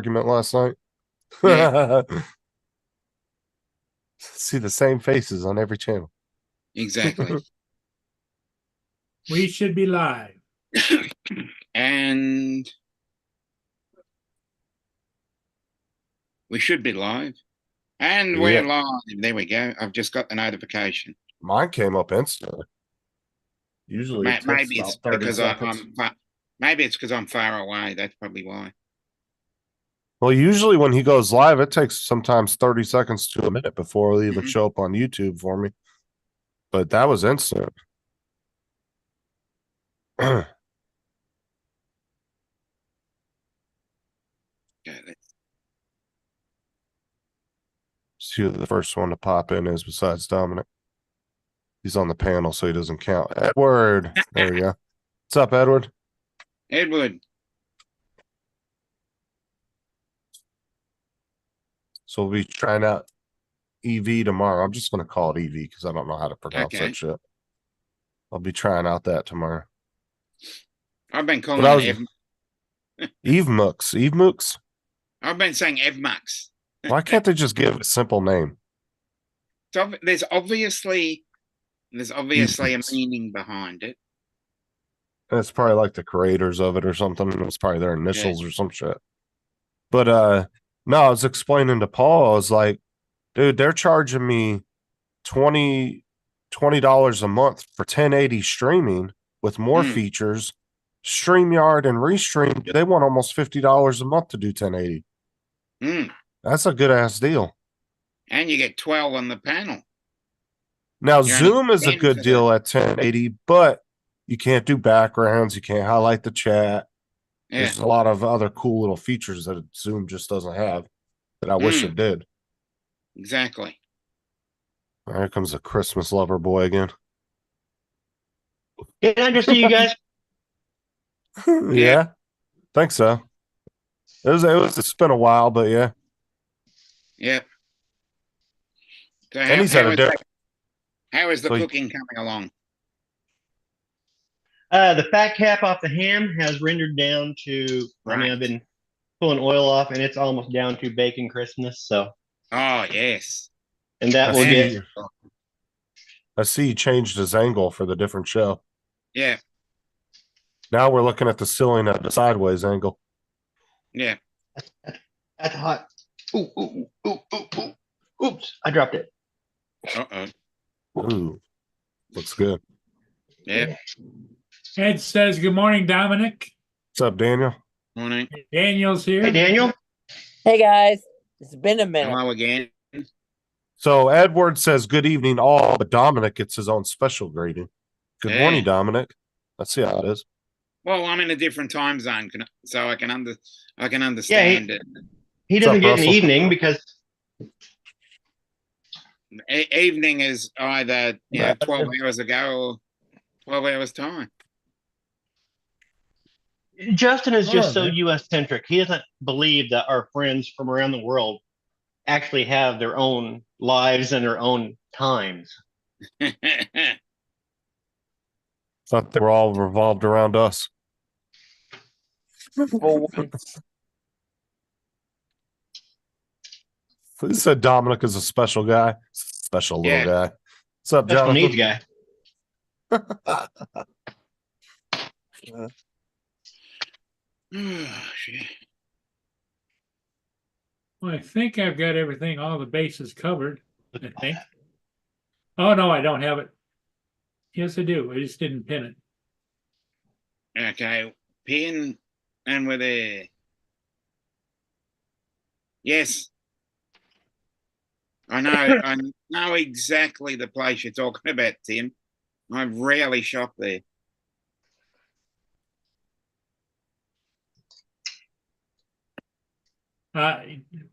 argument last night. Yeah. See the same faces on every channel. Exactly. We should be live. And we should be live. And we're live. There we go. I've just got the notification. Mine came up instantly. Usually maybe it's because maybe it's because I'm far away. That's probably why. Well, usually when he goes live, it takes sometimes 30 seconds to a minute before it'll even show up on YouTube for me. But that was instant. Got it. See who the first one to pop in is besides Dominic. He's on the panel, so he doesn't count. Edward. There we go. What's up, Edward? Edward. So we'll be trying out EV tomorrow. I'm just going to call it EV because I don't know how to pronounce that shit. I'll be trying out that tomorrow. I've been calling it Eve Mooks. Eve Mooks? I've been saying Evmux. Why can't they just give a simple name? So there's obviously a meaning behind it. And it's probably like the creators of it or something. It's probably their initials or some shit. But no, I was explaining to Paul, I was like, dude, they're charging me $20 a month for 1080 streaming with more features. StreamYard and Restream, they want almost $50 a month to do 1080. That's a good ass deal. And you get 12 on the panel. Now, Zoom is a good deal at 1080, but you can't do backgrounds. You can't highlight the chat. Yeah. There's a lot of other cool little features that Zoom just doesn't have that I wish it did. Exactly. Here comes a Christmas lover boy again. Can I just see you guys? Yeah, think so. It's been a while, but yeah. Yep. So and he's had a how is the cooking coming along? The fat cap off the ham has rendered down to, I mean, I've been pulling oil off and it's almost down to bacon crispness. So. Oh, yes. And that will get. I see you changed his angle for the different show. Yeah. Now we're looking at the ceiling at the sideways angle. Yeah. That's hot. Ooh. Oops, I dropped it. Ooh, looks good. Yeah. Ed says, good morning, Dominic. What's up, Daniel? Morning. Daniel's here. Hey, Daniel. Hey, guys. It's been a minute. Hello again. So Edward says, good evening, all, but Dominic gets his own special greeting. Good morning, Dominic. Let's see how it is. Well, I'm in a different time zone, so I can understand it. He doesn't get an evening because evening is either 12 hours ago or 12 hours time. Justin is just so U.S. centric. He doesn't believe that our friends from around the world actually have their own lives and their own times. Thought they were all revolved around us. He said Dominic is a special guy. Special little guy. What's up, Special Jonathan? needs guy. Well, I think I've got everything, all the bases covered, I think. Oh, no, I don't have it. Yes, I do. I just didn't pin it. Okay, pin, and we're there. Yes. I know exactly the place you're talking about, Tim. I rarely shop there.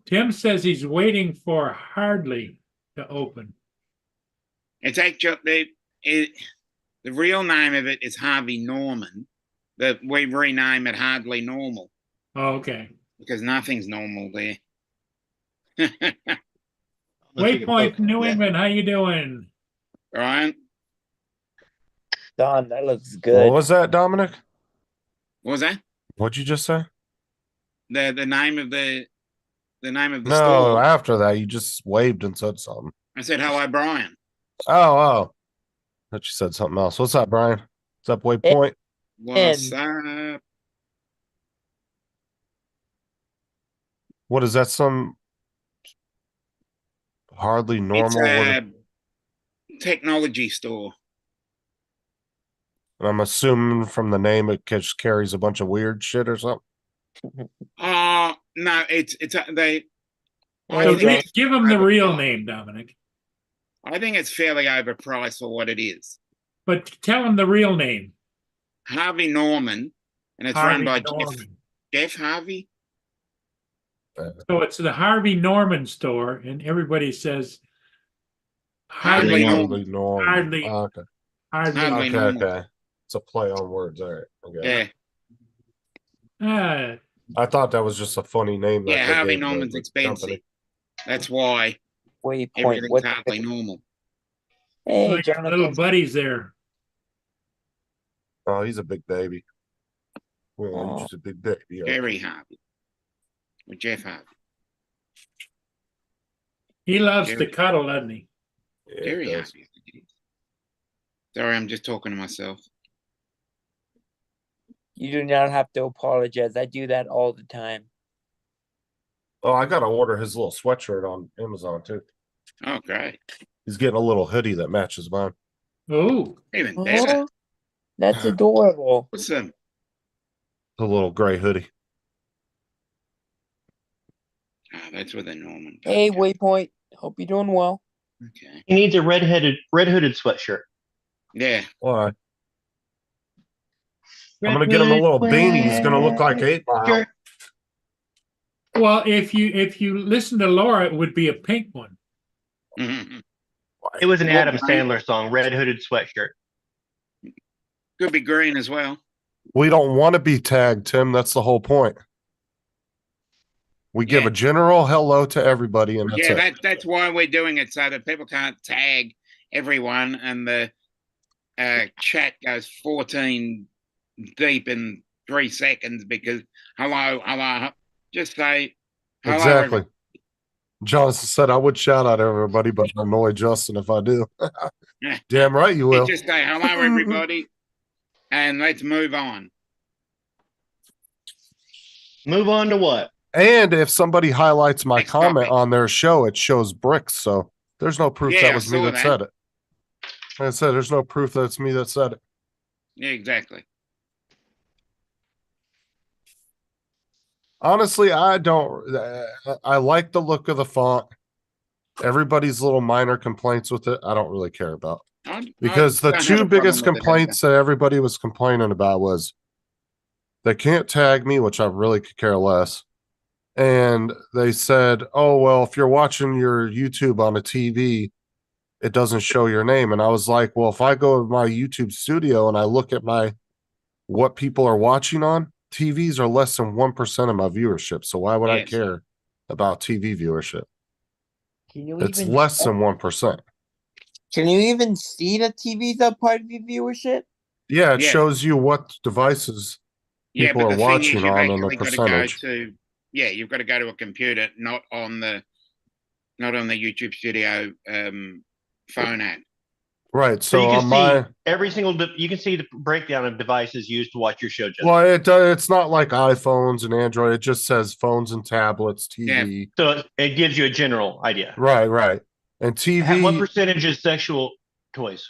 Tim says he's waiting for Hardly to open. It's actually the real name of it is Harvey Norman, but we rename it Hardly Normal. Oh, okay. Because nothing's normal there. Waypoint, New England, how you doing? Ryan? Don, that looks good. What was that, Dominic? What was that? What'd you just say? the name of the name of the No, store. after that, you just waved and said something. I said hello, Brian. Oh. Thought you said something else. What's up, Brian? What's up, Waypoint? What's And- up? What is that? Some hardly normal. It's a technology store. And I'm assuming from the name it just carries a bunch of weird shit or something. Oh no, it's they. I Hey, think John. it's- Give him the real name, Dominic. I think it's fairly overpriced for what it is. But tell him the real name. Harvey Norman, and it's Harvey run by Norman. Jeff Harvey. So it's the Harvey Norman store, and everybody says Hardly hardly, normal. Hardly. Okay. hardly. Hardly normal. Okay. It's a play on words. All right. Okay. Yeah, Ah, I thought that was just a funny name. that yeah. they Harvey gave the Norman's expensive. company. That's why Waypoint. everything's What? hardly normal. Hey, like our little Jonathan. buddies there. Oh, he's a big baby. Well, Oh. he's just a big baby. Jerry Harvey. Or Jeff Harvey. He loves Jerry. to cuddle, doesn't he? Yeah, Jerry it does. Harvey. Sorry, I'm just talking to myself. You do not have to apologize. I do that all the time. Oh, I gotta order his little sweatshirt on Amazon too. Oh, great. He's getting a little hoodie that matches mine. Oh, Even better. Oh, that's adorable. Awesome. The little gray hoodie. Oh, that's where the Norman. Hey, Okay. Waypoint. Hope you're doing well. Okay. He needs a red hooded sweatshirt. Yeah. Why? I'm gonna get him a little beanie. He's gonna look like 8 Mile. Sure. well, if you listen to Laura, it would be a pink one. Mhm. It was an Well, Adam Brian- Sandler song, red hooded sweatshirt. Could be green as well. We don't want to be tagged, Tim. That's the whole point. We give Yeah. a general hello to everybody, and that's Yeah, it. that's why we're doing it so that people can't tag everyone, and the chat goes 14 deep in 3 seconds because hello, just say hello. Exactly. Jonathan said I would shout out everybody, but I'll annoy Justin if I do. Yeah. Damn right you will. Just say hello, everybody, and let's move on. Move on to what? And if somebody highlights my Next comment topic. on their show, it shows bricks. So there's no proof Yeah, that I was me saw that that. said it. Like I said, there's no proof that it's me that said it. Yeah, exactly. Honestly, I don't. I like the look of the font. Everybody's little minor complaints with it, I don't really care about. Because the don't have a two problem biggest with it either. complaints that everybody was complaining about was they can't tag me, which I really could care less. And they said, oh, well, if you're watching your YouTube on a TV, it doesn't show your name. And I was like, well, if I go to my YouTube studio and I look at what people are watching on, TVs are less than 1% of my viewership. So why would I Yes. care about TV viewership? Can you It's even less than 1%. Can you even see the TVs are part of your viewership? Yeah, it Yeah. shows you what devices Yeah, people but are the thing is, watching you've on and the actually got to go percentage. to you've got to go to a computer, not on the YouTube Studio phone app. Right. So So you on can my see every single. You can see the breakdown of devices used to watch your show. Justin. well, it's not like iPhones and Android. It just says phones and tablets, TV. So it gives you a general idea. Right. And TV What percentage is sexual toys?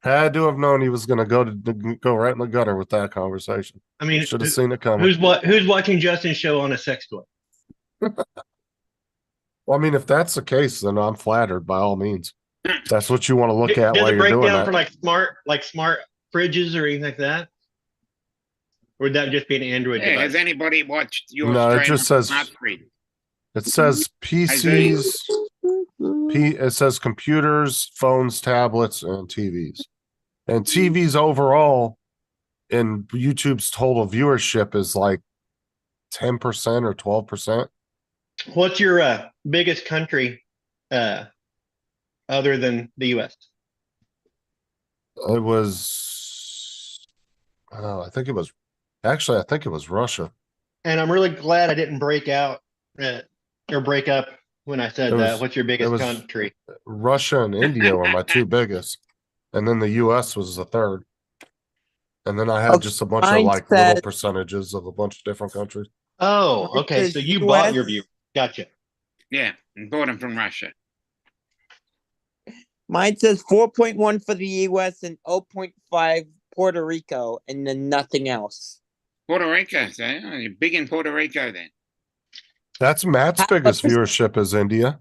had to have known he was going to go right in the gutter with that conversation. I mean, Should have seen it coming. who's watching Justin's show on a sex toy? Well, I mean, if that's the case, then I'm flattered by all means. If that's what you want to look at Does while it you're break doing down that. for smart fridges or anything like that? Or would that just be an Android Yeah, has device? anybody watched your No, it stream just on says- Smart Fridge? It says PCs, it says computers, phones, tablets, and TVs. And TVs overall in YouTube's total viewership is like 10% or 12%. What's your biggest country other than the U.S.? It was, I think it was Actually, I think it was Russia. And I'm really glad I didn't break out or break up when I said It that. was- What's your it biggest was- country? Russia and India were my two biggest, and then the U.S. was the third. And then I had Okay, just a bunch of mine like little says- percentages of a bunch of different countries. Oh, Mine okay. says So you bought your US. view. Gotcha. Yeah, and bought them from Russia. Mine says 4.1 for the US and 0.5 Puerto Rico, and then nothing else. Puerto Rico, so you're big in Puerto Rico then. That's Matt's How biggest much is- viewership is India.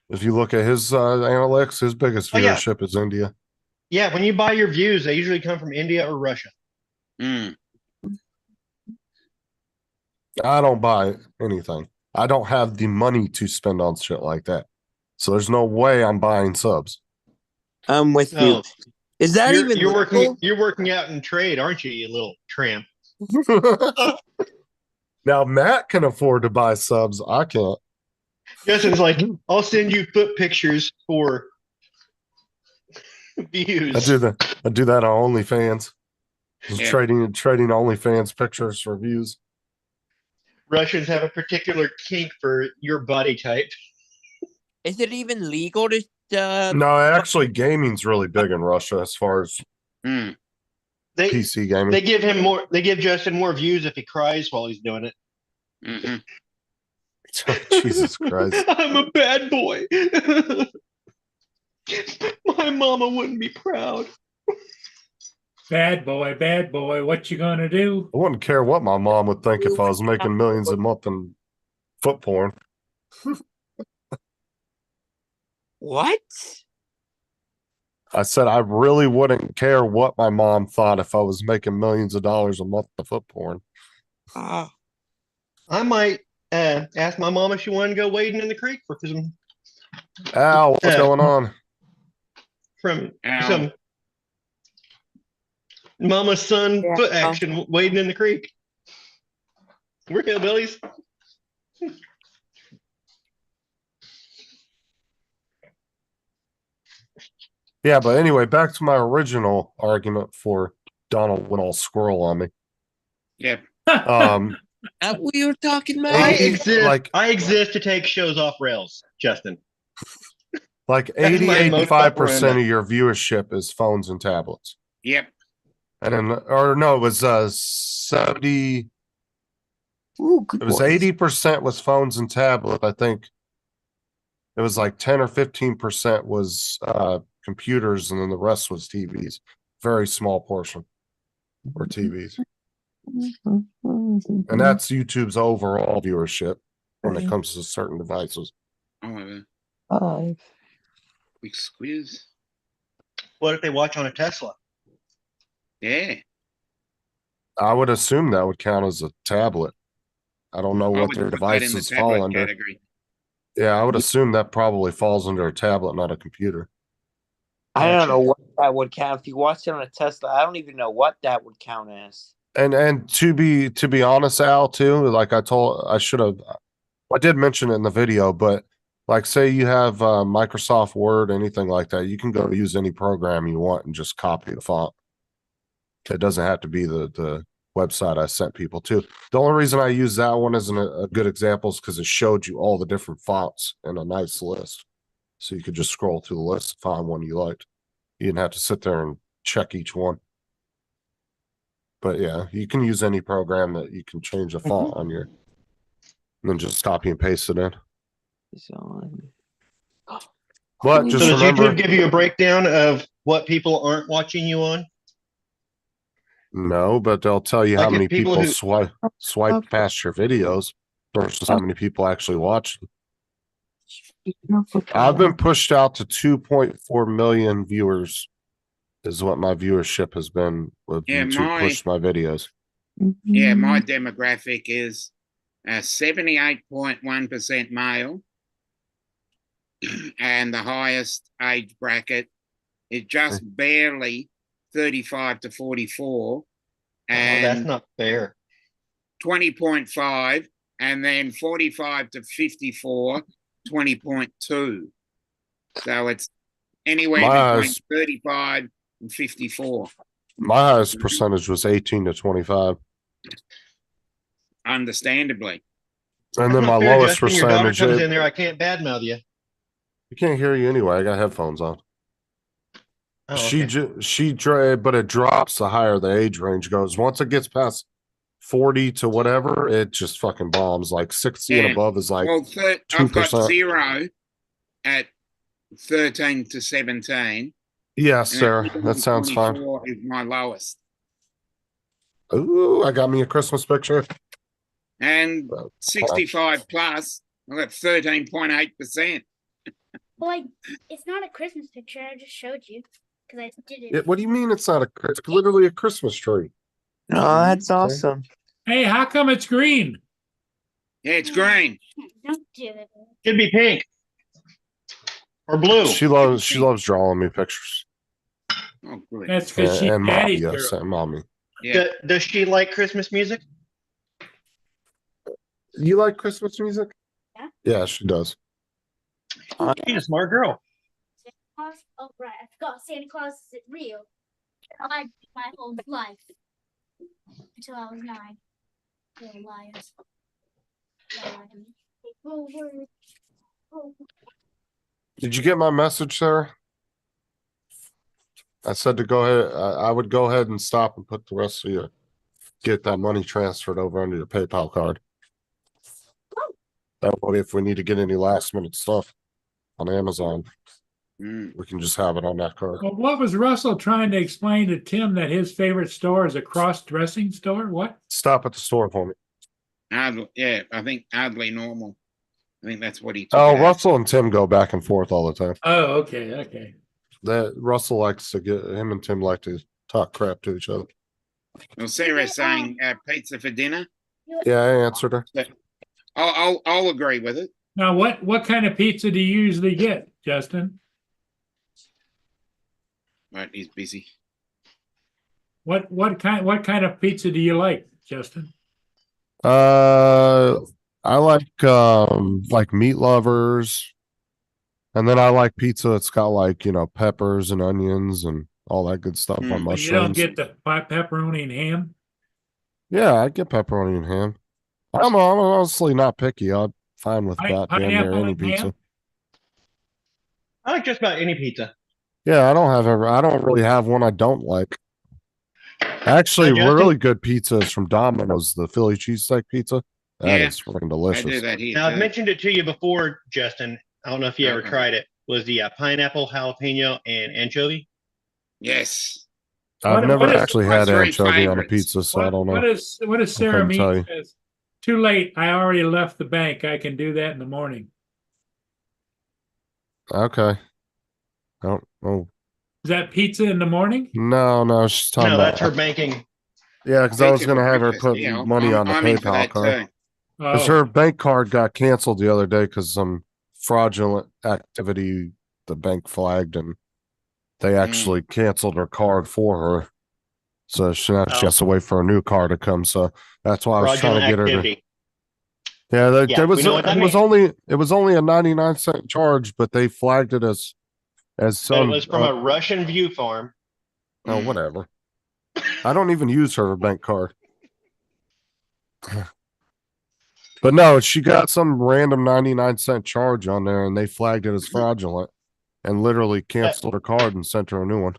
If you look at his analytics, his biggest Oh, yeah. viewership is India. Yeah, when you buy your views, they usually come from India or Russia. Mm. I don't buy anything. I don't have the money to spend on shit like that. So there's no way I'm buying subs. I'm with Oh, you. Is that even you're working legal? you're working out in trade, aren't you, you little tramp? Now Matt can afford to buy subs. I can't. Justin's like, I'll send you foot pictures for views. I do that on OnlyFans. Just Yeah. trading OnlyFans pictures for views. Russians have a particular kink for your body type. Is it even legal to? No, actually, gaming's really big in Russia as far as Mm. They PC gaming. they give him more. They give Justin more views if he cries while he's doing it. Hmm. Jesus Christ. I'm a bad boy. My mama wouldn't be proud. Bad boy, what you gonna do? I wouldn't care what my mom would think if I was making millions a month in foot porn. What? I said I really wouldn't care what my mom thought if I was making millions of dollars a month in foot porn. Ah, I might ask my mom if she wanted to go wading in the creek for some Ow, what's going on? from Ow. some mama son Yeah. foot action wading in the creek. We're hillbillies. Yeah, but anyway, back to my original argument for Donald went all squirrel on me. Yep. that what you were talking about? I Hey, exist. like- I exist to take shows off rails, Justin. Like That is 80, my most 85% operandi. of your viewership is phones and tablets. Yep. And then, or no, it was 70, Ooh, good it was boys. 80% was phones and tablet. I think it was like 10 or 15% was computers, and then the rest was TVs. Very small portion were TVs. And that's YouTube's overall viewership when it comes to certain devices. Oh, Five. quick squeeze. What if they watch on a Tesla? Yeah. I would assume that would count as a tablet. I don't know I what would their put that in the devices tablet fall under. category. Yeah, I would assume that probably falls under a tablet, not a computer. I don't Gotcha. know what that would count. If you watch it on a Tesla, I don't even know what that would count as. And to be honest, Al, too, like I did mention it in the video, but like say you have Microsoft Word, anything like that, you can go use any program you want and just copy the font. It doesn't have to be the website I sent people to. The only reason I use that one as a good example is because it showed you all the different fonts in a nice list. So you could just scroll through the list and find one you liked. You didn't have to sit there and check each one. But yeah, you can use any program that you can change the font on your, and then just copy and paste it in. But So just So does remember, YouTube give you a breakdown of what people aren't watching you on? no, but they'll tell you Like how if many people people who- swipe past your videos versus how many people actually watch them. I've been pushed out to 2.4 million viewers is what my viewership has been with Yeah, YouTube pushed my videos. Yeah, my demographic is 78.1% male. And the highest age bracket is just barely 35 to 44. Oh, that's And not fair. 20.5, and then 45 to 54, 20.2. So it's anywhere between Mine's- 35 and 54. My highest percentage was 18 to 25. Understandably. And That's then not my fair, lowest Justin. Your daughter percentage, comes in there. I can't badmouth you. you can't hear you anyway. I got headphones on. Oh, She okay. but it drops the higher the age range goes. Once it gets past 40 to whatever, it just fucking bombs. Like 60 and Yeah. above is like Well, I've got 2%. 0 at 13 to 17. Yes, And sir. 18 That to sounds fine. 24 is my lowest. Ooh, I got me a Christmas picture. And Well, 65 plus, I got 13.8%. Well, it's not a Christmas picture. I just showed you because I did it. What do you mean it's not a? It's literally a Christmas tree. Oh, that's awesome. Hey, how come it's green? Yeah, it's green. Don't do it. Should be pink or blue. She loves drawing me pictures. Oh, good. That's because she's And mommy, daddy's yes, girl. and mommy. Yeah. Does she like Christmas music? You like Christmas music? Yeah. Yeah, she does. She's a smart girl. Santa Claus? Oh, right. I forgot. Santa Claus isn't real. I lived my whole life until I was 9. Little liars. Oh, word. Oh. Did you get my message, Sarah? I said to go ahead. I would go ahead and stop and put the rest of your get that money transferred over onto your PayPal card. That way, if we need to get any last minute stuff on Amazon, we can just have it on that card. Well, what was Russell trying to explain to Tim that his favorite store is a cross-dressing store? What? Stop at the store for me. Yeah, I think oddly normal. I think that's what he took. Oh, it as. Russell and Tim go back and forth all the time. Oh, okay. That Russell likes to get him and Tim like to talk crap to each other. Well, Sarah's saying pizza for dinner. Yeah, I answered her. I'll agree with it. Now, what kind of pizza do you usually get, Justin? Right, he's busy. What kind of pizza do you like, Justin? I like meat lovers. And then I like pizza that's got like, peppers and onions and all that good stuff on mushrooms. You don't get the pepperoni and ham? Yeah, I get pepperoni and ham. I'm honestly not picky. I'm fine with that damn near Pineapple any and pizza. ham? I like just about any pizza. Yeah, I don't really have one I don't like. Actually, Justin? really good pizza is from Domino's, the Philly cheesesteak pizza. That Yeah, is fucking I delicious. do that here. Now, I've too. mentioned it to you before, Justin. I don't know if you ever Uh-uh. tried it. Was the pineapple, jalapeno, and anchovy? Yes. I've never what is- actually my had three anchovy on a favorites? pizza, so I don't know. What does Sarah couldn't tell mean? you. Says, too late. I already left the bank. I can do that in the morning. Okay. Oh, Is that pizza in the morning? no, she's talking No, about. that's her banking. Yeah, because I was Pizza gonna for have her breakfast, put yeah, money on the I'm in for PayPal that card. too. Because Oh, her bank card got canceled the other day because some fraudulent activity the bank flagged, and they actually canceled her card for her. So she has to wait for a new card to come. So that's why I was trying to Fraudulent get her to. activity. Yeah, Yeah, there was we know what that it was means. only a 99-cent charge, but they flagged it as But it some. was from a Russian view farm. Oh, whatever. I don't even use her bank card. But no, she got some random 99-cent charge on there, and they flagged it as fraudulent, and literally canceled her card and sent her a new one.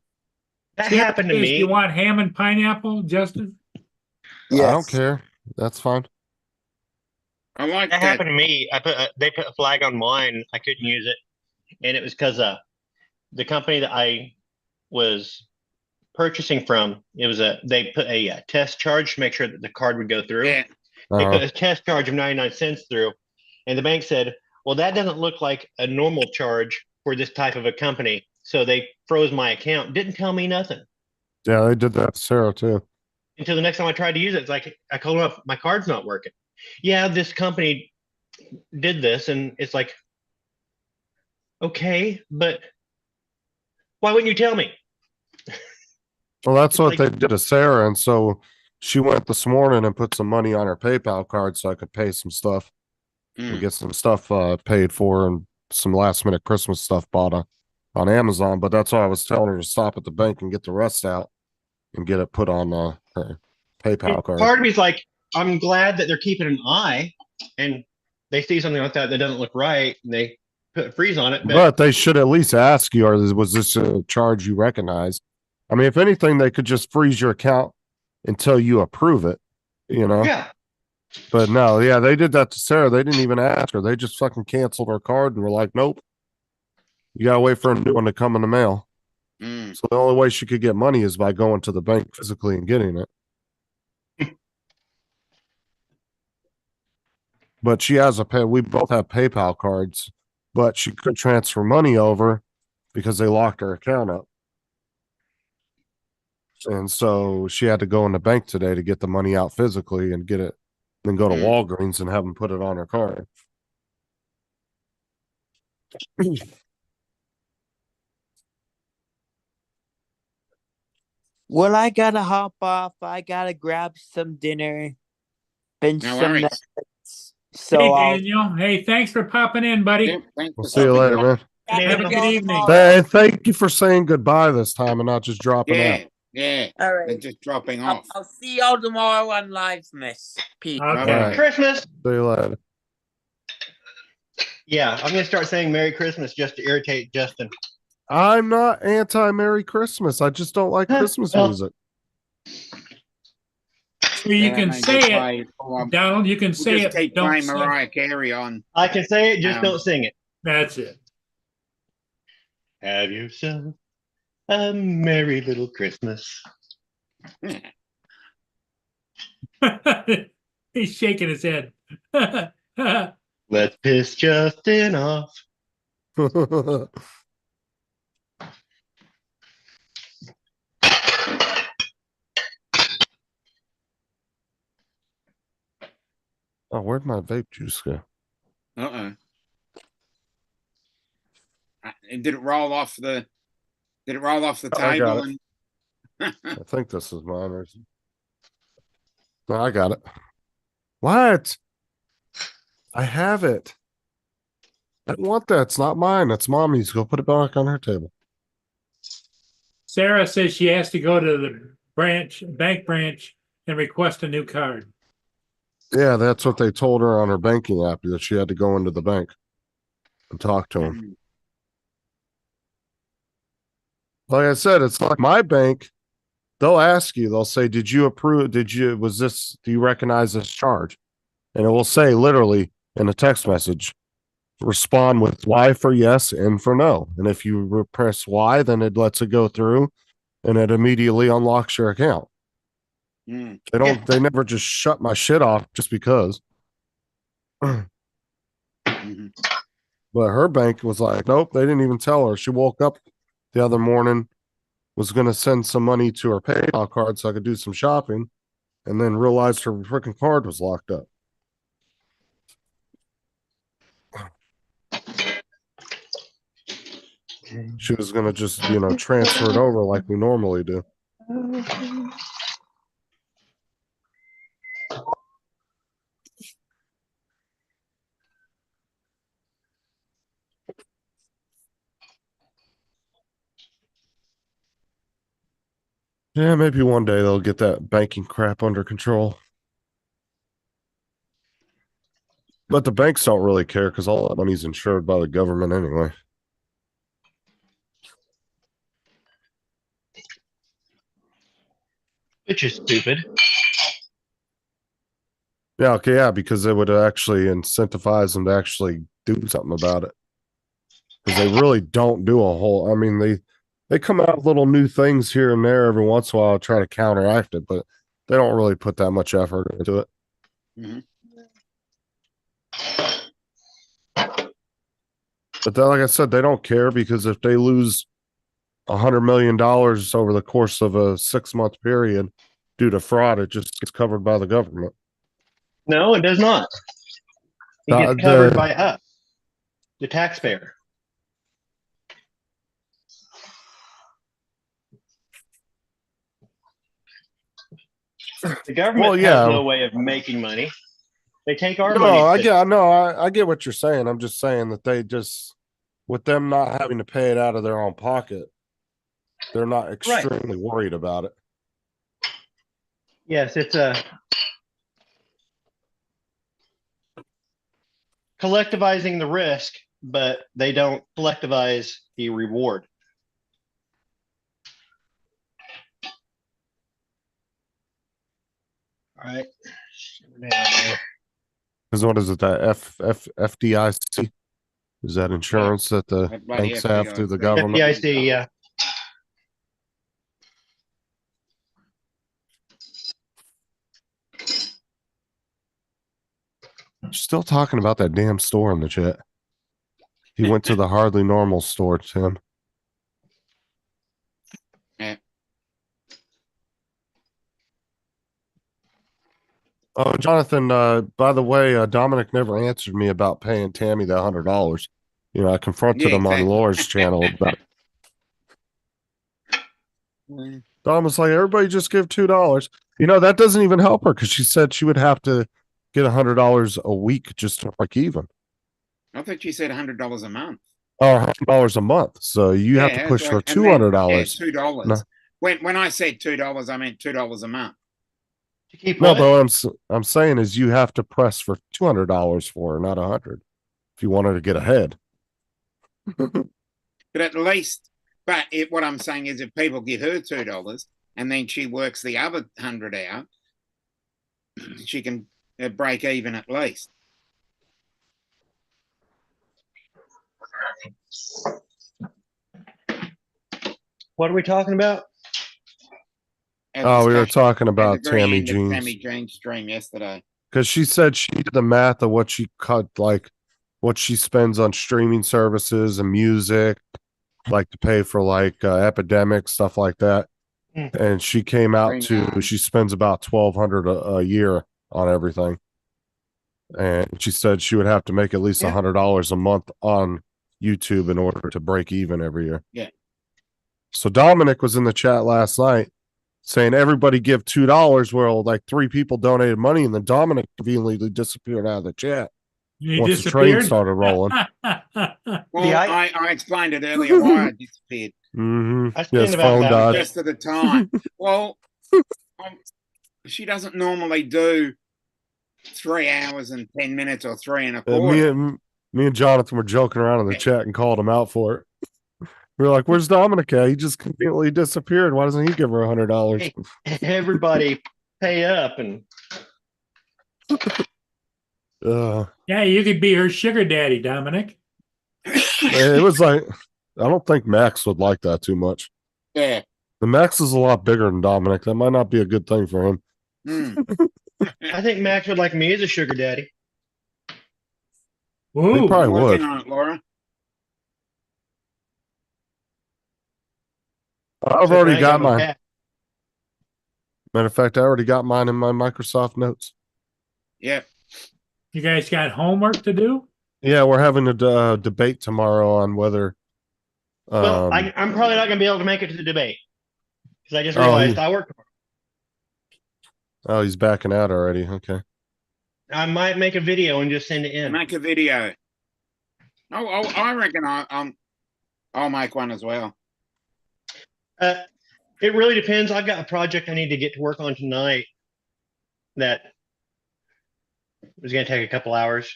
That Sarah happened to says, me. You want ham and pineapple, Justin? I don't care. That's fine. I like That that. happened to me. They put a flag on mine. I couldn't use it, and it was because the company that I was purchasing from, they put a test charge to make sure that the card would go through. Yeah. They Uh-huh. put a test charge of 99 cents through, and the bank said, "Well, that doesn't look like a normal charge for this type of a company." So they froze my account. Didn't tell me nothing Yeah, they did that to Sarah too. until the next time I tried to use it. It's like I called them up, my card's not working. Yeah, this company did this, and it's like, okay, but why wouldn't you tell me? Well, that's what Like- they did to Sarah, and so she went this morning and put some money on her PayPal card so I could pay some stuff and get some stuff paid for and some last minute Christmas stuff bought on Amazon. But that's why I was telling her to stop at the bank and get the rest out and get it put on her PayPal card. Part of me's like, I'm glad that they're keeping an eye, and they see something like that doesn't look right, and they put a freeze on it. But they should at least ask you, or was this a charge you recognize? I mean, if anything, they could just freeze your account until you approve it, you know? yeah, But no, yeah, they did that to Sarah. They didn't even ask her. They just fucking canceled her card and were like, nope. You gotta wait for a new one to come in the mail. Mm. So the only way she could get money is by going to the bank physically and getting it. But she has we both have PayPal cards, but she couldn't transfer money over because they locked her account up. And so she had to go in the bank today to get the money out physically and get it, then go to Walgreens and have them put it on her card. Well, I gotta hop off. I gotta grab some dinner. Binge No some worries. Netflix. So Hey, I'll Daniel. Hey, thanks for popping in, buddy. Yep, thanks We'll for see you later, stopping man. Have a good evening. And thank you for saying goodbye this time and not just by. dropping Yeah, out. yeah. All They're right. just dropping I'll, off. I'll see y'all tomorrow on Livemas. Peace. Okay. Alright. Christmas. See you later. Yeah, I'm gonna start saying Merry Christmas just to irritate Justin. I'm not anti Merry Christmas. I just don't like Christmas Well- music. So you Yeah, can mate, say just it, play full on- Donald. You can we'll say just it. keep Don't playing sing. Mariah Carey on. I can say it, just Um, don't sing it. That's it. Have yourself a merry little Christmas. He's shaking his head. Let's piss Justin off. Oh, where'd my vape juice go? Uh-oh. Did it roll off the? Did it roll off the I got table? it. And I think this is mine. Or... No, I got it. What? I have it. I don't want that. It's not mine. That's mommy's. Go put it back on her table. Sarah says she has to go to the bank branch, and request a new card. Yeah, that's what they told her on her banking app, that she had to go into the bank and talk to him. Like I said, it's like my bank. They'll ask you, they'll say, did you approve? Do you recognize this charge? And it will say literally in a text message, respond with Y for yes and for no. And if you press Y, then it lets it go through and it immediately unlocks your account. Mm. They never just shut my shit off just because. Mhm. But her bank was like, nope, they didn't even tell her. She woke up the other morning, was going to send some money to her PayPal card so I could do some shopping, and then realized her freaking card was locked up. She was going to just, transfer it over like we normally do. Yeah, maybe one day they'll get that banking crap under control. But the banks don't really care because all that money's insured by the government anyway. Which is stupid. Yeah, okay, yeah, because it would actually incentivize them to actually do something about it. Because they really don't do a whole. I mean, they come out with little new things here and there every once in a while to try to counteract it, but they don't really put that much effort into it. Mhm. But then, like I said, they don't care because if they lose $100 million over the course of a 6-month period due to fraud, it just gets covered by the government. No, it does not. It gets covered by us, the taxpayer. The government has no way of making money. They take our money. I get what you're saying. I'm just saying that they just, with them not having to pay it out of their own pocket, they're not extremely worried about it. Yes, it's a collectivizing the risk, but they don't collectivize the reward. All right. Because what is it? That FDIC? Is that insurance that the That bloody banks have through the FDIC. government? FDIC, yeah. Still talking about that damn store in the chat. He went to the Hardly Normal store, Tim. Yeah. Oh, Jonathan, by the way, Dominic never answered me about paying Tammy that $100. You know, I confronted Yeah, him on exactly. Laura's channel about Mm. Dom was like, everybody just give $2. You know, that doesn't even help her because she said she would have to get $100 a week just to break even. I thought you said $100 a month. Or $100 a month. So you have to Yeah, push that's for right. And then- $200. Yeah, $2. No. When I said $2, I meant $2 a month. To keep No, what? but what I'm saying is you have to press for $200 for her, not 100, if you want her to get ahead. But at least, what I'm saying is, if people give her $2 and then she works the other 100 out, she can break even at least. What are we talking about? As Oh, we were discussion talking at the about very Tammy end of Jeans Tammy Jean's stream yesterday. because she said she did the math of what she cut, like what she spends on streaming services and music, like to pay for like Epidemic stuff like that. Mm. And she came out Very to nice. she spends about $1,200 a year on everything. And she said she would have to make at least Yeah. $100 a month on YouTube in order to break even every year. Yeah. So Dominic was in the chat last night saying everybody give $2. Well, like 3 people donated money, and then Dominic conveniently disappeared out of the chat He once the train disappeared. started rolling. Well, Yeah, I explained it earlier why I disappeared. Mm-hmm. I Yeah, spend his about phone that died. Just at the time. Well, she doesn't normally do 3 hours and 10 minutes or 3 and a quarter. Me and Jonathan were joking around in the Yeah. chat and called him out for it. We were like, "Where's Dominic at? He just conveniently disappeared. Why doesn't he give her $100?" Hey. Everybody pay up and Yeah, you could be her sugar daddy, Dominic. it was like, I don't think Max would like that too much. Yeah. The Max is a lot bigger than Dominic. That might not be a good thing for him. Mm. I think Max would like me as a sugar daddy. Ooh, probably I'm would. working on it, Laura. I've So already tonight got I'm a mine. cat. Matter of fact, I already got mine in my Microsoft notes. Yep. you guys got homework to do? Yeah, we're having a debate tomorrow on whether. Well, I'm probably not going to be able to make it to the debate because I just Oh, realized I work tomorrow. Oh, he's backing out already. Okay. I might make a video and just send it in. Make a video. Oh, I reckon I'll make one as well. It really depends. I've got a project I need to get to work on tonight that is going to take a couple hours,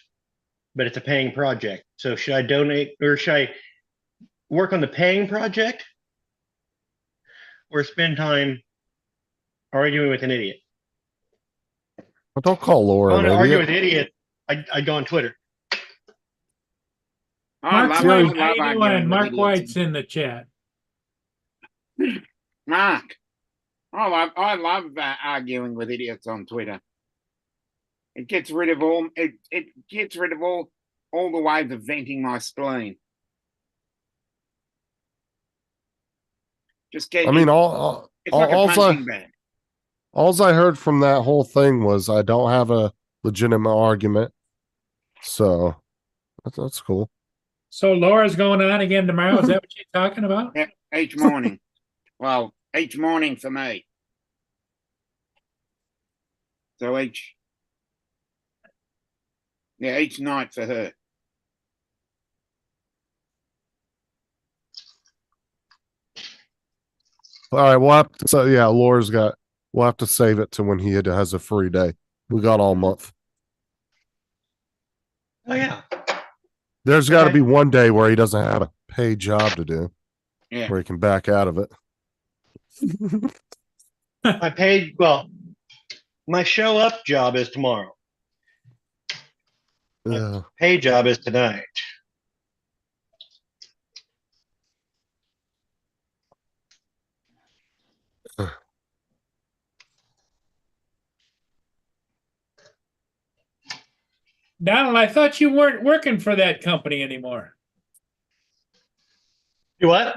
but it's a paying project. So should I donate or should I work on the paying project or spend time arguing with an idiot? Well, don't call If I Laura want an to argue with idiot. idiots, I'd go on Twitter. I Mark love, White, I how love you arguing doing? with Mark idiots. White's in the chat. Mark. I love arguing with idiots on Twitter. It gets rid of all the ways of venting my spleen. Just get I mean, it's like a punching bag. all I heard from that whole thing was I don't have a legitimate argument. So that's cool. So Laura's going on again tomorrow. Is that what you're talking about? Yep, each morning. Well, each morning for me. So each night for her. All right. Well, so yeah, Laura's got We'll have to save it to when he has a free day. We got all month. Oh yeah. There's got to Okay. be one day where he doesn't have a paid job to do, Yeah. where he can back out of it. My show up job is tomorrow. Uh, Paid job is tonight. Donald, I thought you weren't working for that company anymore. You what?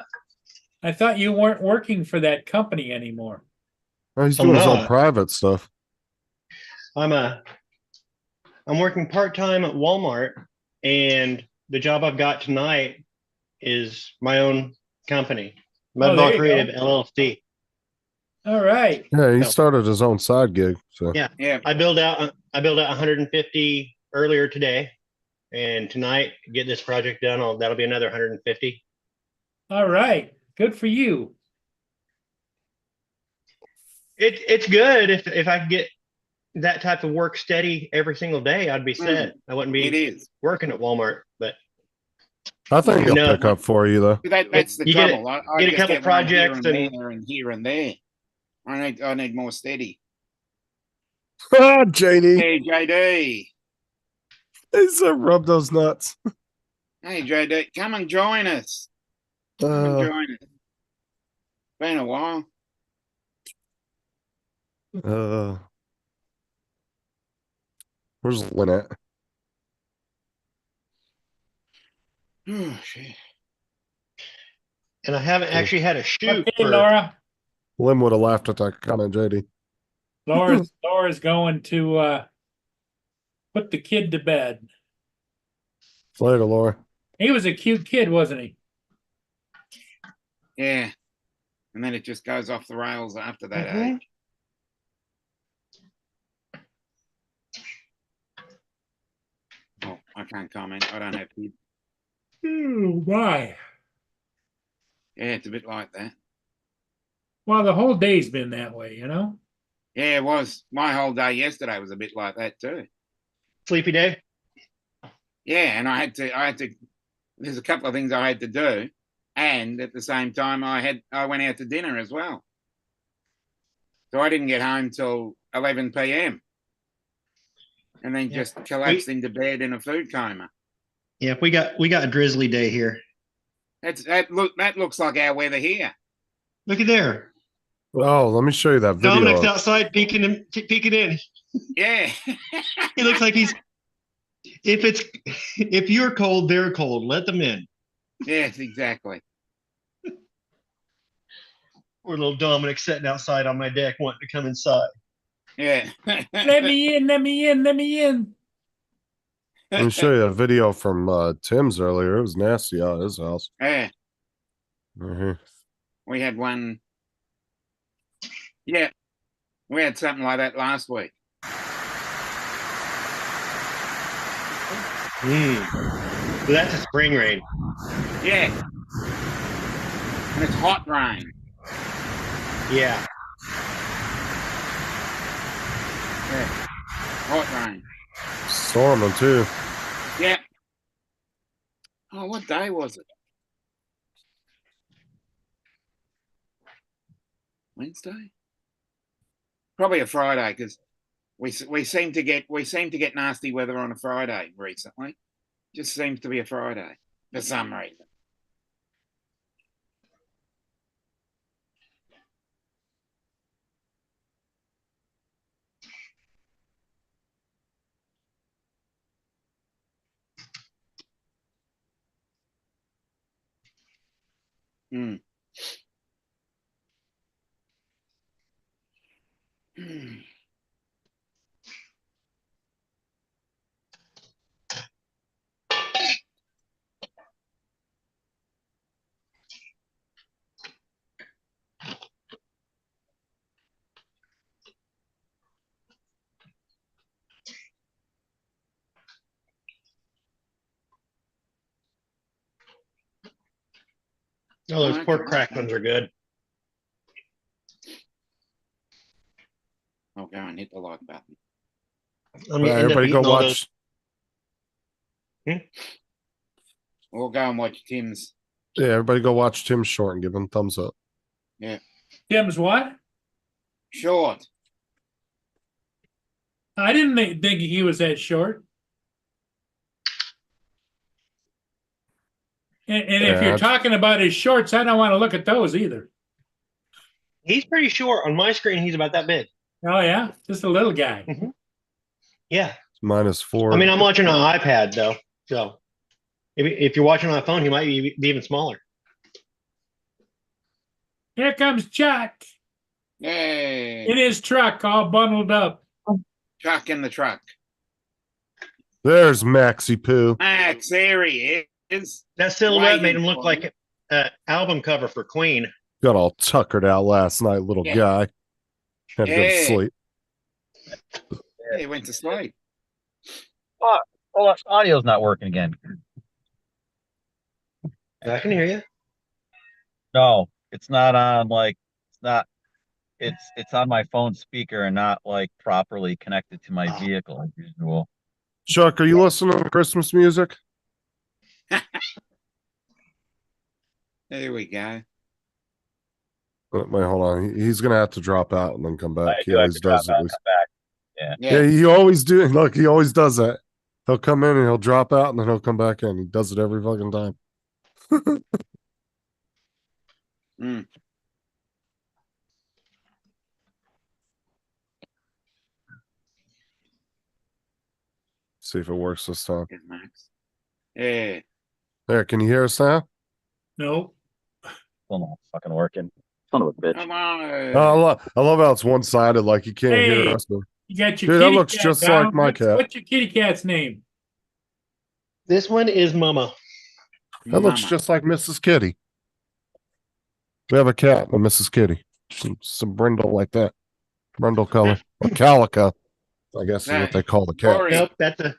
I thought you weren't working for that company anymore. oh, he's I'm doing his own not. private stuff. I'm working part-time at Walmart, and the job I've got tonight is my own company, Oh, there Mudball you Creative go. LLC. All right. Yeah, he No. started his own side gig. So Yeah. Yeah. I built out 150 earlier today, and tonight get this project done. That'll be another 150. All right. Good for you. It's good if I could get that type of work steady every single day. I'd be set. I wouldn't It be is. working at Walmart, but I think he'll No. pick up for you though. That's the You get trouble. I get a just couple get one here projects and and- there and here and there. I need more steady. Ah, JD. Hey JD. He said rub those nuts. Hey JD, come and join us. Come and join us. Been a while. Where's Lynette? Oh shit. and I haven't actually had a shoot Okay, for Laura. Lynn would have laughed at that comment, JD. Laura's going to put the kid to bed. Later, Laura. He was a cute kid, wasn't he? Yeah. And then it just goes off the rails after that Mhm. age. Oh, I can't comment. I don't have kids. Oh, why? Yeah, it's a bit like that. Well, the whole day's been that way, you know? Yeah, it was. My whole day yesterday was a bit like that too. Sleepy day. Yeah, and I had to there's a couple of things I had to do. And at the same time I went out to dinner as well. So I didn't get home till 11 p.m. And then Yeah. just collapsed into bed in a food coma. Yeah, we got a drizzly day here. That looks like our weather here. Look at there. Oh, let me show you that video. Dominic's outside peeking in. Yeah. He looks like he's. If you're cold, they're cold. Let them in. Yes, exactly. Poor little Dominic sitting outside on my deck wanting to come inside. Yeah. Let me in, let me in, let me in. Let me show you a video from Tim's earlier. It was nasty out at his house. Yeah. Mhm. We had one. Yeah. We had something like that last week. Well, that's a spring rain. Yeah. And it's hot rain. Yeah. Yeah. Hot rain. Storming too. Yeah. Oh, what day was it? Wednesday? Probably a Friday because we seem to get nasty weather on a Friday recently. Just seems to be a Friday for some reason. Hmm. Oh, those Okay. pork crack ones are good. hit the like button. I'm gonna end up Everybody go eating all those. watch. We'll go and watch Tim's. Yeah, everybody go watch Tim Short and give him thumbs up. Tim's what? Short. I didn't think he was that short. And if Yeah, you're talking about his shorts, I don't want to look at those either. He's pretty short on my screen. He's about that big. Oh yeah, just a little guy. Yeah. -4. I mean, I'm watching on an iPad though, so if you're watching on a phone, he might be even smaller. Here comes Chuck Yay. in his truck, all bundled up. Chuck in the truck. There's Maxi Poo. Max, there he is. That silhouette made Waiting him look for like an album cover for Queen. Got all tuckered out last night, little Yeah. guy. Had to go to Yeah. sleep. He went to sleep. Oh, audio's not working again. I can hear you. No, it's not on it's on my phone speaker and not like properly connected to my vehicle as usual. Chuck, are you listening to Christmas music? There we go. Wait, hold on. He's gonna have to drop out and then come back. I He do have always to drop does out it. and come back. Yeah, he always do. Look, he always does that. He'll come in and he'll drop out and then he'll come back in. He does it every fucking time. Mm. See if it works this time. Good, Max. Yeah. There, can you hear us now? No, Still not fucking working. Son of a bitch. Come on. I love how it's one sided, like you can't hear Hey. us. you got your Dude, that kitty looks cat, just Donald. like my What's- cat. What's your kitty cat's name? This one is Mama. That looks Mama. just like Mrs. Kitty. We have a cat, a Mrs. Kitty. Some brindle like that. Brindle color. Or calico, I guess is what they call the cat. Sorry. Nope, that's a.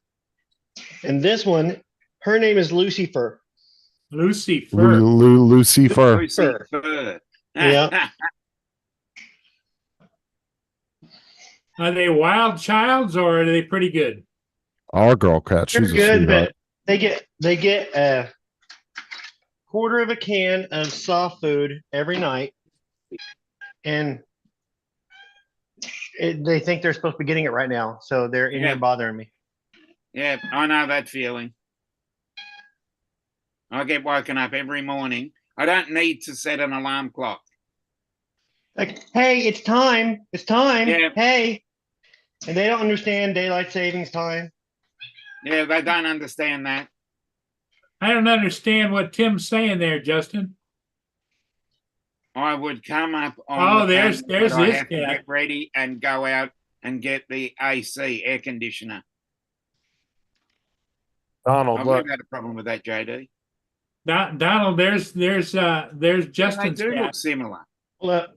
And this one, her name is Lucifer. Lucy Fur. Lucifer. Lucifer. Yeah. Are they wild childs or are they pretty good? Our girl cat. They're She's a good, sweetheart. but they get a quarter of a can of soft food every night, and they think they're supposed to be getting it right now, so they're in Yeah. here bothering me. Yeah, I know that feeling. I get woken up every morning. I don't need to set an alarm clock. Like, hey, it's time. It's time. Yeah. Hey. And they don't understand daylight savings time. Yeah, they don't understand that. I don't understand what Tim's saying there, Justin. I would come up on Oh, the there's- phone, there's but I this have to cat. get ready and go out and get the AC air conditioner. Donald, I've look. never had a problem with that, JD. Donald, there's Yeah, they Justin's do cat. look similar. Look.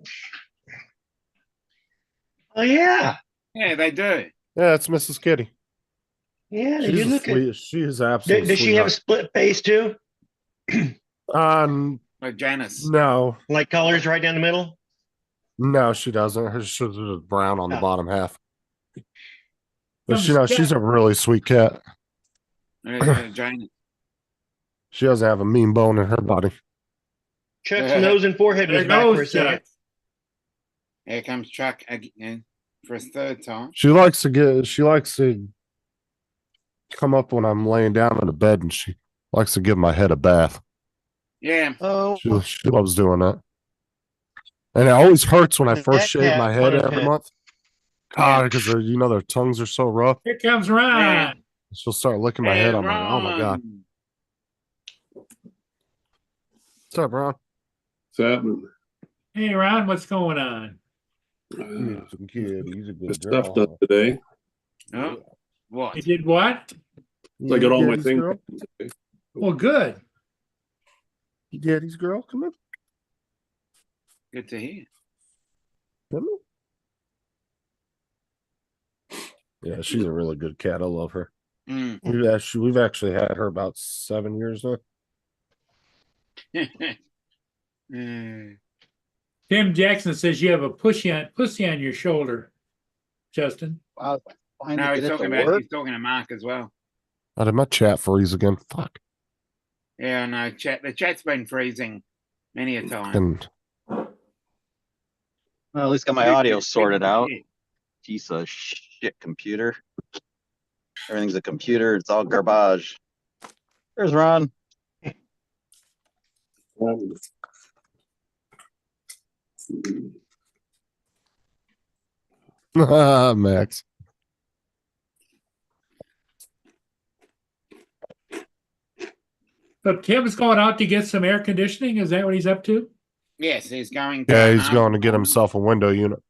Oh yeah. Yeah, they do. Yeah, it's Mrs. Kitty. Yeah, they She's do a look at. sweet. She is absolutely. Does she have a split face too? Like Janice. No, Like colors right down the middle? no, she doesn't. Her she's just brown on the Oh. bottom half. But Comes she, no, she's a really sweet cat. Janice. She doesn't have a mean bone in her body. Chuck's nose and forehead was There back for a goes second. Chuck. Here comes Chuck again for his third time. She likes to come up when I'm laying down in the bed and she likes to give my head a bath. Yeah. Oh, She loves doing that. And it always hurts when I That first shave cat my head wanted every to- month. God, because their tongues are so rough. Here comes Ron. Yeah. She'll start licking my head. I'm like, oh my God. Ron. What's up, Ron? What's happening? Hey, Ron, what's going on? Uh, Kid. He's a Good stuff done today. Oh, what? You did what? I got all my Daddy's things. girl? Well, good. You Daddy's girl? Come in. Good to hear. Come in. Yeah, she's a really good cat. I love her. Mm. We've actually had her about 7 years now. Mm. Tim Jackson says you have a pussy on your shoulder. Justin. Wow, find No, to he's get it talking to about work. he's talking to Mark as well. Oh, did my chat freeze again? Fuck. Yeah, no, the chat's been freezing many a time. And Well, at least got my audio sorted out. Piece of shit computer. Everything's a computer. It's all garbage. There's Ron. Max. So Tim's going out to get some air conditioning. Is that what he's up to? Yes, he's going to Yeah, he's going to get himself a window unit.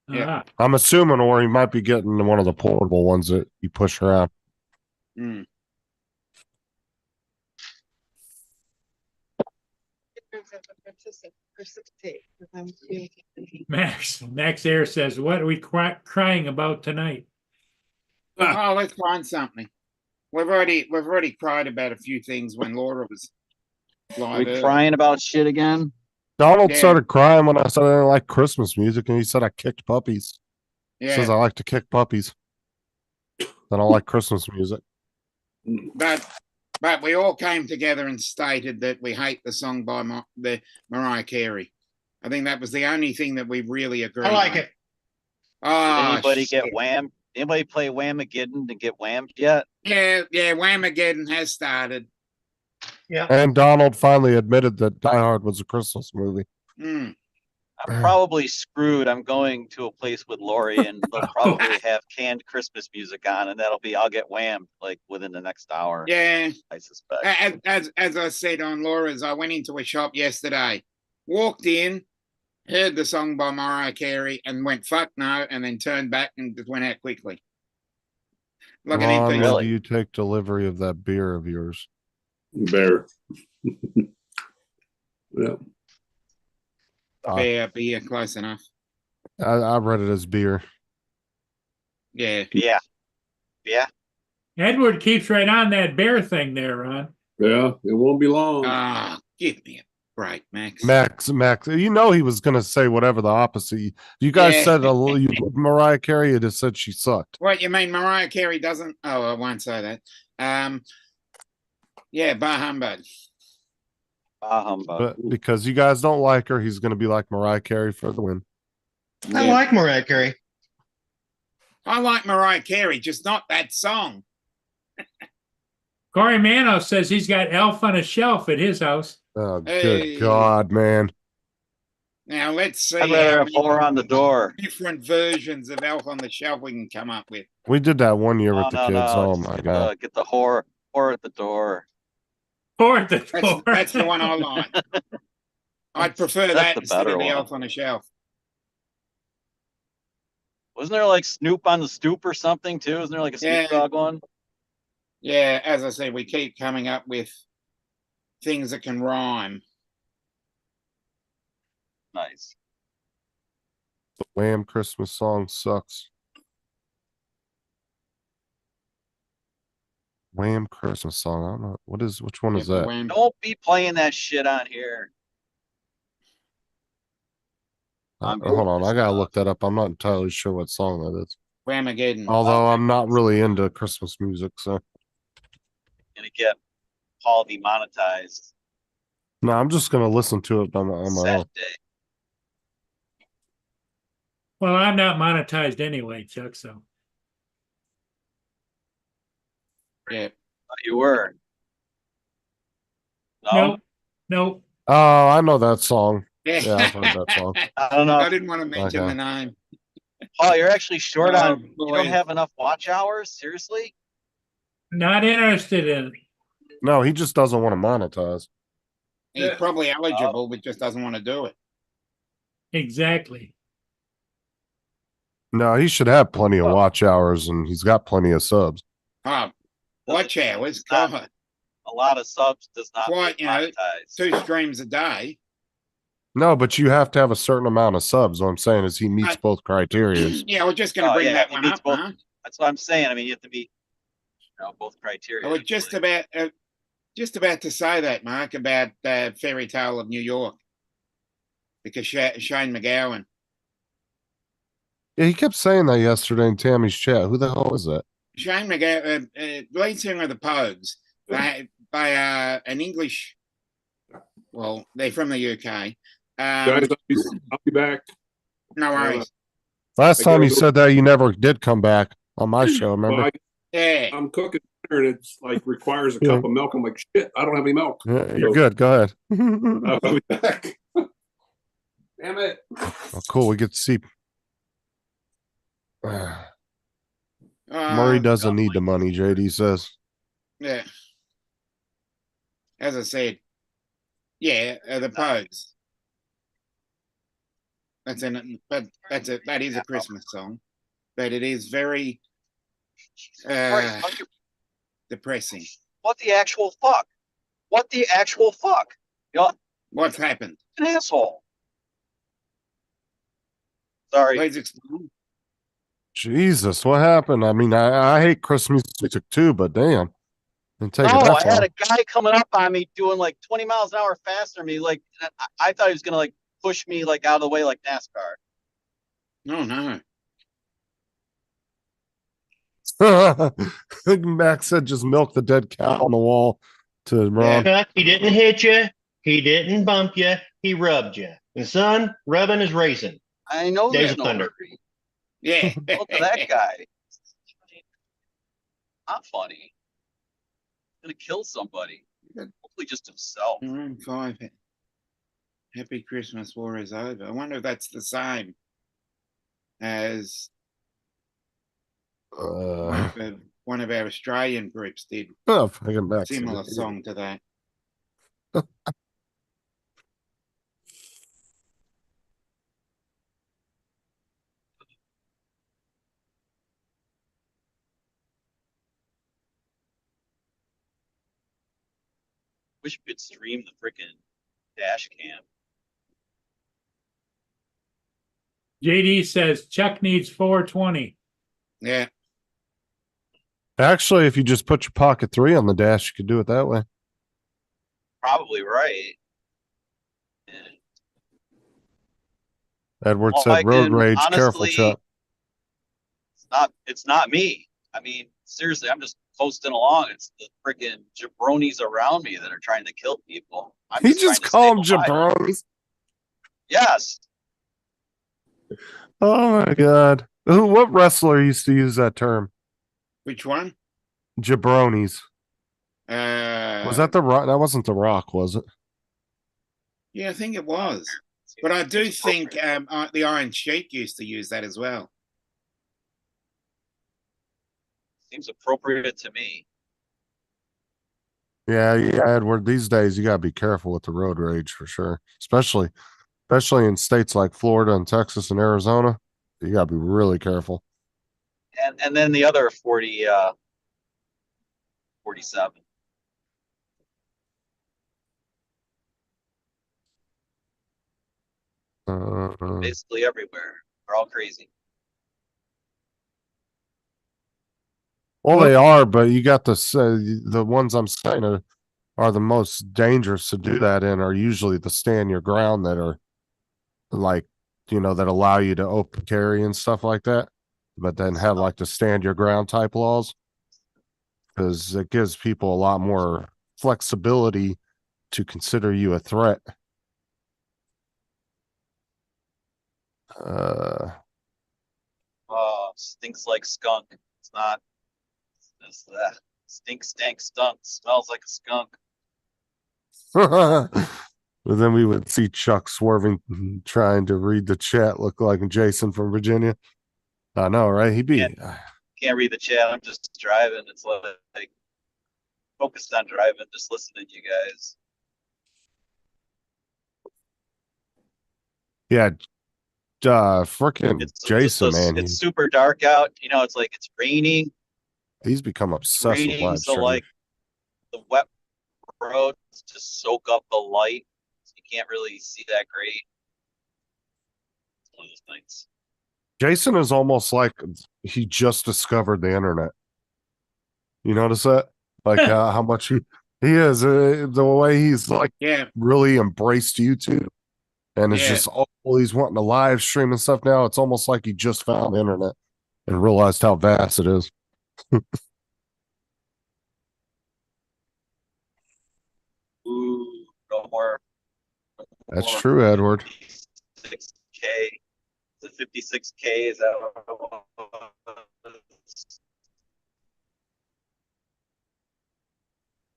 Yeah. Ah, I'm assuming, or he might be getting one of the portable ones that you push around. Mm. Max Air says, "What are we crying about tonight?" Oh, let's find something. We've already cried about a few things when Laura was Are live. we crying about shit again? Donald Yeah. started crying when I said I didn't like Christmas music, and he said I kicked puppies. He says I Yeah, like to kick puppies. I don't like Christmas music. but we all came together and stated that we hate the song by the Mariah Carey. I think that was the only thing that we really agreed. I like on. it. Oh, Anybody get shit. whammed? Anybody play Whamageddon to get whammed yet? Yeah, Whamageddon has started. Yeah. And Donald finally admitted that Die Hard was a Christmas movie. Mm. I'm probably screwed. I'm going to a place with Lori, and they'll probably have canned Christmas music on, and I'll get whammed like within the next hour. Yeah, I suspect. as I said on Laura's, I went into a shop yesterday, walked in, heard the song by Mariah Carey, and went fuck no, and then turned back and just went out quickly. Looking Ron, into when Really? do you take delivery of that beer of yours? Bear. Yeah. beer, close enough. I read it as beer. Yeah, Yeah. Yeah. Edward keeps right on that bear thing there, Ron. Yeah, it won't be long. ah, give me a break, Max. Max, you know he was going to say whatever the opposite. You guys Yeah. said Mariah Carey had just said she sucked. What you mean, Mariah Carey doesn't? Oh, I won't say that. Yeah, bah humbug. Bah humbug. But because you guys don't like her, he's going to be like Mariah Carey for the win. I Yeah. like Mariah Carey. I like Mariah Carey, just not that song. Corey Manos says he's got Elf on a Shelf at his house. Oh, Hey. good God, man. Now let's see I'd rather how have many whore on the door. different versions of Elf on the Shelf we can come up with. We did that one year with the No, kids. no, Oh just my get God. get the whore at the door. Or at the door. That's the one I like. I'd prefer That's that the instead better of the one. Elf on the Shelf. Wasn't there like Snoop on the Stoop or something too? Isn't there like a Snoop Yeah. Dogg one? Yeah, as I said, we keep coming up with things that can rhyme. Nice. The Wham Christmas song sucks. Wham Christmas song. I don't know. Which one is Yeah, that? Wham. Don't be playing that shit on here. Hold on. I gotta look that up. I'm not entirely sure what song that is. Whamageddon. Although I'm not really into Christmas music, so Gonna get Paul demonetized. no, I'm just gonna listen to it on my own. Sad day. Well, I'm not monetized anyway, Chuck, so. Yeah. Thought you were. No, Nope. Nope. Oh, I know that song. Yeah, Yeah, I've heard that song. I don't know. I didn't want to mention Okay. the name. Paul, you're actually short Oh, on. You boy. don't have enough watch hours. Seriously? Not interested in it. No, he just doesn't want to monetize. He's probably eligible, but just doesn't want to do it. Exactly. No, he should have plenty of watch hours, and he's got plenty of subs. Oh, watch hours. not- God, A lot of subs does not Quite, get you know, monetized. 2 streams a day. No, but you have to have a certain amount of subs. What I'm saying is he meets I- both criteria. Yeah, we're just going to Oh, bring yeah, that he one meets up, both. huh? That's what I'm saying. I mean, you have to be, both criteria. I was just about to say that, Mark, about Fairy Tale of New York, because Shane McGowan. Yeah, he kept saying that yesterday in Tammy's chat. Who the hell is that? Shane McGowan, lead singer of the Pogues. They are an English. Well, they're from the UK. Guys, I'll be back. No worries. Last I time gotta you go. said that, you never did come back on my show. Remember? Well, Yeah. I'm cooking dinner and it's like requires a Yeah. cup of milk. I'm like, shit, I don't have any milk. Yeah, you're So, good. Go ahead. I'll be back. Damn it. Oh, cool. We get to see. Murray Uh, doesn't need the money, JD says. yeah. As I said, yeah, the Pogues. That is a Christmas song, but it is very depressing. What the actual fuck? What the actual fuck? You know, What's happened? an asshole. Sorry. Please explain. Jesus, what happened? I mean, I hate Christmas music too, but damn. Didn't take it No, that I had far. a guy coming up on me doing like 20 miles an hour faster than me. Like I thought he was gonna like push me like out of the way like NASCAR. Oh no. Max said just milk the dead cow on the wall to Ron. Chuck, he didn't hit you. He didn't bump you. He rubbed you. And son, rubbing is racing. I know Days that. of No Thunder. hurry. Yeah. Look at that guy. Not funny. Gonna kill somebody. Hopefully just himself. Room 5. Happy Christmas War is over. I wonder if that's the same as one of our Australian groups did. Oh, fucking Max. Similar song to that. Wish we could stream the freaking dash cam. JD says Chuck needs 420. Yeah. Actually, if you just put your pocket 3 on the dash, you could do it that way. Probably right. Yeah. Edward Well, said I road can rage. Careful, honestly- Chuck. It's not me. I mean, seriously, I'm just coasting along. It's the freaking jabronis around me that are trying to kill people. I'm He trying just to called stay them alive. jabronis. Yes. Oh my god. What wrestler used to use that term? Which one? Jabronis. Uh, Was that the Rock? That wasn't the Rock, was it? Yeah, I think it was. But I do think the Iron Sheik used to use that as well. Seems appropriate to me. Yeah, Edward. These days, you gotta be careful with the road rage for sure, especially in states like Florida and Texas and Arizona. You gotta be really careful. And then the other 47. Basically everywhere. They're all crazy. Well, they are, but you got to say the ones I'm saying are the most dangerous to do that in are usually the stand your ground that are like, that allow you to open carry and stuff like that, but then have like the stand your ground type laws because it gives people a lot more flexibility to consider you a threat. Stinks like skunk. It's not. It's stink, stank, stunk. Smells like a skunk. But then we would see Chuck swerving, trying to read the chat, look like Jason from Virginia. I know, right? He'd be. Can't read the chat. I'm just driving. It's like focused on driving, just listening to you guys. Yeah, freaking Jason, man. It's super dark out. It's like it's raining. He's become obsessed with Raining, live so streaming. like the wet roads just soak up the light. So you can't really see that great. It's one of those things. Jason is almost like he just discovered the internet. You notice that? Like how much he is, the way he's like Yeah. really embraced YouTube. And it's Yeah. just, oh, he's wanting to live stream and stuff now. It's almost like he just found the internet and realized how vast it is. Ooh, no more. That's true, Edward. 56K. The 56K is that what it was?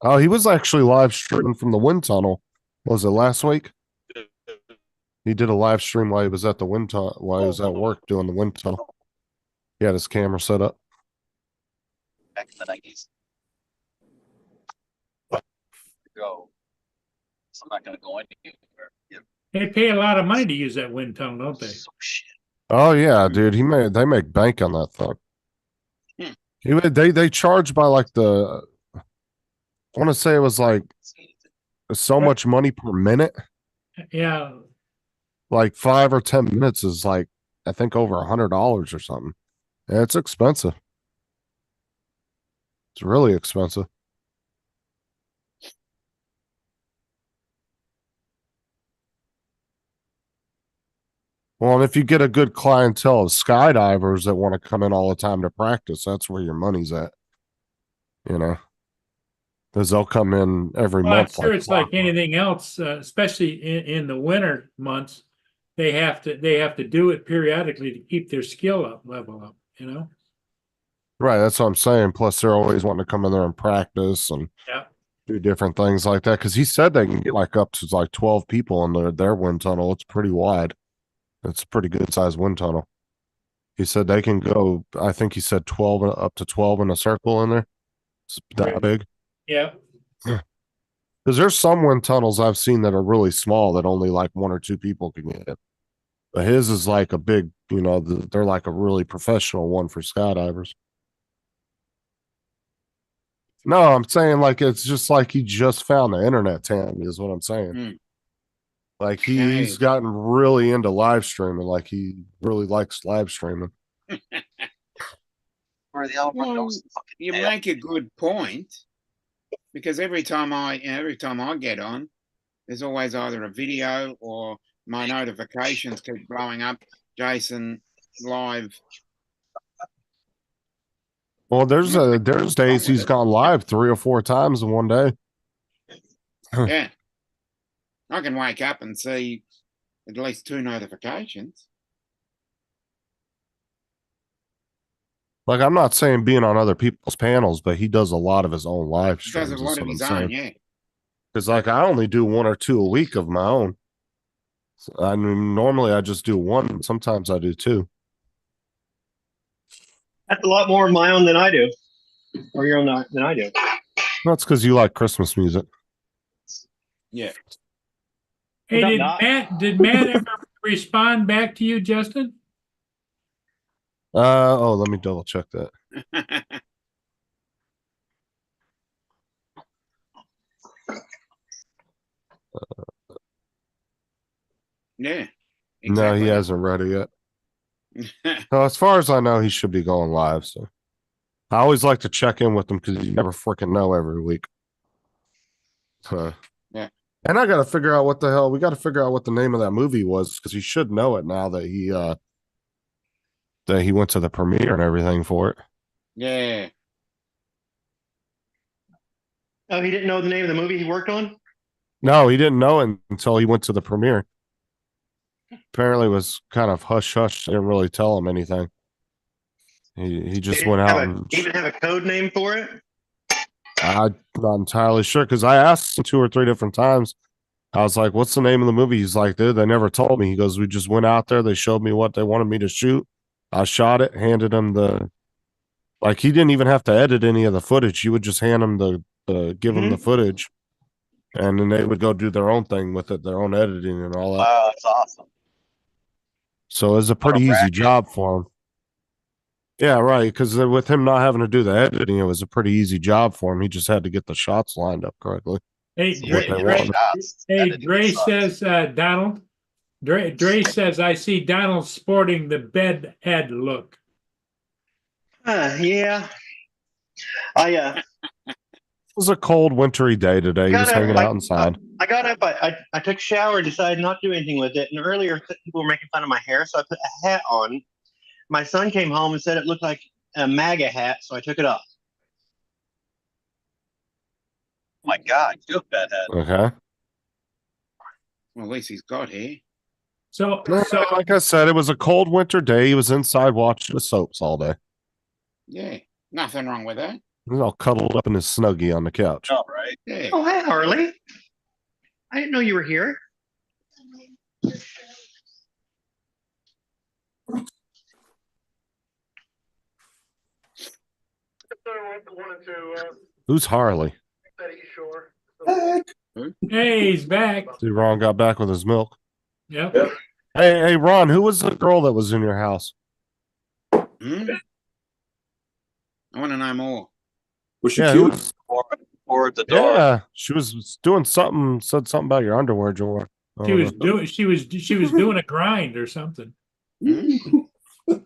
Oh, he was actually live streaming from the wind tunnel. Was it last week? He did a live stream while he was at the wind tunnel, while he was at work doing the wind tunnel. He had his camera set up. Back in the 90s. Go. So I'm not gonna go anywhere. Yeah. They pay a lot of money to use that wind tunnel, don't they? So shit. Oh yeah, dude. They make bank on that thing. They charge by like I want to say it was like so much money per minute. Yeah, Like 5 or 10 minutes is like I think over $100 or something. Yeah, it's expensive. It's really expensive. Well, and if you get a good clientele of skydivers that want to come in all the time to practice, that's where your money's at. You know, because they'll come in every well, I'm month. sure it's like clockwork. anything else, especially in the winter months. They have to do it periodically to keep their skill level up. You know. Right, that's what I'm saying. Plus, they're always wanting to come in there and practice and Yeah. do different things like that. Because he said they can get like up to like 12 people in their wind tunnel. It's pretty wide. It's a pretty good sized wind tunnel. He said they can go. I think he said 12 up to 12 in a circle in there. It's that Right. big. Yeah. Because there's some wind tunnels I've seen that are really small that only like 1 or 2 people can get in. But his is like a big. You know, they're like a really professional one for skydivers. No, I'm saying like it's just like he just found the internet, Tammy, is what I'm saying. Mm. Like Yeah. he's gotten really into live streaming. Like he really likes live streaming. Where the other one Well, goes. Fucking You hell. make a good point because every time I get on, there's always either a video or my notifications keep blowing up. Jason live. Well, there's days he's gone live 3 or 4 times in one day. Yeah. I can wake up and see at least 2 notifications. Like I'm not saying being on other people's panels, but he does a lot of his own live He streams. does a lot of his own, yeah. Because like I only do 1 or 2 a week of my own. I mean, normally I just do 1. Sometimes I do 2. That's a lot more of my own than I do, or your own than I do. That's because you like Christmas music. Yeah. Hey, No, did not- Matt ever respond back to you, Justin? Let me double check that. Yeah. No, he Exactly. hasn't read it yet. No, as far as I know, he should be going live. So I always like to check in with him because you never freaking know every week. Yeah. And I got to figure out what the hell we got to figure out what the name of that movie was because he should know it now that he went to the premiere and everything for it. Yeah. Oh, he didn't know the name of the movie he worked on? No, he didn't know it until he went to the premiere. Apparently, it was kind of hush hush. Didn't really tell him anything. He just They went didn't out have and even have a code name for it? I'm not entirely sure because I asked him 2 or 3 different times. I was like, "What's the name of the movie?" He's like, "Dude, they never told me." He goes, "We just went out there. They showed me what they wanted me to shoot. I shot it, handed him like he didn't even have to edit any of the footage. You would just hand him give him the footage, and then they would go do their own thing with it, their own editing and all that. Wow, that's awesome. So it was a pretty easy job for him. Yeah, right. Because with him not having to do the editing, it was a pretty easy job for him. He just had to get the shots lined up correctly. Hey, You What hit they Dre, want. shots. hey, Editing Dre sucks. says, Donald. Dre says, I see Donald sporting the bed head look. Yeah. It was a cold, wintry day today. He was hanging out inside. I I got up, I took a shower, decided not to do anything with it. And earlier, people were making fun of my hair, so I put a hat on. My son came home and said it looked like a MAGA hat, so I took it off. Oh my God, you have bad head. Okay. Well, at least he's got hair. So Like I said, it was a cold winter day. He was inside watching the soaps all day. Yeah, nothing wrong with that. He was all cuddled up in his snuggie on the couch. All right. Yeah. Oh, hi, Harley. I didn't know you were here. Who's Harley? hey, he's back. See, Ron got back with his milk. Yep. Hey, Ron, who was the girl that was in your house? Hmm? I want to know more. Was she Yeah, cute? Or at the door. yeah, she was doing something. Said something about your underwear, Joel. She was doing a grind or something. Hmm? All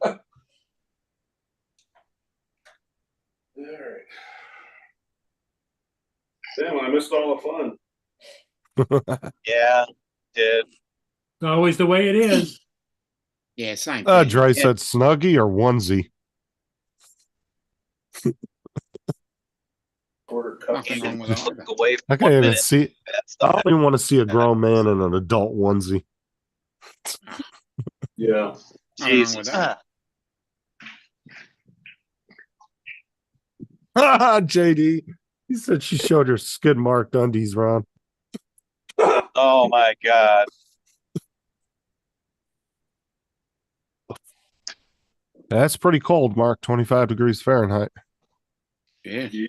right. Damn, I missed all the fun. Yeah, did. It's always the way it is. Yeah, same thing. Dre Yeah, said snuggie or onesie. Quarter cup. nothing wrong with Just either. look away I for can't 1 even minute. see. Bad I stuff. don't even want to see a grown man in an adult onesie. Yeah. Nothing wrong with Jesus. that. JD. He said she showed her skid marked undies, Ron. Oh my God. That's pretty cold, Mark. 25 degrees Fahrenheit. Yeah. Yeah.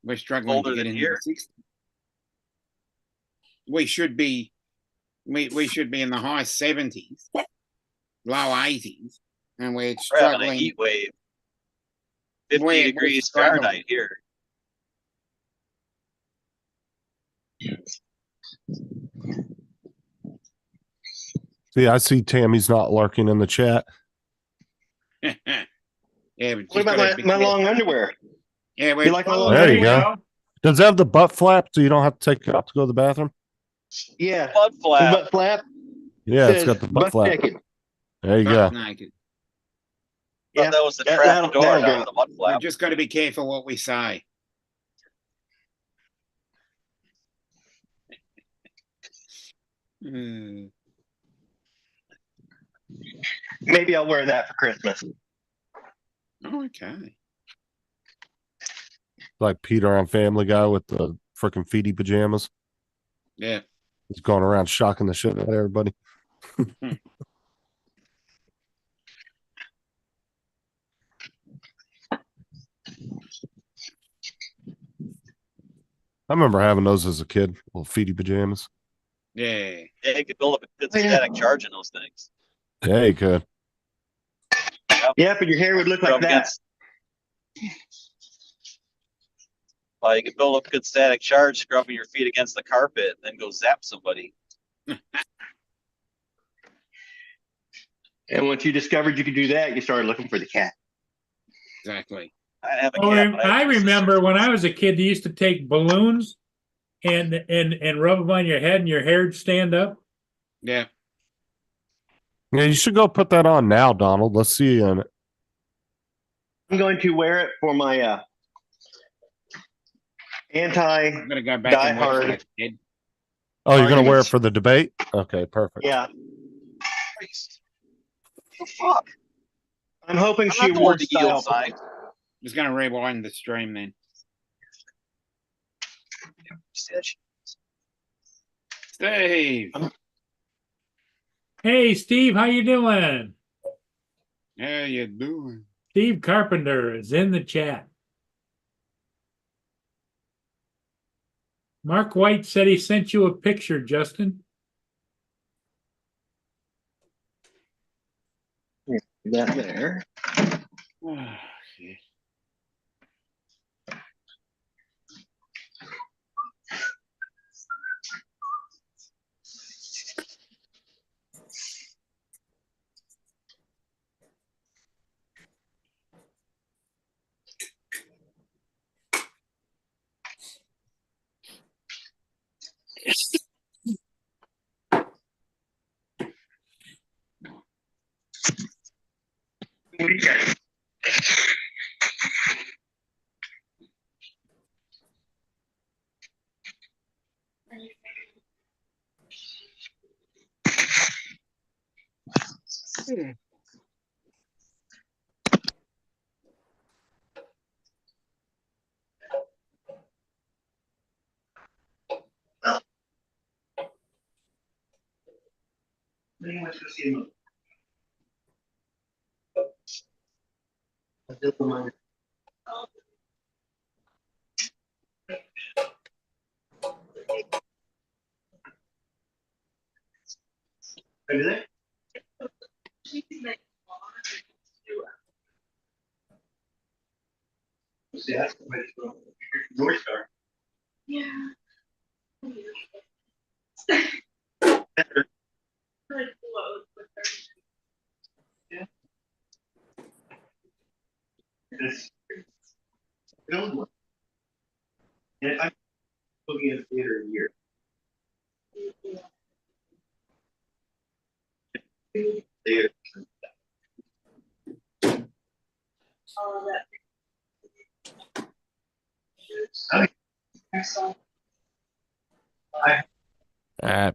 We're struggling Colder to get than into here. the 60s. We should be in the high 70s, low 80s, and we're We're having a struggling. heat wave. 50 We're degrees struggling. Fahrenheit here. See, I see Tammy's not lurking in the chat. Yeah, but What just about gotta be my careful. long underwear? Yeah, we're You like my long There you underwear? go. Does it have the butt flap so you don't have to take it out to go to the bathroom? Yeah. Butt The flap. butt flap. Yeah, it's says got the butt butt flap. naked. There you butt go. naked. I thought that was the that- trap that'll- door, that'll not go. the butt We've flap. just got to be careful what we say. Hmm. Maybe I'll wear that for Christmas. Oh, okay. Like Peter on Family Guy with the freaking feety pajamas. Yeah. He's going around shocking the shit out of everybody. I remember having those as a kid, little feety pajamas. Yeah. Yeah, you could build up a good Oh, yeah. static charge in those things. Yeah, you could. Yeah, but your hair would look like Rub that. against- Well, you could build up a good static charge, scrubbing your feet against the carpet, then go zap somebody. And once you discovered you could do that, you started looking for the cat. Exactly. I have a Oh, cat, but I have two remember sisters. when I was a kid, they used to take balloons and rub them on your head and your hair would stand up. Yeah. Yeah, you should go put that on now, Donald. Let's see you in it. I'm going to wear it for my anti. I'm gonna go back Die and watch Hard. that, kid. Oh, you're gonna wear it Arguments. for the debate? Okay, perfect. Yeah, Christ. What the fuck? I'm hoping I'm she not the one wore to yield style. sign. Just gonna rewind the stream then. Steve, Hey, Steve, how you doing? how you doing? Steve Carpenter is in the chat. Mark White said he sent you a picture, Justin. That there. Oh, yeah.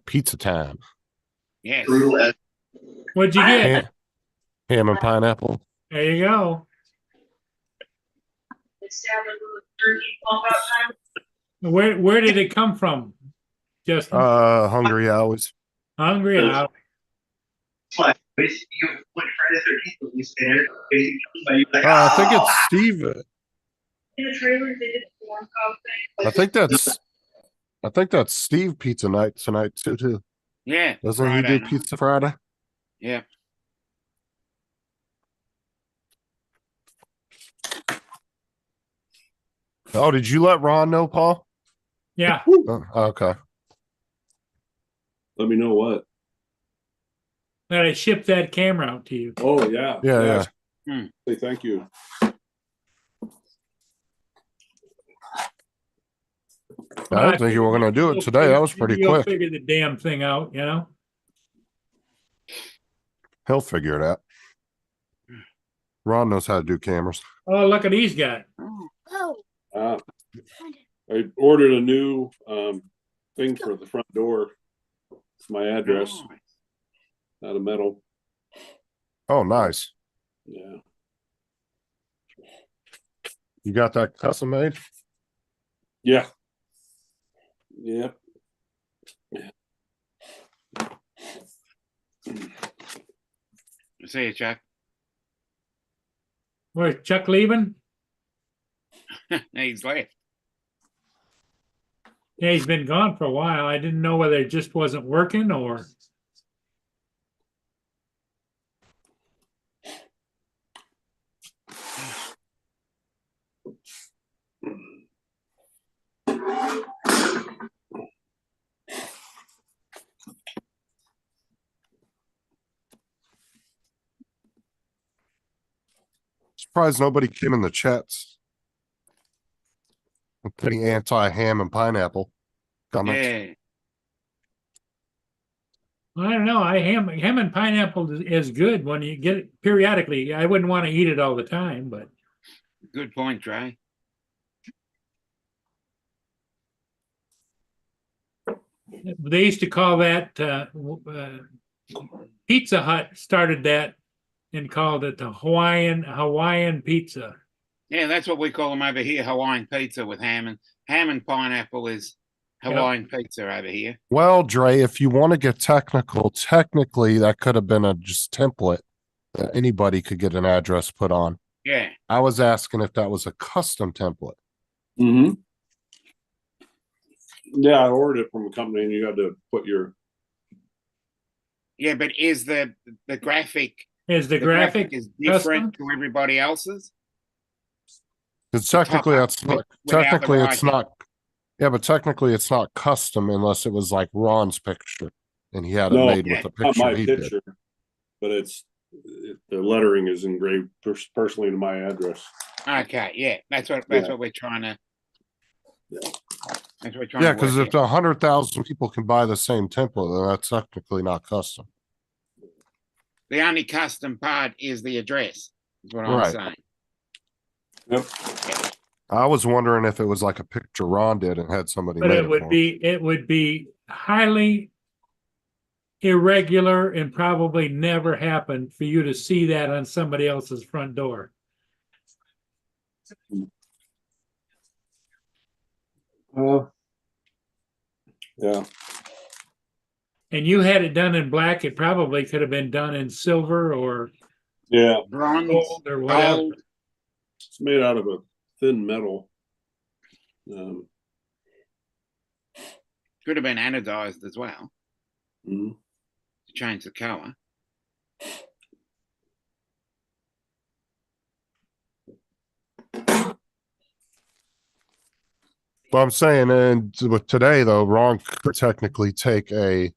Pizza time. Yes. What'd you get? Ham and pineapple. There you go. Where did it come from? Just Hungry Hours. hungry out. I think it's Steve. I think that's Steve Pizza Night tonight too. Yeah. Doesn't he Friday do night. Pizza Friday? Yeah. Oh, did you let Ron know, Paul? Yeah. Oh, okay. Let me know what. That I shipped that camera out to you. Oh, yeah. Yeah. Say thank you. I didn't think you were going to do it today. That was pretty You'll quick. figure the damn thing out, you know? He'll figure it out. Ron knows how to do cameras. Oh, look at he's got. Oh, I ordered a new thing for the front door. It's my address, Oh, out of metal. Oh, nice. Yeah. You got that custom made? Yeah. Yeah. see you, Chuck. Where's Chuck leaving? He's left. Yeah, he's been gone for a while. I didn't know whether it just wasn't working or. Surprised nobody came in the chats. The anti-ham and pineapple comments. Yeah. I don't know. Ham and pineapple is good when you get it periodically. I wouldn't want to eat it all the time, but Good point, Trey. they used to call that Pizza Hut started that and called it the Hawaiian pizza. Yeah, that's what we call them over here, Hawaiian pizza with ham and pineapple is Hawaiian pizza over here. Well, Dre, if you want to get technical, technically that could have been a just template that anybody could get an address put on. Yeah. I was asking if that was a custom template. Mm-hmm. Yeah, I ordered it from a company and you got to put your. Yeah, but is the graphic Is the graphic is different custom? to everybody else's? Because technically top that's up not, without the technically it's writing. not. Yeah, but technically it's not custom unless it was like Ron's picture and he had it No, made with the Not my picture he picture, did. but the lettering is engraved personally to my address. Okay, yeah, that's what we're trying to. Yeah. That's what we're trying Yeah, to because work if out. 100,000 people can buy the same template, then that's technically not custom. The only custom part is the address. Is what I'm Right. saying. Yep. I was wondering if it was like a picture Ron did and had somebody But made it it would for him. be highly irregular and probably never happened for you to see that on somebody else's front door? Yeah. And you had it done in black, it probably could have been done in silver or Yeah. Bronze, gold or whatever. gold. It's made out of a thin metal. Could have been anodized as well Mhm. to change the color. But I'm saying, and with today though, Ron could technically take a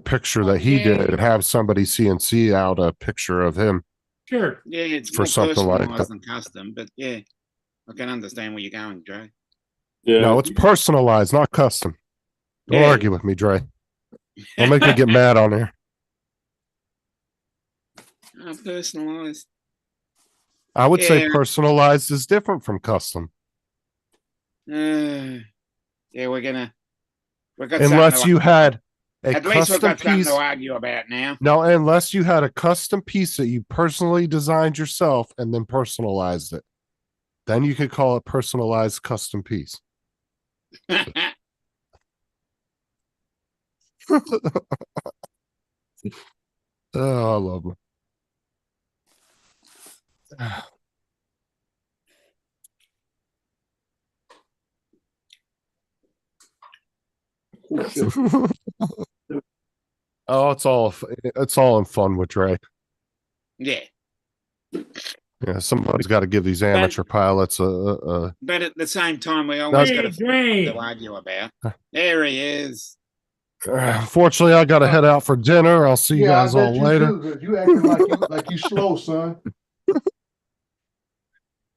picture that he Yeah. did and have somebody CNC out a picture of him. Sure. Yeah, it's For more something like personalized that. than custom, but yeah, I can understand where you're going, Joe. Yeah. No, it's personalized, not custom. Don't Yeah. argue with me, Dre. Don't make me get mad on here. Personalized. I would say Yeah. personalized is different from custom. Yeah, we've got Unless something you had a at least we've custom got something piece. to argue about now. No, unless you had a custom piece that you personally designed yourself and then personalized it. Then you could call it personalized custom piece. Oh, I love them. Oh, shit. Oh, it's all in fun with Dre. Yeah, Yeah, somebody's got to give these amateur pilots a but at the same time, we always got Hey, to Dre. argue about. There he is. Unfortunately, I got to head out for dinner. I'll see you Yeah, guys I all bet you later. do, 'cause you acting like you slow, son. You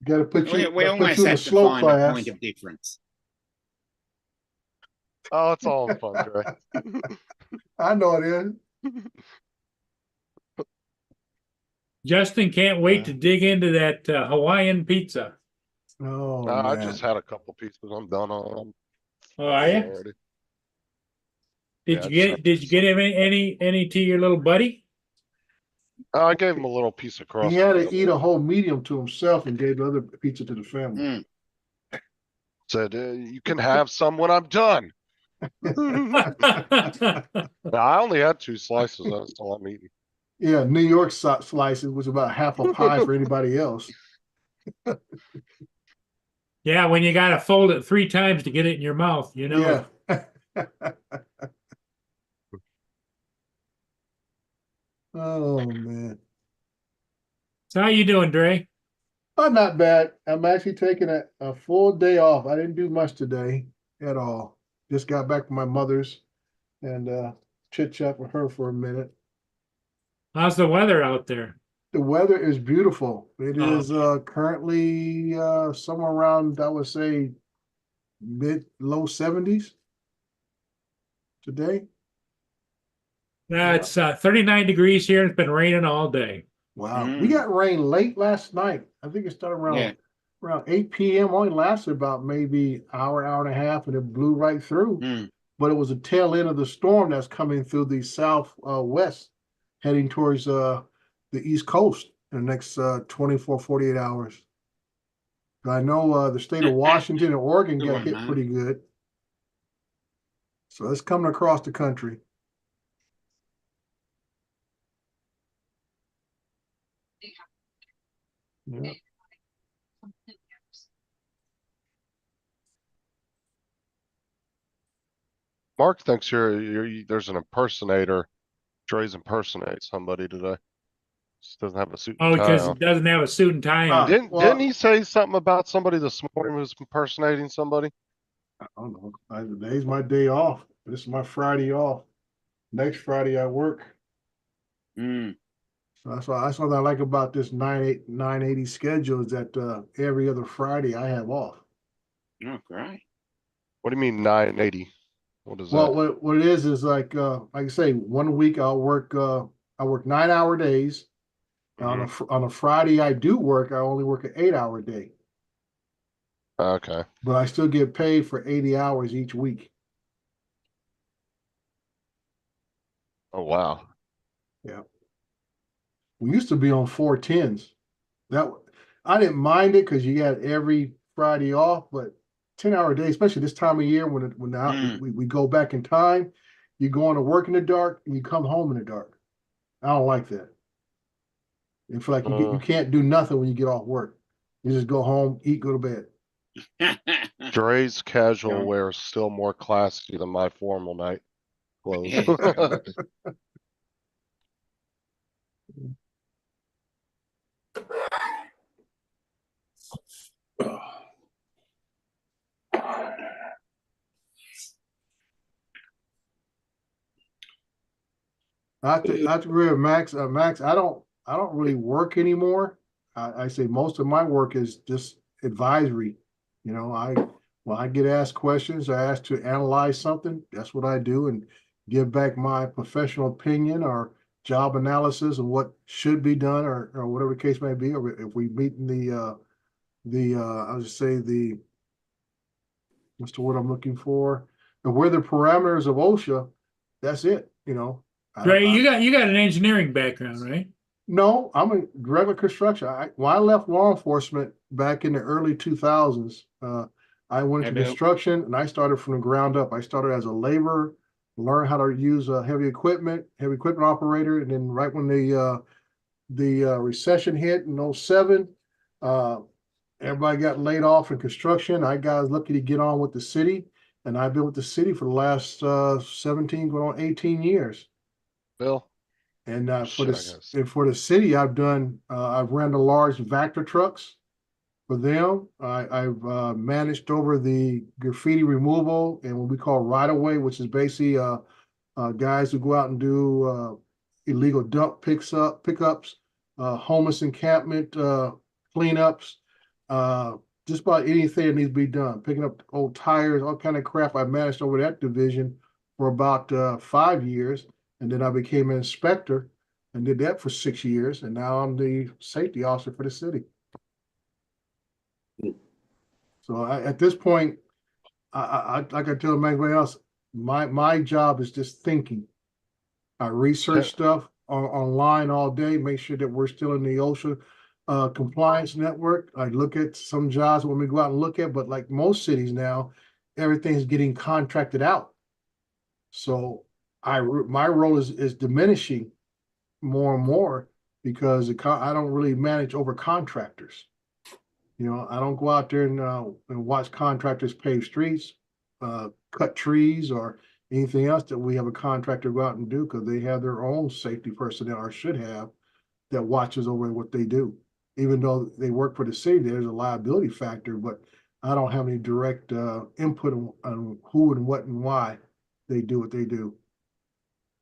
gotta put We put almost you in a have to slow find a class. point of difference. Oh, it's all in fun, Dre. I know it is. Justin can't wait to dig into that Hawaiian pizza. Oh I man. just had a couple pieces. I'm done on. Oh, are you? Already. Did Yeah, you get any to your little buddy? I gave him a little piece of crust. He had to eat a whole medium to himself and gave the other pizza to the family. Mm. Said you can have some when I'm done. I only had 2 slices. That's all I'm eating. Yeah, New York slices was about half a pie for anybody else. Yeah, when you got to fold it 3 times to get it in your mouth, you know. Yeah. Oh man. So how you doing, Dre? Oh, not bad. I'm actually taking a full day off. I didn't do much today at all. Just got back from my mother's and chit chat with her for a minute. How's the weather out there? The weather is beautiful. It Oh. is currently somewhere around, I would say, low 70s today. It's 39 degrees here. It's been raining all day. Wow. We got rain late last night. I think it started around 8 p.m. Only lasted about maybe hour and a half, and it blew right through. Mm. But it was a tail end of the storm that's coming through the southwest, heading towards the East Coast in the next 24, 48 hours. I know the state of Washington and Oregon got hit pretty good. So it's coming across the country. Yeah. Mark thinks there's an impersonator. Dre's impersonate somebody today. Just doesn't have a suit and Oh, tie because on. it doesn't have a suit and tie on. Didn't he say something about somebody this morning who was impersonating somebody? I don't know. Today's my day off. This is my Friday off. Next Friday I work. Mm. So that's what I like about this 980 schedule is that every other Friday I have off. Oh, great. What do you mean 980? What is Well, that? what it is like I say, 1 week I work 9-hour days. On a Friday I do work. I only work an 8-hour day. Okay. But I still get paid for 80 hours each week. Oh wow. We used to be on 410s. That I didn't mind it because you got every Friday off, but 10-hour day, especially this time of year we go back in time, you go on to work in the dark and you come home in the dark. I don't like that. You feel like you can't do nothing when you get off work. You just go home, eat, go to bed. Dre's casual Yeah. wear is still more classy than my formal night clothes. I have to agree with Max. Max, I don't really work anymore. I say most of my work is just advisory. You know, when I get asked questions, I ask to analyze something. That's what I do and give back my professional opinion or job analysis of what should be done or whatever the case may be. Or if we meet in I'll just say what's the word I'm looking for? If we're the parameters of OSHA, that's it. You know. Dre, you got an engineering background, right? No, I'm in regular construction. When I left law enforcement back in the early 2000s, I went into construction and I started from the ground up. I started as a laborer, learned how to use heavy equipment operator, and then right when the recession hit in 07, everybody got laid off in construction. I was lucky to get on with the city, and I've been with the city for the last 17, going on 18 years. Bill. And for the city, I've ran the large Vector trucks for them. I've managed over the graffiti removal and what we call right of way, which is basically guys who go out and do illegal dump pickups, homeless encampment cleanups, just about anything that needs to be done. Picking up old tires, all kind of crap. I managed over that division for about 5 years. And then I became an inspector and did that for 6 years. And now I'm the safety officer for the city. So at this point, I like I tell everybody else, my job is just thinking. I research stuff online all day, make sure that we're still in the OSHA compliance network. I look at some jobs when we go out and look at, but like most cities now, everything's getting contracted out. So my role is diminishing more and more because I don't really manage over contractors. You know, I don't go out there and watch contractors pave streets, cut trees, or anything else that we have a contractor go out and do because they have their own safety personnel or should have that watches over what they do. Even though they work for the city, there's a liability factor, but I don't have any direct input on who and what and why they do what they do.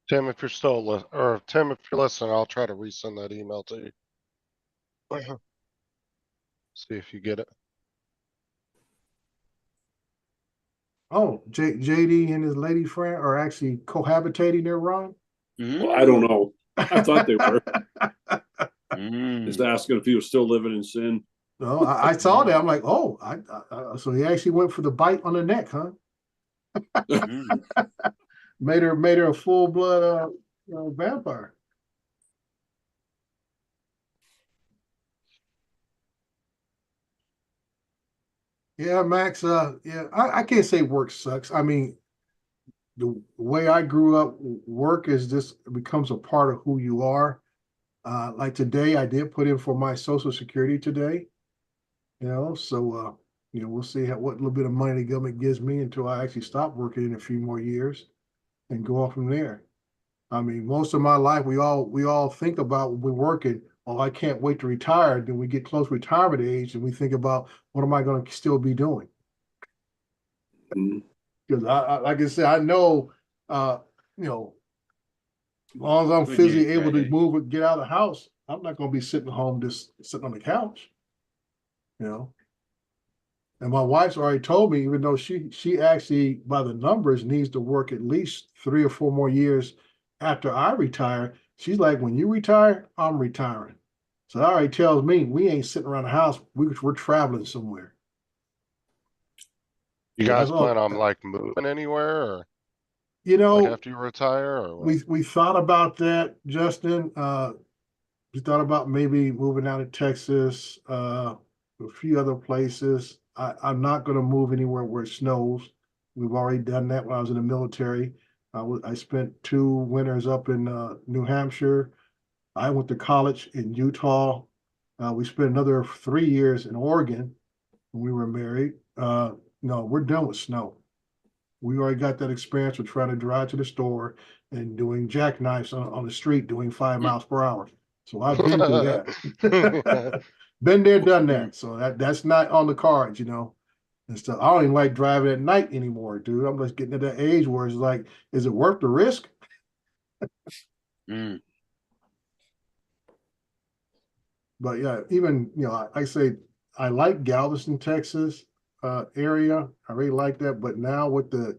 Tim, if you're still Tim, if you're listening, I'll try to resend that email to you. See if you get it. Oh, JD and his lady friend are actually cohabitating there, Ron? Well, I don't know. I thought they were. Just asking if he was still living in sin. No, I saw that. I'm like, oh, so he actually went for the bite on the neck, huh? Made her a full blood vampire. Yeah, Max. I can't say work sucks. I mean, the way I grew up, work is just becomes a part of who you are. Like today, I did put in for my Social Security today. You know, so we'll see what little bit of money the government gives me until I actually stop working in a few more years, and go on from there. I mean, most of my life, we all think about when we're working, oh, I can't wait to retire. Then we get close to retirement age and we think about what am I going to still be doing? Because I like I said, I know, as long as I'm physically able to move and get out of the house, I'm not going to be sitting home just sitting on the couch, you know. And my wife's already told me, even though she actually, by the numbers, needs to work at least 3 or 4 more years after I retire. She's like, when you retire, I'm retiring. So that already tells me we ain't sitting around the house. We're traveling somewhere. You guys plan on like moving anywhere or? You know, like after you retire, or what? we thought about that, Justin. We thought about maybe moving out of Texas, a few other places. I'm not going to move anywhere where it snows. We've already done that when I was in the military. I spent 2 winters up in New Hampshire. I went to college in Utah. We spent another 3 years in Oregon when we were married. No, we're done with snow. We already got that experience with trying to drive to the store and doing jackknifes on the street doing 5 miles per hour. So I've been through that. Been there, done that. So that's not on the cards, you know. And stuff. I don't even like driving at night anymore, dude. I'm just getting to that age where it's like, is it worth the risk? Mm. But yeah, even I say I like Galveston, Texas area. I really like that. But now with the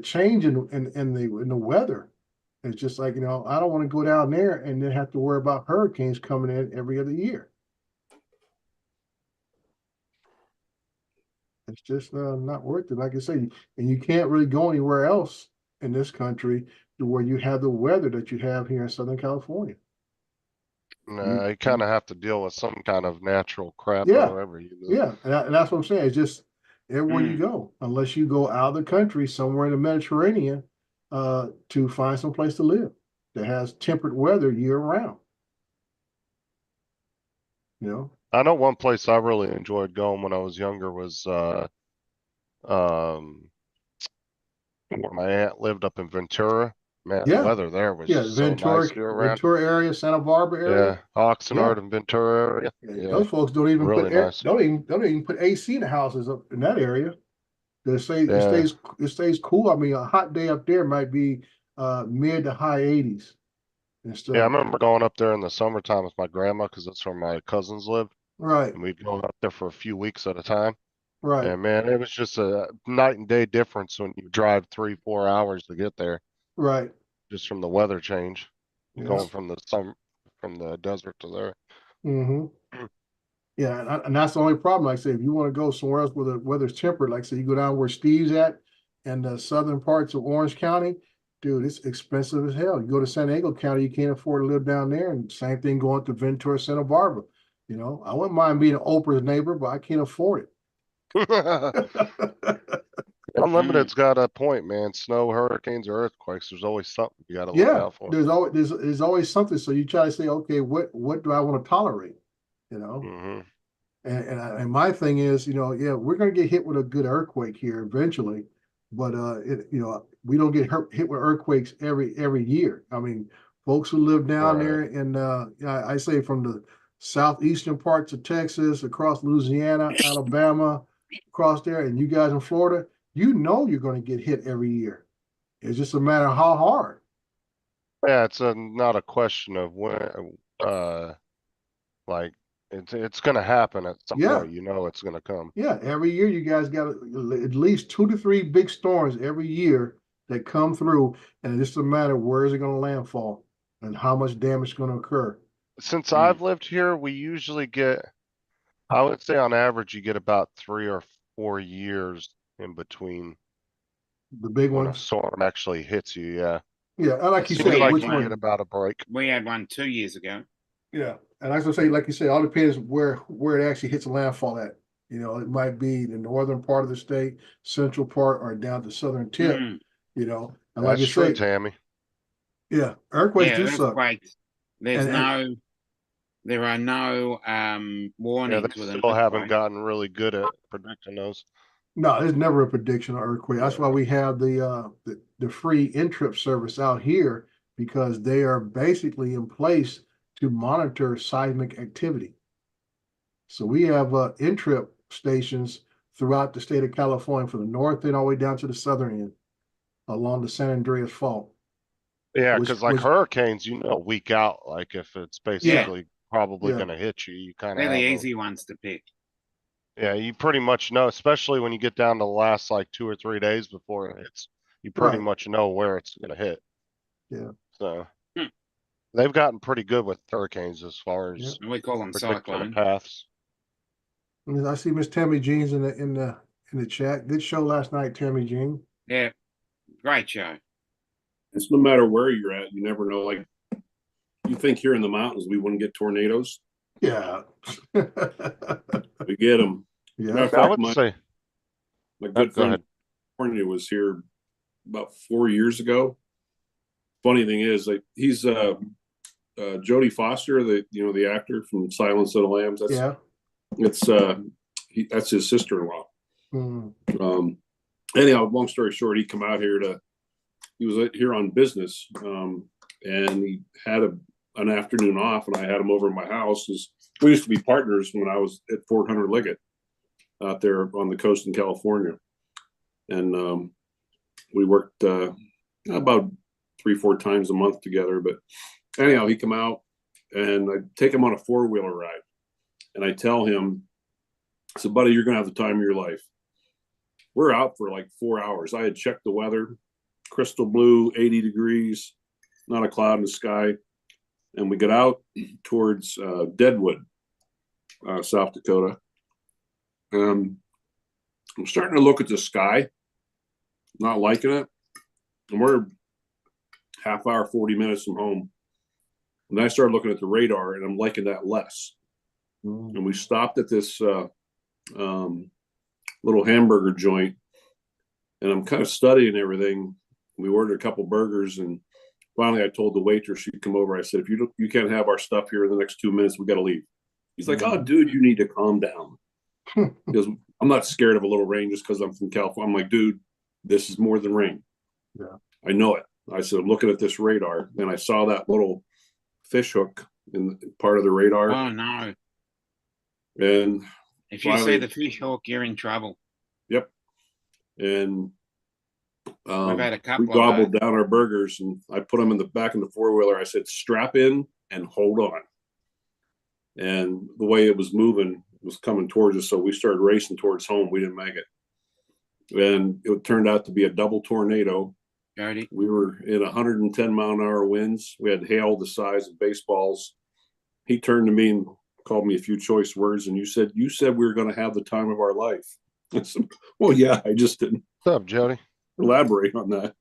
change in the weather, it's just like, I don't want to go down there and then have to worry about hurricanes coming in every other year. It's just not worth it. Like I say, and you can't really go anywhere else in this country to where you have the weather that you have here in Southern California. Nah, you kind of have to deal with some kind of natural crap Yeah. wherever you live. Yeah, and that's what I'm saying. It's just everywhere you go, unless you go out of the country somewhere in the Mediterranean to find some place to live that has temperate weather year round. I know one place I really enjoyed going when I was younger was where my aunt lived up in Ventura. Man, the Yeah. weather there was Yeah, so nice year round. Ventura area, Santa Barbara area. Yeah, Oxnard and Ventura area. Yeah, Yeah, those folks don't even really put air, nice. don't even put AC in the houses up in that area. It Yeah. stays cool. I mean, a hot day up there might be mid to high 80s and stuff. Yeah, I remember going up there in the summertime with my grandma because that's where my cousins lived. Right, And we'd go up there for a few weeks at a time. right. And man, it was just a night and day difference when you drive 3-4 hours to get there, Right. just from the weather change, Yes. going from the desert to there. Mm-hmm. Yeah, and that's the only problem. Like I say, if you want to go somewhere else where the weather's temperate, like I say, you go down where Steve's at and the southern parts of Orange County, dude, it's expensive as hell. You go to San Diego County, you can't afford to live down there. And same thing going to Ventura, Santa Barbara. I wouldn't mind being Oprah's neighbor, but I can't afford it. Unlimited's got a point, man. Snow, hurricanes, or earthquakes. There's always something you got to look Yeah, out for. there's always something. So you try to say, okay, what do I want to tolerate? Mhm. And my thing is, yeah, we're going to get hit with a good earthquake here eventually, but we don't get hit with earthquakes every year. I mean, folks who live down Right. there in I say from the southeastern parts of Texas, across Louisiana, Alabama, across there, and you guys in Florida, you're going to get hit every year. It's just a matter of how hard. Yeah, it's not a question of when, like it's gonna happen at some Yeah. point. It's gonna come. Yeah, every year you guys got at least 2 to 3 big storms every year that come through, and it's just a matter of where is it going to landfall and how much damage is going to occur. Since I've lived here, we usually get, I would say on average, you get about 3 or 4 years in between The big when a ones. storm actually hits you. Yeah. Yeah, and like you Seems said, like which you one? get about a break. We had one 2 years ago. Yeah, and I was gonna say, like you said, all depends where it actually hits landfall at. It might be the northern part of the state, central part, or down to southern tip. And like That's you true, say, Tammy. yeah, earthquakes Yeah, do suck. earthquakes. There are no Yeah, warnings they with an still haven't earthquake. gotten really good at predicting those. No, there's never a prediction of earthquake. That's why we have the free Intrip service out here, because they are basically in place to monitor seismic activity. So we have Intrip stations throughout the state of California, from the north end all the way down to the southern end, along the San Andreas Fault. Yeah, Which- because like which- hurricanes, a week out, like if it's basically probably Yeah. gonna hit you, you kind of They're the have easy ones to pick. yeah, you pretty much know, especially when you get down to the last like 2 or 3 days before it hits, you pretty Right. much know where it's gonna hit. Yeah. So Hmm. they've gotten pretty good with hurricanes as far as And we call them predicting the cyclones. paths. I see Miss Tammy Jeans in the chat. Good show last night, Tammy Jean. Yeah. Great show. It's no matter where you're at, you never know. Like, you think here in the mountains we wouldn't get tornadoes? Yeah. We get them. Matter Yeah. of I fact, would say, my good go friend ahead. California was here about 4 years ago. Funny thing is, like, he's Jodie Foster, the actor from Silence of the Lambs. That's Yeah. that's his sister-in-law. Mm. Anyhow, long story short, he come out here he was here on business, and he had an afternoon off, and I had him over at my house. We used to be partners when I was at Fort Hunter Liggett out there on the coast in California, and we worked about 3-4 times a month together. But anyhow, he come out, and I take him on a 4-wheeler ride, and I tell him, I said, buddy, you're gonna have the time of your life. We're out for like 4 hours. I had checked the weather, crystal blue, 80 degrees, not a cloud in the sky. And we get out towards Deadwood, South Dakota. I'm starting to look at the sky, not liking it. And we're half hour, 40 minutes from home. And I started looking at the radar, and I'm liking that less. And we stopped at this little hamburger joint, and I'm kind of studying everything. We ordered a couple burgers, and finally I told the waitress she'd come over. I said, if you can't have our stuff here in the next 2 minutes, we got to leave. He's like, oh, dude, you need to calm down. Because I'm not scared of a little rain just because I'm from California. I'm like, dude, this is more than rain. Yeah. I know it. I said, looking at this radar, and I saw that little fish hook in part of the radar. Oh no. And if you see the fish hook, you're in trouble. Yep. And we've had a couple. We gobbled down our burgers, and I put them in the back of the 4-wheeler. I said, strap in and hold on. And the way it was moving was coming towards us, so we started racing towards home. We didn't make it. And it turned out to be a double tornado. Jody. We were in 110-mile-an-hour winds. We had hail the size of baseballs. He turned to me and called me a few choice words, and you said we were going to have the time of our life. I said, well, yeah, I just didn't. What's up, Jody? Elaborate on that.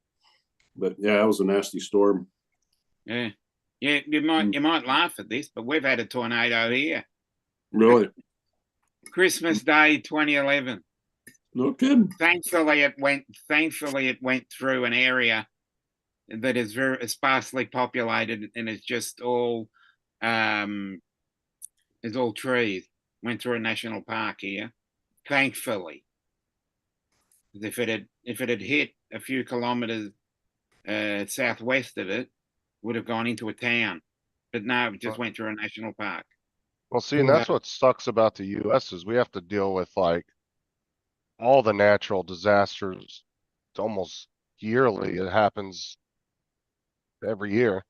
But yeah, that was a nasty storm. Yeah. Yeah, you might laugh at this, but we've had a tornado here. Really? Christmas Day 2011. No kidding. Thankfully it went through an area that is very sparsely populated, and it's just all trees. Went through a national park here. Thankfully. If it had hit a few kilometers southwest of it, would have gone into a town. But no, it just went through a national park. Well, see, and that's what sucks about the US is we have to deal with like all the natural disasters almost yearly. It happens every year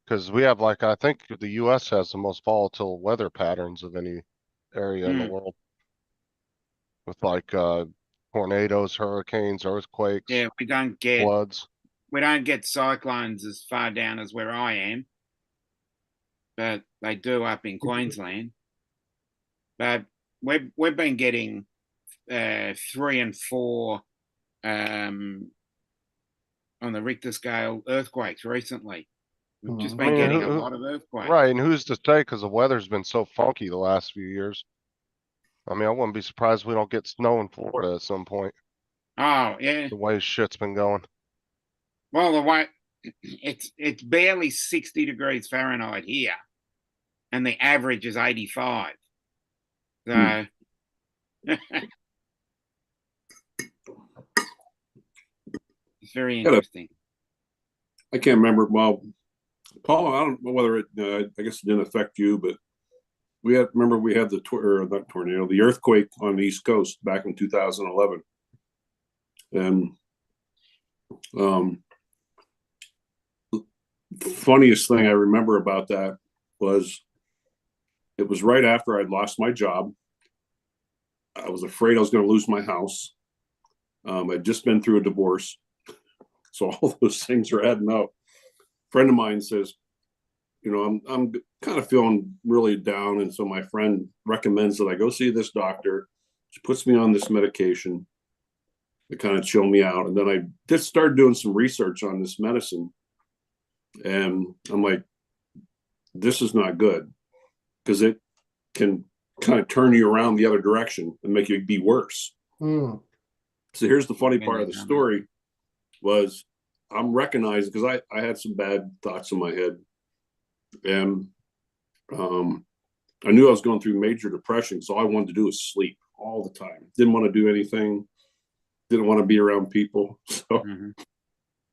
because we have like, I think the US has the most volatile weather patterns of any area in the world with like tornadoes, hurricanes, earthquakes. Yeah, we don't get cyclones as far down as where I am, but they do up in Queensland. But we've been getting 3 and 4 on the Richter scale earthquakes recently. We've just been getting a lot of earthquakes. Right, and who's to say, because the weather's been so funky the last few years. I mean, I wouldn't be surprised if we don't get snow in Florida at some point. Oh, yeah. The way shit's been going. Well, the way it's barely 60 degrees Fahrenheit here, and the average is 85. So it's very interesting. I can't remember. Well, Paul, I don't know whether it. I guess it didn't affect you, but we had the earthquake on the East Coast back in 2011, and funniest thing I remember about that was it was right after I'd lost my job. I was afraid I was going to lose my house. I'd just been through a divorce. So all those things are adding up. A friend of mine says, I'm kind of feeling really down. And so my friend recommends that I go see this doctor. She puts me on this medication. to kind of chill me out. And then I just started doing some research on this medicine. And I'm like, this is not good because it can kind of turn you around the other direction and make you be worse. Mm. So here's the funny part of the story was I'm recognizing because I had some bad thoughts in my head. And I knew I was going through major depression. So all I wanted to do was sleep all the time. Didn't want to do anything. Didn't want to be around people. So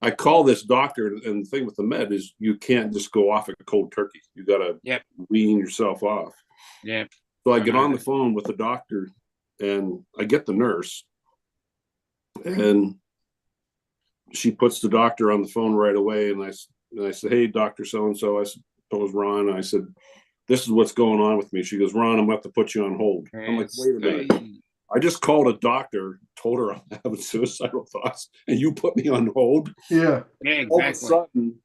I call this doctor, and the thing with the med is you can't just go off a cold turkey. You got to wean yourself off. Yeah. So I get on the phone with the doctor, and I get the nurse, and she puts the doctor on the phone right away. And I said, "Hey, Dr. So-and-so," I suppose Ron. I said, "This is what's going on with me." She goes, "Ron, I'm going to have to put you on hold." I'm like, "Wait a minute. I just called a doctor, told her I'm having suicidal thoughts, and you put me on hold." Yeah. Yeah, All of a exactly. sudden,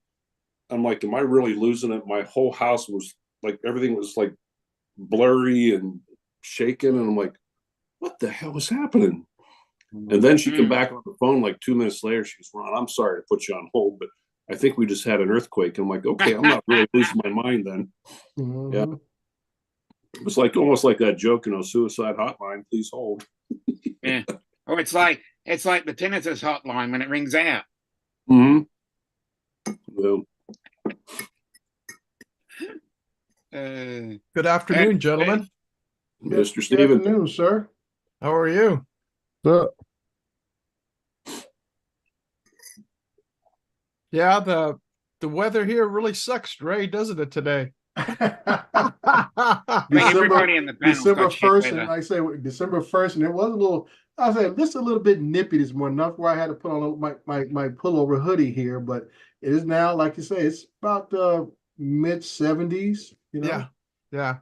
I'm like, am I really losing it? My whole house was like, everything was like blurry and shaking. And I'm like, what the hell is happening? And then she came back on the phone like 2 minutes later. She goes, "Ron, I'm sorry to put you on hold, but I think we just had an earthquake." I'm like, okay, I'm not really losing my mind then. Mhm. Yeah. It was like almost like that joke, suicide hotline, please hold. Yeah. Oh, it's like the tinnitus hotline when it rings out. Well, Good afternoon, gentlemen. Mr. Good Steven. afternoon, sir. How are you? Yeah, the weather here really sucks, Ray, doesn't it today? Everybody in the panel December got shit 1st, and weather. like I say December 1st, and it was a little. I said just a little bit nippy this morning, enough where I had to put on my pullover hoodie here. But it is now, like you say, it's about mid 70s. Yeah. Yeah.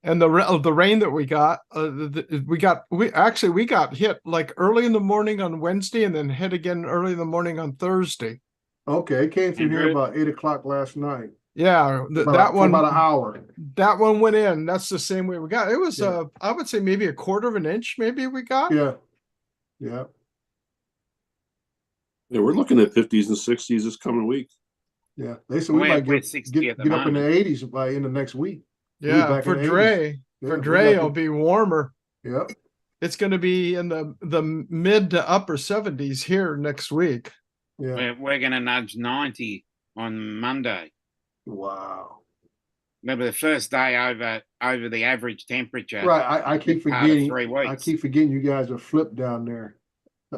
And the rain that we got, we got hit like early in the morning on Wednesday, and then hit again early in the morning on Thursday. Okay, it came through here about 8 o'clock last night. Yeah, For that one about an hour. That one went in. That's the same way we got. It was Yeah. I would say maybe a quarter of an inch, maybe we got. Yeah. Yeah, we're looking at 50s and 60s this coming week. Yeah, they said we might We're get 60 at the get up in the moment. 80s by in the next week. Yeah, back for in the Dre. 80s. For Yeah, Dre, we it'll got be warmer. Yep. It's going to be in the mid to upper 70s here next week. Yeah. We're going to nudge 90 on Monday. Wow. Remember the first day over the average temperature. Right. I keep part of forgetting. 3 weeks. I keep forgetting you guys are flipped down there.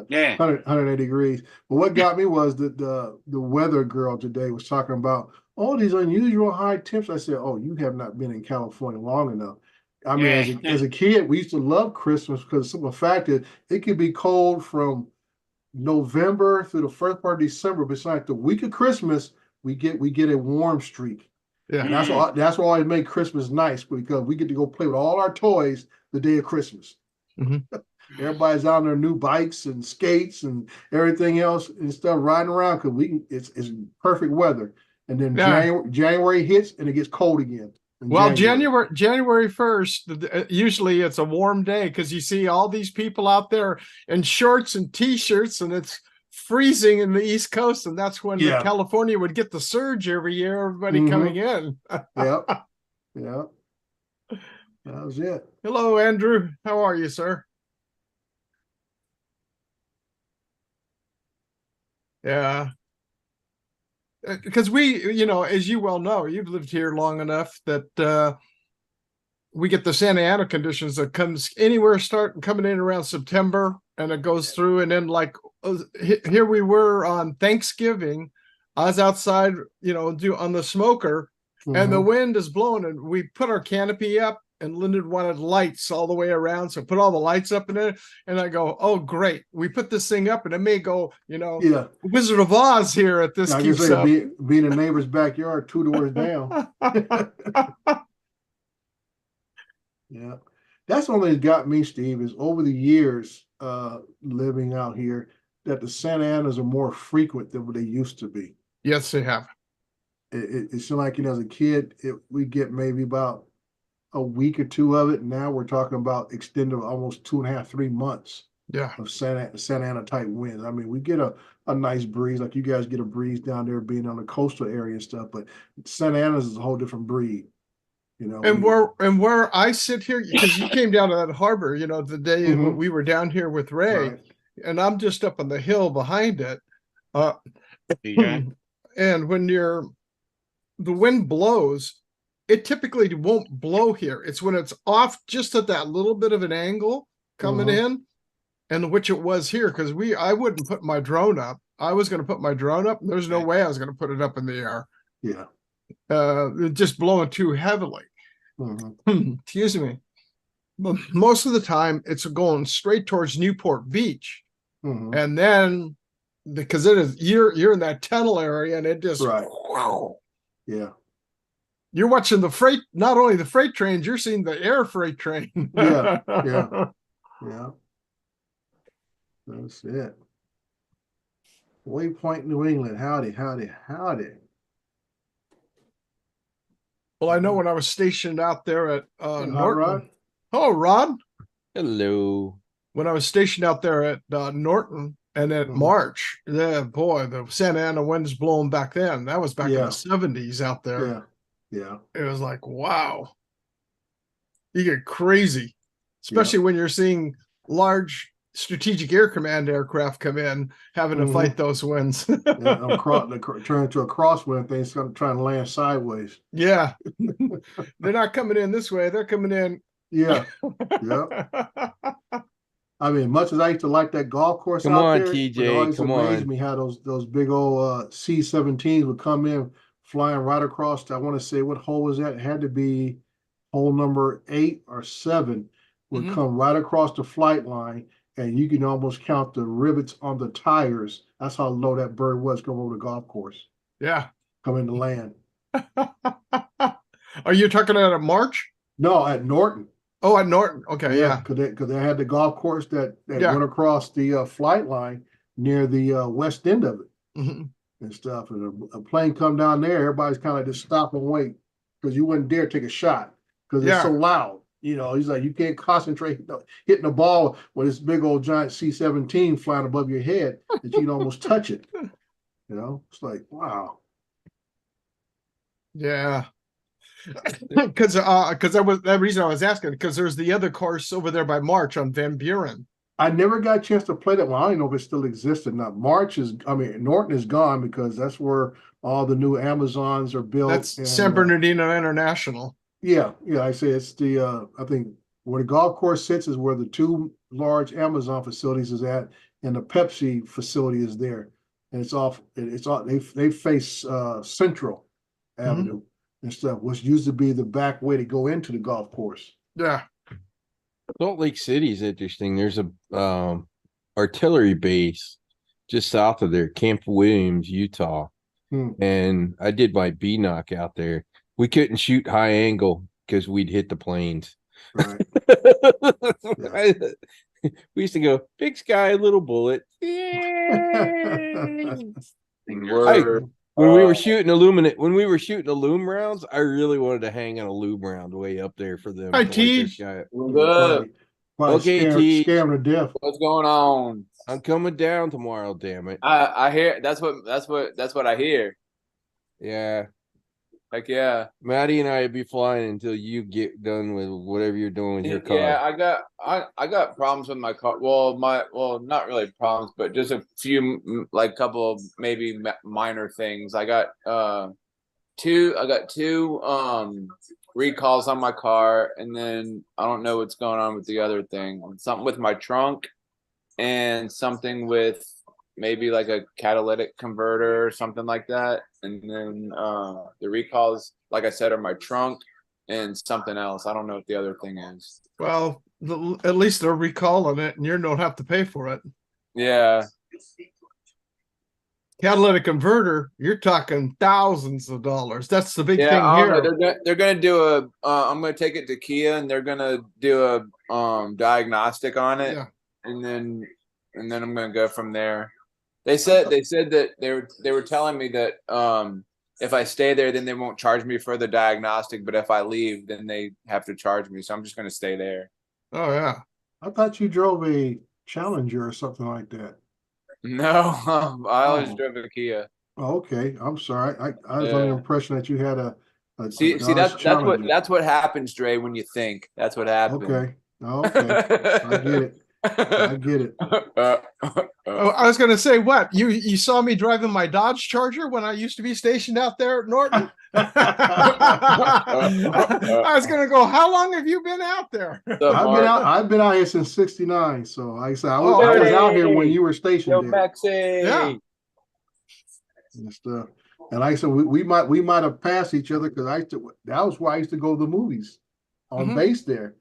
Yeah. 180 degrees. But what got me was that the weather girl today was talking about all these unusual high temps. I said, "Oh, you have not been in California long enough." I mean, as a kid, we used to love Christmas because the fact that it could be cold from November through the first part of December. Besides the week of Christmas, we get a warm streak. Yeah. And that's why I make Christmas nice, because we get to go play with all our toys the day of Christmas. Everybody's on their new bikes and skates and everything else and stuff riding around because it's perfect weather. And then January hits and it gets cold again. Well, January 1st, usually it's a warm day because you see all these people out there in shorts and t-shirts, and it's freezing in the East Coast, and that's when California would get the surge every year, everybody coming in. Yep. That was it. Hello, Andrew. How are you, sir? Yeah. Because we, as you well know, you've lived here long enough that we get the Santa Ana conditions that comes anywhere coming in around September, and it goes through, and then like here we were on Thanksgiving. I was outside, on the smoker, and the wind is blowing, and we put our canopy up, and Lyndon wanted lights all the way around, so put all the lights up in it, and I go, "Oh, great! We put this thing up, and it may go, Wizard of Oz here at this keeps up." Being a neighbor's backyard, 2 doors down. Yeah, that's what has got me, Steve, is over the years living out here that the Santa Anas are more frequent than what they used to be. Yes, they have. It's like, as a kid, we get maybe about a week or two of it. Now we're talking about extended almost 2.5, 3 months. Yeah. of Santa Ana type winds. I mean, we get a nice breeze, like you guys get a breeze down there being on the coastal area and stuff, but Santa Ana's is a whole different breed. You know, And where I sit here, because you came down to that harbor, you know, the day Mhm. we were down here with Ray, right. and I'm just up on the hill behind it. DJ. And when the wind blows, it typically won't blow here. It's when it's off just at that little bit of an angle coming Mhm. in, and which it was here, because I wouldn't put my drone up. I was going to put my drone up. There's no Okay. way I was going to put it up in the air. Yeah. It just blowing too heavily. Mhm. Excuse me. But most of the time, it's going straight towards Newport Beach, Mhm. and then because it is you're in that tunnel area, and it just Right. Yeah. you're watching the freight, not only the freight trains, you're seeing the air freight train. Yeah, yeah. Yeah. That's it. Waypoint, New England. Howdy, howdy, howdy. Well, I know when I was stationed out there at Hot Norton. Rod? Oh, Ron. Hello. When I was stationed out there at Norton and at Mhm. March, yeah, boy, the Santa Ana winds blowing back then. That was back in Yeah. the 70s out there. Yeah. Yeah. It was like, wow. You get crazy, especially when you're seeing large strategic air command aircraft come in, having to Mhm. fight those winds. Yeah, turn into a crosswind thing. It's going to try and land sideways. Yeah. They're not coming in this way. They're coming in. Yeah. Yeah. I mean, much as I used to like that golf course Come out on, there, it TJ, always come amazed on. me how those big old C-17s would come in flying right across. I want to say, what hole was that? It had to be hole number 8 or 7. Would Mhm. come right across the flight line, and you can almost count the rivets on the tires. That's how low that bird was going over the golf course, Yeah. coming to land. Are you talking about a March? No, at Norton. Oh, at Norton. Okay, yeah. Because they had the golf course that Yeah. went across the flight line near the west end of it Mhm. and stuff. And a plane come down there, everybody's kind of just stop and wait because you wouldn't dare take a shot because it's Yeah. so loud. You know, he's like, you can't concentrate hitting the ball with this big old giant C-17 flying above your head that you can almost touch it. You know, it's like, wow. Yeah. Because that was that reason I was asking, because there's the other course over there by March on Van Buren. I never got a chance to play that one. I don't even know if it still exists or not. Norton is gone because that's where all the new Amazons are built. That's and, San Bernardino International. Yeah, I say it's the I think where the golf course sits is where the 2 large Amazon facilities is at, and the Pepsi facility is there. And it's all they face Central Avenue and stuff, which used to be the back way to go into the golf course. Yeah. Salt Lake City is interesting. There's a artillery base just south of there, Camp Williams, Utah. And I did my B knock out there. We couldn't shoot high angle because we'd hit the planes. Right. We used to go big sky, little bullet. When we were shooting when we were shooting the loom rounds, I really wanted to hang on a loom round way up there for them. Hi, to, like, Teej. this guy- Probably Okay, Teej. scare them to death. What's going on? I'm coming down tomorrow, damn it. I hear that's what I hear. Yeah. Like yeah. Maddie and I would be flying until you get done with whatever you're doing with your car. Yeah, I got problems with my car. Well, not really problems, but just a few like couple of maybe minor things. I got two recalls on my car, and then I don't know what's going on with the other thing. Something with my trunk and something with maybe like a catalytic converter or something like that. And then the recalls, like I said, are my trunk and something else. I don't know what the other thing is. Well, at least they're recalling it and you don't have to pay for it. Yeah. Catalytic converter, you're talking thousands of dollars. That's the big Yeah, thing I don't here. know. They're gonna do a. I'm gonna take it to Kia, and they're gonna do a diagnostic on it, Yeah. and then I'm gonna go from there. They said that they were telling me that if I stay there, then they won't charge me for the diagnostic, but if I leave, then they have to charge me. So I'm just gonna stay there. Oh yeah. I thought you drove a Challenger or something like that. No, I always Oh. drove a Kia. Oh, okay, I'm sorry. I was under the Yeah. impression that you had a See, Dodge that's Challenger. that's what happens, Dre. When you think that's what happens. Okay, okay, I get it. I get it. Oh, I was gonna say, what you saw me driving my Dodge Charger when I used to be stationed out there at Norton. I was gonna go. How long have you been out there? I've been out here since '69. So like I said, I was Oh, out here when you were stationed there. Maxie. Yeah. And stuff. And like I said, we might have passed each other because that was where I used to go to the movies on Mhm. base there.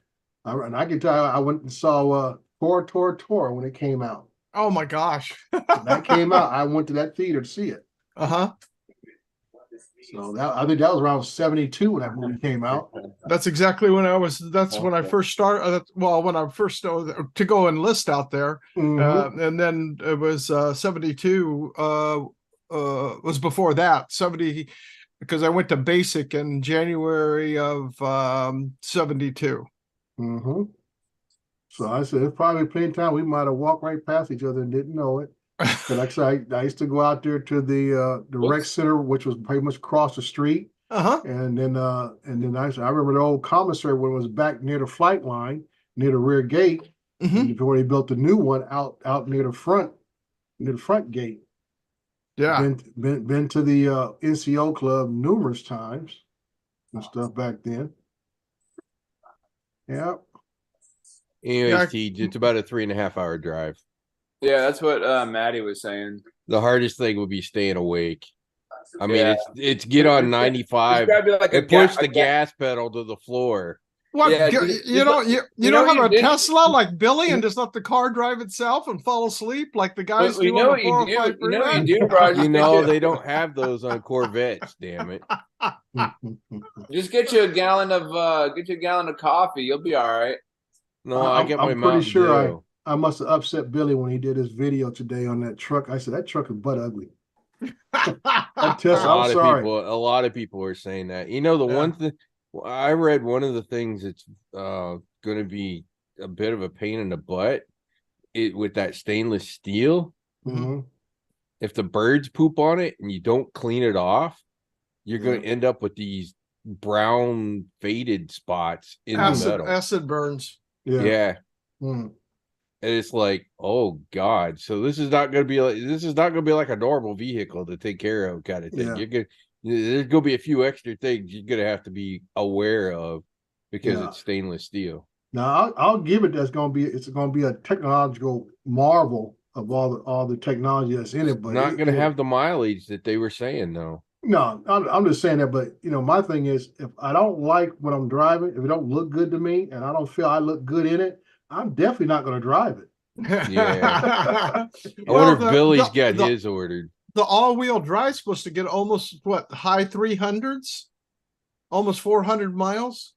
And I can tell you, I went and saw Tor when it came out. Oh my gosh. When that came out, I went to that theater to see it. Uh-huh. So I think that was around '72 when that movie came out. That's exactly when that's when I first started. Well, when I first started to go enlist out there. Mhm. And then it was 72 was before that 70 because I went to basic in January of 72. Mm-hmm. So I said, it's probably plenty of time we might have walked right past each other and didn't know it. But like I said, I used to go out there to the rec center, which was pretty much across the street. Uh-huh. And then I remember the old commissary when it was back near the flight line, near the rear gate, Mhm. before they built the new one out near the front gate. Yeah. Been to the NCO club numerous times and stuff back then. Yeah. Anyways, Yeah. Tej, it's about a 3.5 hour drive. Yeah, that's what Maddie was saying. The hardest thing would be staying awake. I mean, Yeah. it's get on 95 There's gotta be like a and push ga- the a ga- gas pedal to the floor. What Yeah, you, just- you don't just- you, you you know don't what have a you did? Tesla like Billy and just let the car drive itself and fall asleep like the guys Well, you do know on what the you do? 405 You know what freeway? you do, Raj? You know, they don't have those on Corvettes, damn it. Just get you a gallon of coffee. You'll be all right. No, I I'm get my pretty Mountain sure Dew. I must have upset Billy when he did his video today on that truck. I said that truck is butt ugly. That A Tesla, I'm lot of sorry. people, a lot of people are saying that. You know, the Yeah. one thing I read, one of the things that's going to be a bit of a pain in the butt, with that stainless steel. Mhm. If the birds poop on it and you don't clean it off, you're going to end up with these brown faded spots in the metal. Acid burns. Yeah. Yeah. Mm. And it's like, oh God. So this is not going to be like a normal vehicle to take care of kind of thing. Yeah. There's going to be a few extra things you're going to have to be aware of because Yeah. it's stainless steel. Now I'll give it. It's going to be a technological marvel of all the technology that's in it. But Not going to have the mileage that they were saying though. No, I'm just saying that. But my thing is, if I don't like what I'm driving, if it don't look good to me, and I don't feel I look good in it, I'm definitely not going to drive it. Yeah. I Well, wonder if Billy's got his ordered. The all-wheel drive's supposed to get almost high 300s, almost 400 miles.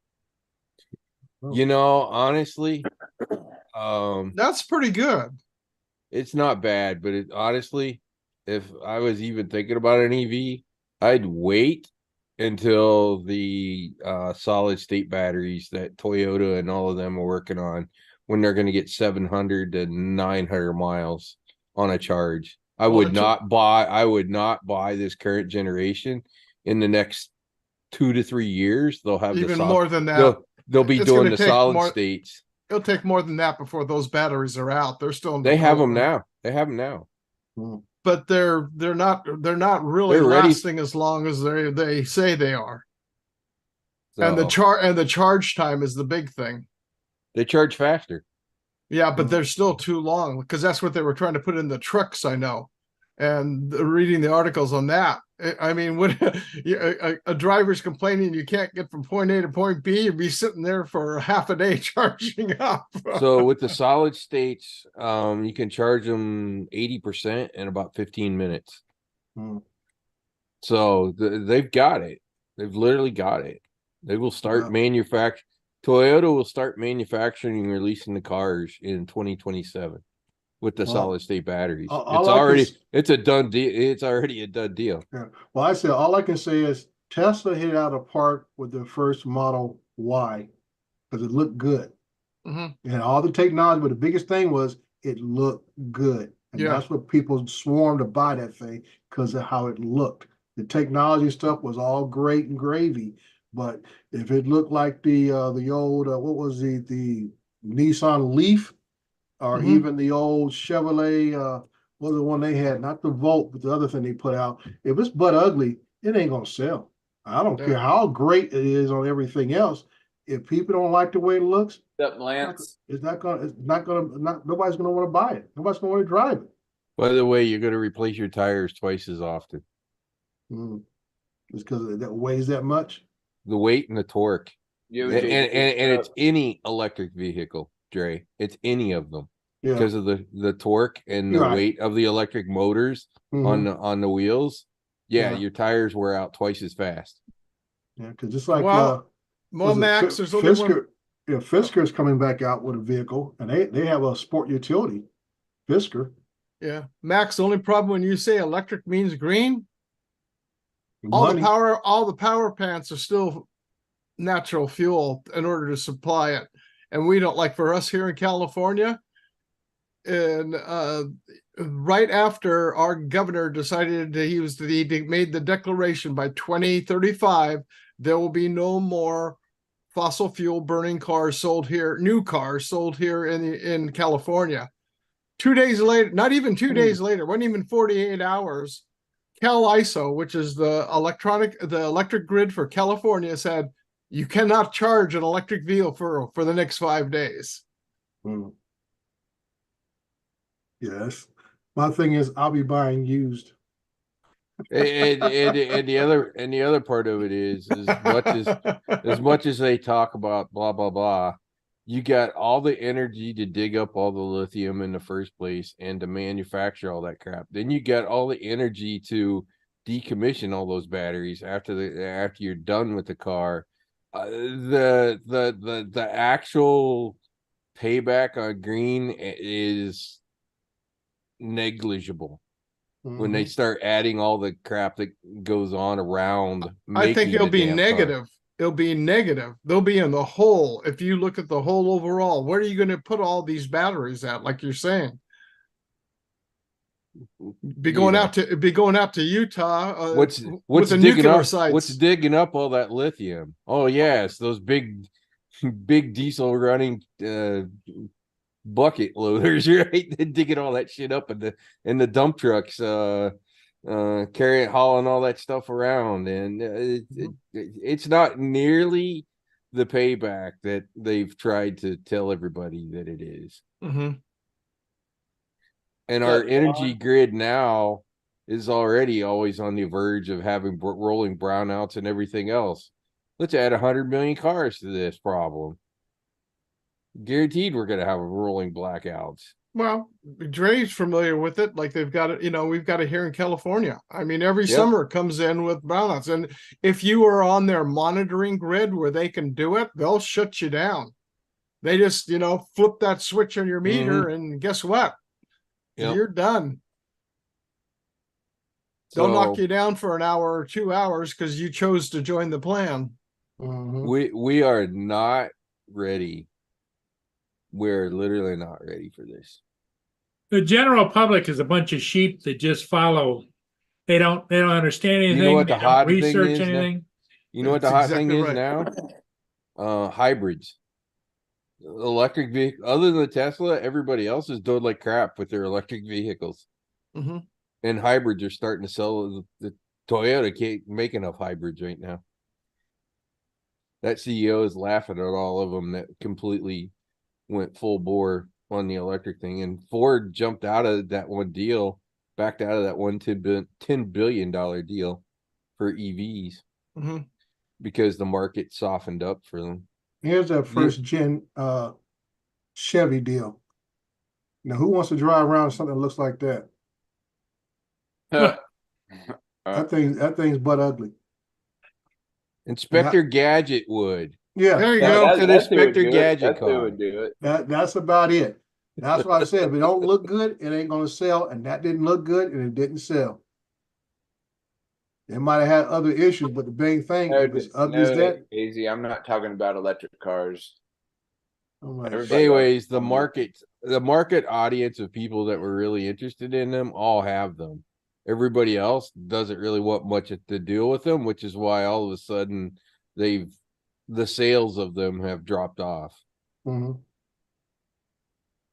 You know, honestly, That's pretty good. it's not bad, but honestly, if I was even thinking about an EV, I'd wait until the solid state batteries that Toyota and all of them are working on, when they're going to get 700 to 900 miles on a charge. I would not buy this current generation. In the next 2 to 3 years, they'll have Even more than that. They'll be It's doing gonna the take solid more- states. It'll take more than that before those batteries are out. They're still in They have them development. now. They have them now. But they're not really They're ready. lasting as long as they say they are. And the So, charge time is the big thing. they charge faster. Yeah, but they're still too long because that's what they were trying to put in the trucks, I know. And reading the articles on that, I mean, when a driver's complaining you can't get from point A to point B, you'd be sitting there for half a day charging up. So with the solid states, you can charge them 80% in about 15 minutes. Hmm. So they've got it. They've literally got it. They will start Yeah. Toyota will start manufacturing and releasing the cars in 2027 with the Well, solid state batteries. all I can It's a done deal. It's already a done deal. Yeah. Well, I said all I can say is Tesla hit it out of the park with the first Model Y because it looked good. Mhm. It had all the technology, but the biggest thing was it looked good. And Yeah. that's what people swarmed to buy that thing because of how it looked. The technology stuff was all great and gravy, but if it looked like the old what was the Nissan Leaf, or Mhm. even the old Chevrolet, what was the one they had? Not the Volt, but the other thing they put out. If it's butt ugly, it ain't gonna sell. I don't Yeah. care how great it is on everything else. If people don't like the way it looks, Up, Lance. nobody's gonna want to buy it. Nobody's gonna want to drive it. By the way, you're gonna replace your tires twice as often. It's because that weighs that much. The weight and the torque. Yo, And, JJ, and it's any electric vehicle, Dre. It's any of them. Yeah. Because of the torque and the You're right. weight of the electric motors Mhm. on the wheels. Yeah, Yeah. your tires wear out twice as fast. Yeah, because just like Well, was it Max, there's only one. Fisker, yeah, Fisker's coming back out with a vehicle, and they have a sport utility. Fisker. Yeah, Max. The only problem when you say electric means green, Money. all the power plants are still natural fuel in order to supply it, and we don't like for us here in California. And right after our governor decided that he made the declaration by 2035, there will be no more fossil fuel burning cars sold here, new cars sold here in California. 2 days later, not even 2 days later, wasn't even 48 hours, CalISO, which is the electric grid for California, said you cannot charge an electric vehicle for the next 5 days. Yes. My thing is, I'll be buying used. And the other part of it is as much as they talk about blah blah blah, you got all the energy to dig up all the lithium in the first place and to manufacture all that crap. Then you got all the energy to decommission all those batteries after you're done with the car. The actual payback on green is negligible when they start adding all the crap that goes on around. I think it'll the be damn negative. car. It'll be negative. They'll be in the hole. If you look at the whole overall, where are you going to put all these batteries at? Like you're saying, be going out to Utah. What's with the digging nuclear up? sites. What's digging up all that lithium? Oh yes, those big diesel running bucket loaders, right? They're digging all that shit up in the dump trucks, hauling all that stuff around, and it's not nearly the payback that they've tried to tell everybody that it is. And our energy grid now is already always on the verge of having rolling brownouts and everything else. Let's add 100 million cars to this problem. Guaranteed we're going to have rolling blackouts. Well, Dre's familiar with it. Like they've got it, we've got it here in California. I mean, every summer it comes in with brownouts. And if you are on their monitoring grid where they can do it, they'll shut you down. They just, flip that switch on your meter and guess what? You're done. They'll knock you down for an hour or 2 hours because you chose to join the plan. We are not ready. We're literally not ready for this. The general public is a bunch of sheep that just follow. They don't understand anything. You know what the they don't hot thing research is anything. You know what the hot thing is now? Hybrids. Electric vehicle. Other than the Tesla, everybody else is doing like crap with their electric vehicles. And hybrids are starting to sell. The Toyota can't make enough hybrids right now. That CEO is laughing at all of them that completely went full bore on the electric thing. And Ford jumped out of that one deal, backed out of that $10 billion deal for EVs because the market softened up for them. Here's that first gen Chevy deal. Now, who wants to drive around something that looks like that? That thing's butt ugly. Inspector Gadget would. Yeah, there you go. go. An Inspector Gadget car. would do it. That's about it. That's what I said. If it don't look good, it ain't gonna sell, and that didn't look good, and it didn't sell. It might have had other issues, but the big thing is ugly as that. Easy. I'm not talking about electric cars. Anyways, the market the market audience of people that were really interested in them all have them. Everybody else doesn't really want much to deal with them, which is why all of a sudden the sales of them have dropped off. Mhm.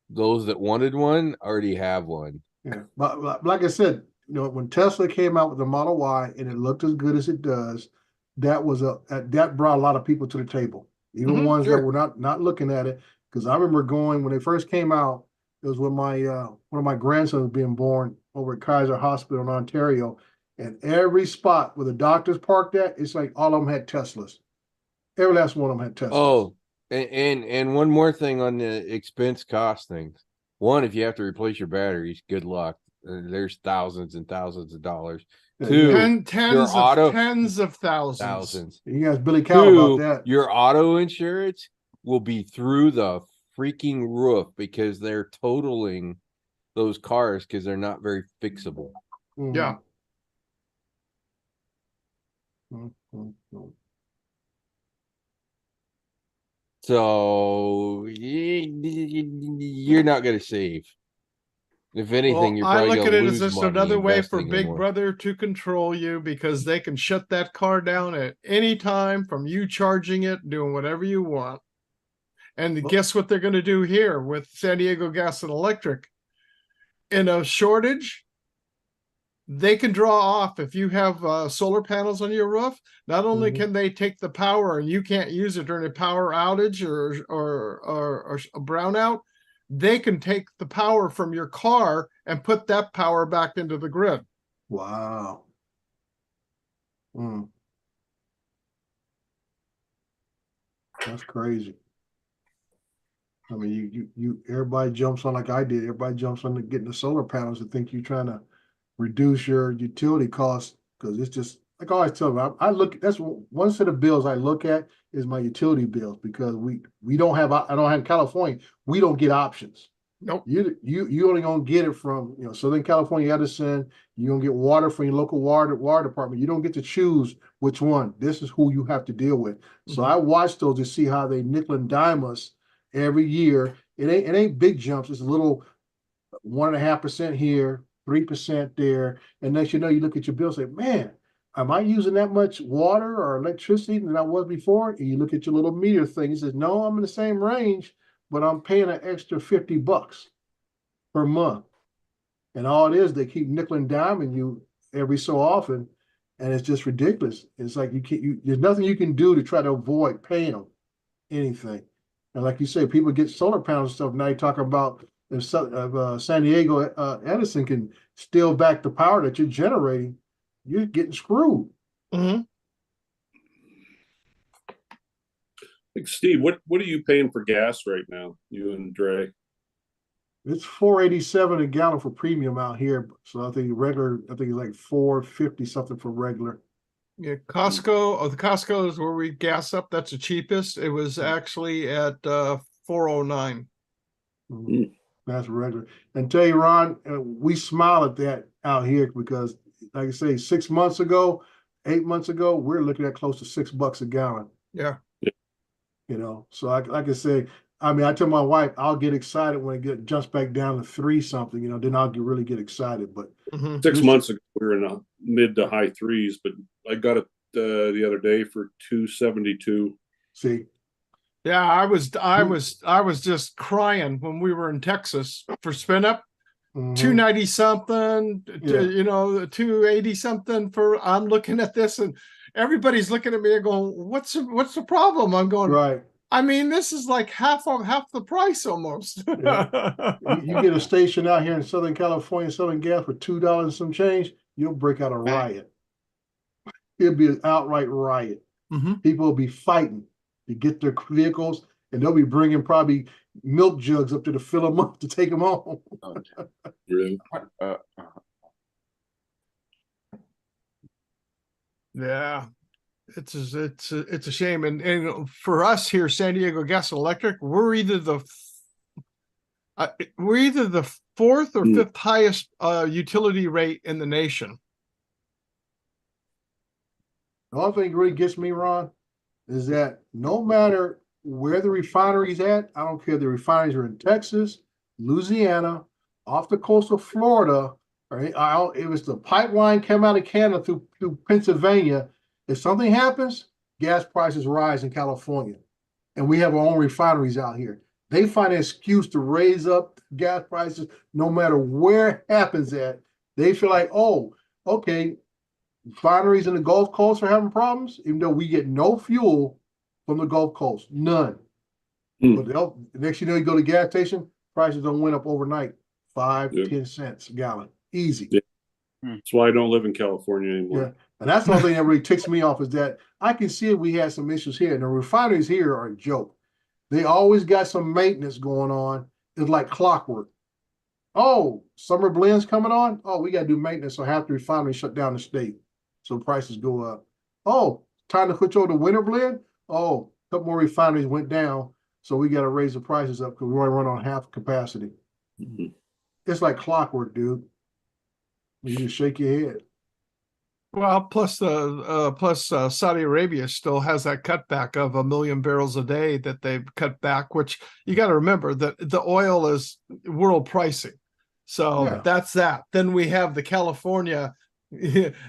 Those that wanted one already have one. Yeah, but like I said, when Tesla came out with the Model Y and it looked as good as it does, that brought a lot of people to the table, even ones that were not looking at it. Because I remember going when they first came out, it was when my one of my grandsons was being born over at Kaiser Hospital in Ontario, and every spot where the doctors parked at, it's like all of them had Teslas. Every last one of them had Teslas. Oh, and one more thing on the expense cost things. One, if you have to replace your batteries, good luck. There's thousands and thousands of dollars. Yeah, Two, tens of thousands. You guys, Billy Cow about that. Your auto insurance will be through the freaking roof because they're totaling those cars because they're not very fixable. Yeah. So you're not going to save. If anything, you're I probably look at going it to as lose just money another way for investing in Big one. Brother to control you because they can shut that car down at any time from you charging it, doing whatever you want. And guess what they're going to do here with San Diego Gas and Electric? In a shortage, they can draw off if you have solar panels on your roof. Not only can they take the power and you can't use it during a power outage or a brownout, they can take the power from your car and put that power back into the grid. Wow. That's crazy. I mean, everybody jumps on like I did. Everybody jumps on getting the solar panels and think you're trying to reduce your utility costs because it's just like I always tell them. I look. That's one set of bills I look at is my utility bills because we don't have. I don't have in California. We don't get options. Nope. You only gonna get it from Southern California Edison. You gonna get water from your local water department. You don't get to choose which one. This is who you have to deal with. So I watch those to see how they nickel and dime us every year. It ain't big jumps. It's a little 1.5% here, 3% there, and next you know you look at your bill and say, man, am I using that much water or electricity than I was before? And you look at your little meter thing. It says, no, I'm in the same range, but I'm paying an extra $50 per month. And all it is, they keep nickel and diming you every so often, and it's just ridiculous. It's like there's nothing you can do to try to avoid paying them anything. And like you say, people get solar panels and stuff. Now you're talking about if San Diego Edison can steal back the power that you're generating, you're getting screwed. Like Steve, what are you paying for gas right now? You and Dre? It's $4.87 a gallon for premium out here. So I think regular, I think it's like $4.50 something for regular. Yeah, Costco. The Costco is where we gas up. That's the cheapest. It was actually at $4.09. That's regular. And tell you, Ron, we smile at that out here because, like I say, 6 months ago, 8 months ago, we're looking at close to $6 a gallon. Yeah. So like I say, I mean, I tell my wife, I'll get excited when it jumps back down to 3 something, then I'll really get excited. But 6 months ago, we were in the mid to high threes, but I got it the other day for $2.72. See. Yeah, I was just crying when we were in Texas for spin up. 290 something, 280 something for. I'm looking at this and everybody's looking at me and going, "What's the problem?" I'm going, right. I mean, this is like half the price almost. Yeah. You get a station out here in Southern California selling gas for $2 and some change, you'll break out a riot. It'll be an outright riot. People will be fighting to get their vehicles, and they'll be bringing probably milk jugs up to fill them up to take them home. Really? Yeah, it's a shame, and for us here, San Diego Gas and Electric, we're either the fourth or fifth highest utility rate in the nation. The only thing that really gets me, Ron, is that no matter where the refinery's at, I don't care if the refineries are in Texas, Louisiana, off the coast of Florida, right? It was the pipeline came out of Canada through Pennsylvania. If something happens, gas prices rise in California. And we have our own refineries out here. They find an excuse to raise up gas prices no matter where it happens at. They feel like, oh, okay, refineries in the Gulf Coast are having problems, even though we get no fuel from the Gulf Coast, none. But next you know, you go to the gas station, prices don't went up overnight, 10 cents a gallon, easy. Yeah. That's why I don't live in California anymore. Yeah, and that's the only thing that really ticks me off is that I can see we had some issues here, and the refineries here are a joke. They always got some maintenance going on. It's like clockwork. Oh, summer blends coming on. Oh, we got to do maintenance, so half the refinery shut down the state, so prices go up. Oh, time to switch over to winter blend. Oh, a couple more refineries went down, so we got to raise the prices up because we only run on half capacity. It's like clockwork, dude. You just shake your head. Well, plus Saudi Arabia still has that cutback of 1 million barrels a day that they've cut back, which you got to remember that the oil is world pricing. So that's that. Then we have the California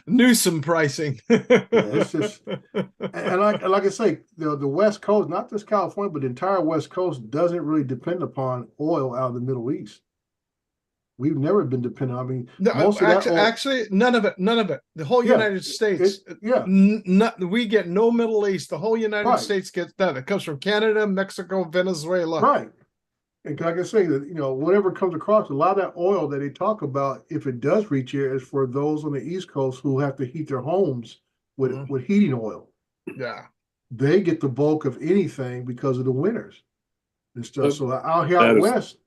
Newsom pricing. It's just, and like I say, the West Coast, not just California, but the entire West Coast doesn't really depend upon oil out of the Middle East. We've never been dependent. I mean, actually, none of it. The whole United States. We get no Middle East. The whole United States gets that. It comes from Canada, Mexico, Venezuela. Right. And like I say, that whatever comes across, a lot of that oil that they talk about, if it does reach here, is for those on the East Coast who have to heat their homes with heating oil. Yeah. They get the bulk of anything because of the winters and stuff. So out here out west,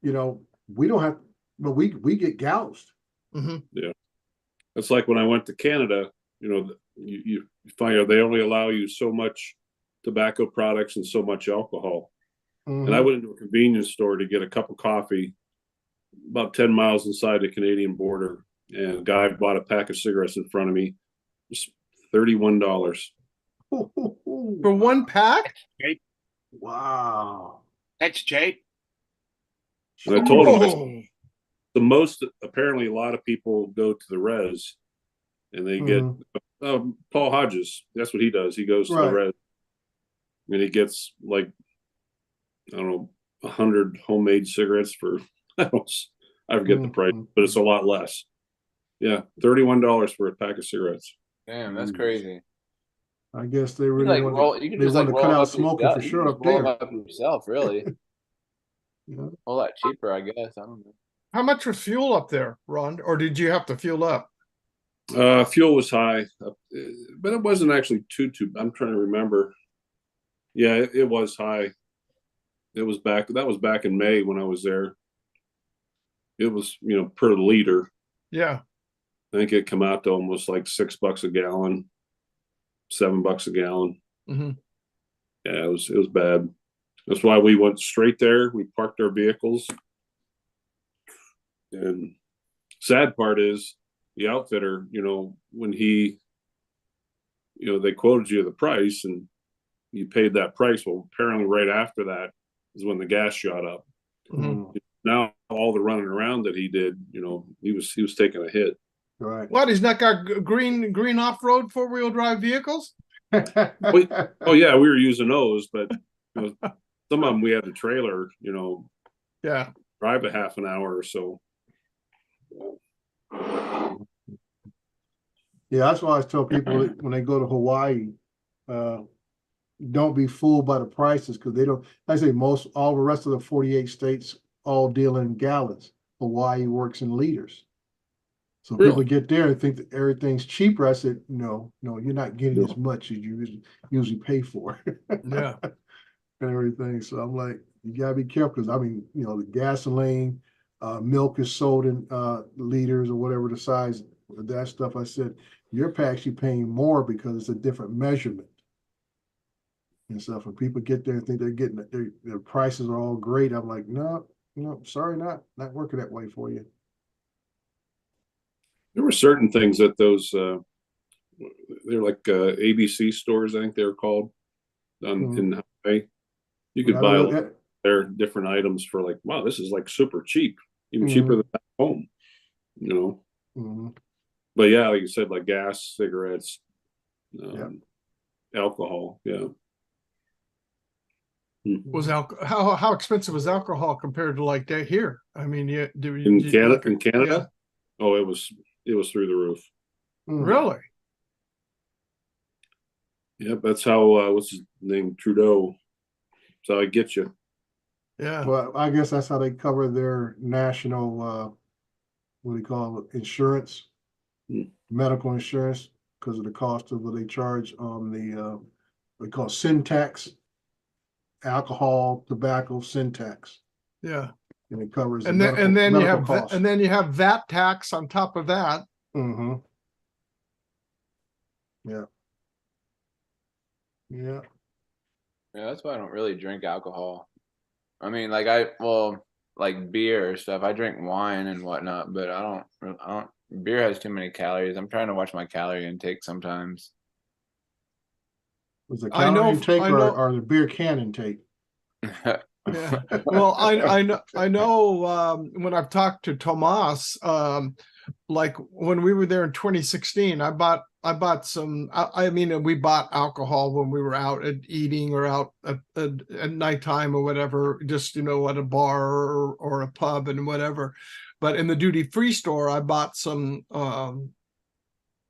we don't have. But we get gouged. Yeah, it's like when I went to Canada. You find out they only allow you so much tobacco products and so much alcohol. And I went into a convenience store to get a cup of coffee, about 10 miles inside the Canadian border, and a guy bought a pack of cigarettes in front of me. It was $31 for one pack. Wow, that's cheap. And I told him. The most, apparently, a lot of people go to the res and they get Paul Hodges. That's what he does. He goes to the res and he gets like, I don't know, 100 homemade cigarettes for, I forget the price, but it's a lot less. Yeah, $31 for a pack of cigarettes. Damn, that's crazy. I guess they really want to cut out smoking for sure up there. Up yourself, really. A whole lot cheaper, I guess. I don't know. How much was fuel up there, Ron? Or did you have to fuel up? Fuel was high, but it wasn't actually too. I'm trying to remember. Yeah, it was high. That was back in May when I was there. It was, per liter. Yeah. I think it come out to almost like $6 a gallon, $7 a gallon. Yeah, it was bad. That's why we went straight there. We parked our vehicles. And sad part is the outfitter, when he, they quoted you the price and you paid that price. Well, apparently right after that is when the gas shot up. Now all the running around that he did, he was taking a hit. Right. What? He's not got green off-road 4-wheel drive vehicles? Oh yeah, we were using those, but some of them we had a trailer, drive a half an hour or so. Yeah, that's why I tell people when they go to Hawaii, don't be fooled by the prices because they don't. I say all the rest of the 48 states all deal in gallons. Hawaii works in liters. So people get there and think that everything's cheaper. I said, no, you're not getting as much as you usually pay for. Yeah, and everything. So I'm like, you gotta be careful because the gasoline. Milk is sold in liters or whatever the size of that stuff. I said, you're actually paying more because it's a different measurement and stuff. And people get there and think they're getting their prices are all great. I'm like, no, sorry, not working that way for you. There were certain things that those they're like ABC stores, I think they were called in Hawaii. You could buy There are different items for like, wow, this is like super cheap, even cheaper than at home, you know. Mhm. But yeah, like you said, like gas, cigarettes, Yeah. alcohol. Yeah. Was how expensive was alcohol compared to like that here? I mean, yeah, In Canada, oh, it was through the roof. Really? Yep, that's how what's his name, Trudeau. That's how I get you. Yeah. Well, I guess that's how they cover their national, what do you call it, insurance, medical insurance, because of the cost of what they charge on the, we call sin tax, alcohol, tobacco, sin tax, Yeah. and it covers the And then you medical have costs. and then you have VAT tax on top of that. Mm-hmm. Yeah. Yeah. Yeah, that's why I don't really drink alcohol. I mean, like like beer or stuff. I drink wine and whatnot, but I don't. Beer has too many calories. I'm trying to watch my calorie intake sometimes. Was the I know- calorie intake I know- or the beer can intake? Yeah. Well, I know when I've talked to Tomas, like when we were there in 2016, I bought some, I mean, we bought alcohol when we were out at eating or out at nighttime or whatever, just, you know, at a bar or a pub and whatever. But in the duty free store, I bought some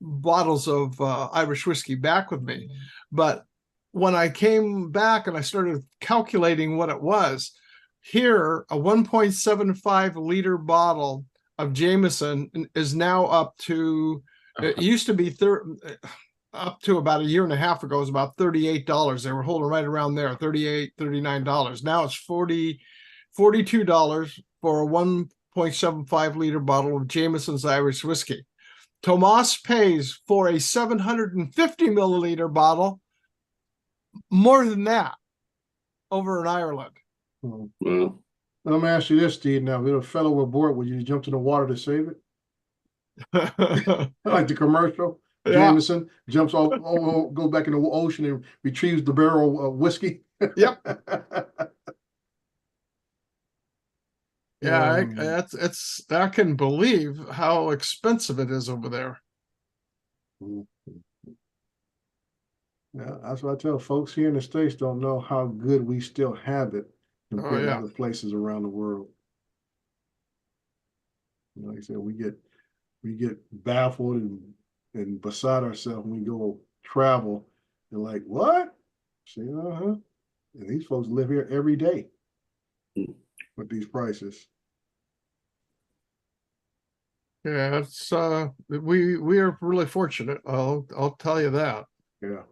bottles of Irish whiskey back with me. But when I came back and I started calculating what it was, here, a 1.75 liter bottle of Jameson is now up to, it used to be up to about a year and a half ago, it was about $38. They were holding right around there, $38, $39. Now it's $42 for a 1.75 liter bottle of Jameson's Irish whiskey. Tomas pays for a 750 milliliter bottle more than that over in Ireland. Well, Let me ask you this, Steve. Now, if a fellow were bored, would you jump in the water to save it? Like the commercial? Yeah. Jameson jumps off, go back in the ocean and retrieves the barrel of whiskey. Yep. Yeah, it's I can believe how expensive it is over there. Yeah, that's what I tell folks here in the States don't know how good we still have it compared to yeah. other places around the world. Like I said, we get baffled and beside ourselves when we go travel. They're like, what? See, and these folks live here every day with these prices. Yeah, it's we are really fortunate. I'll tell you that. Yeah.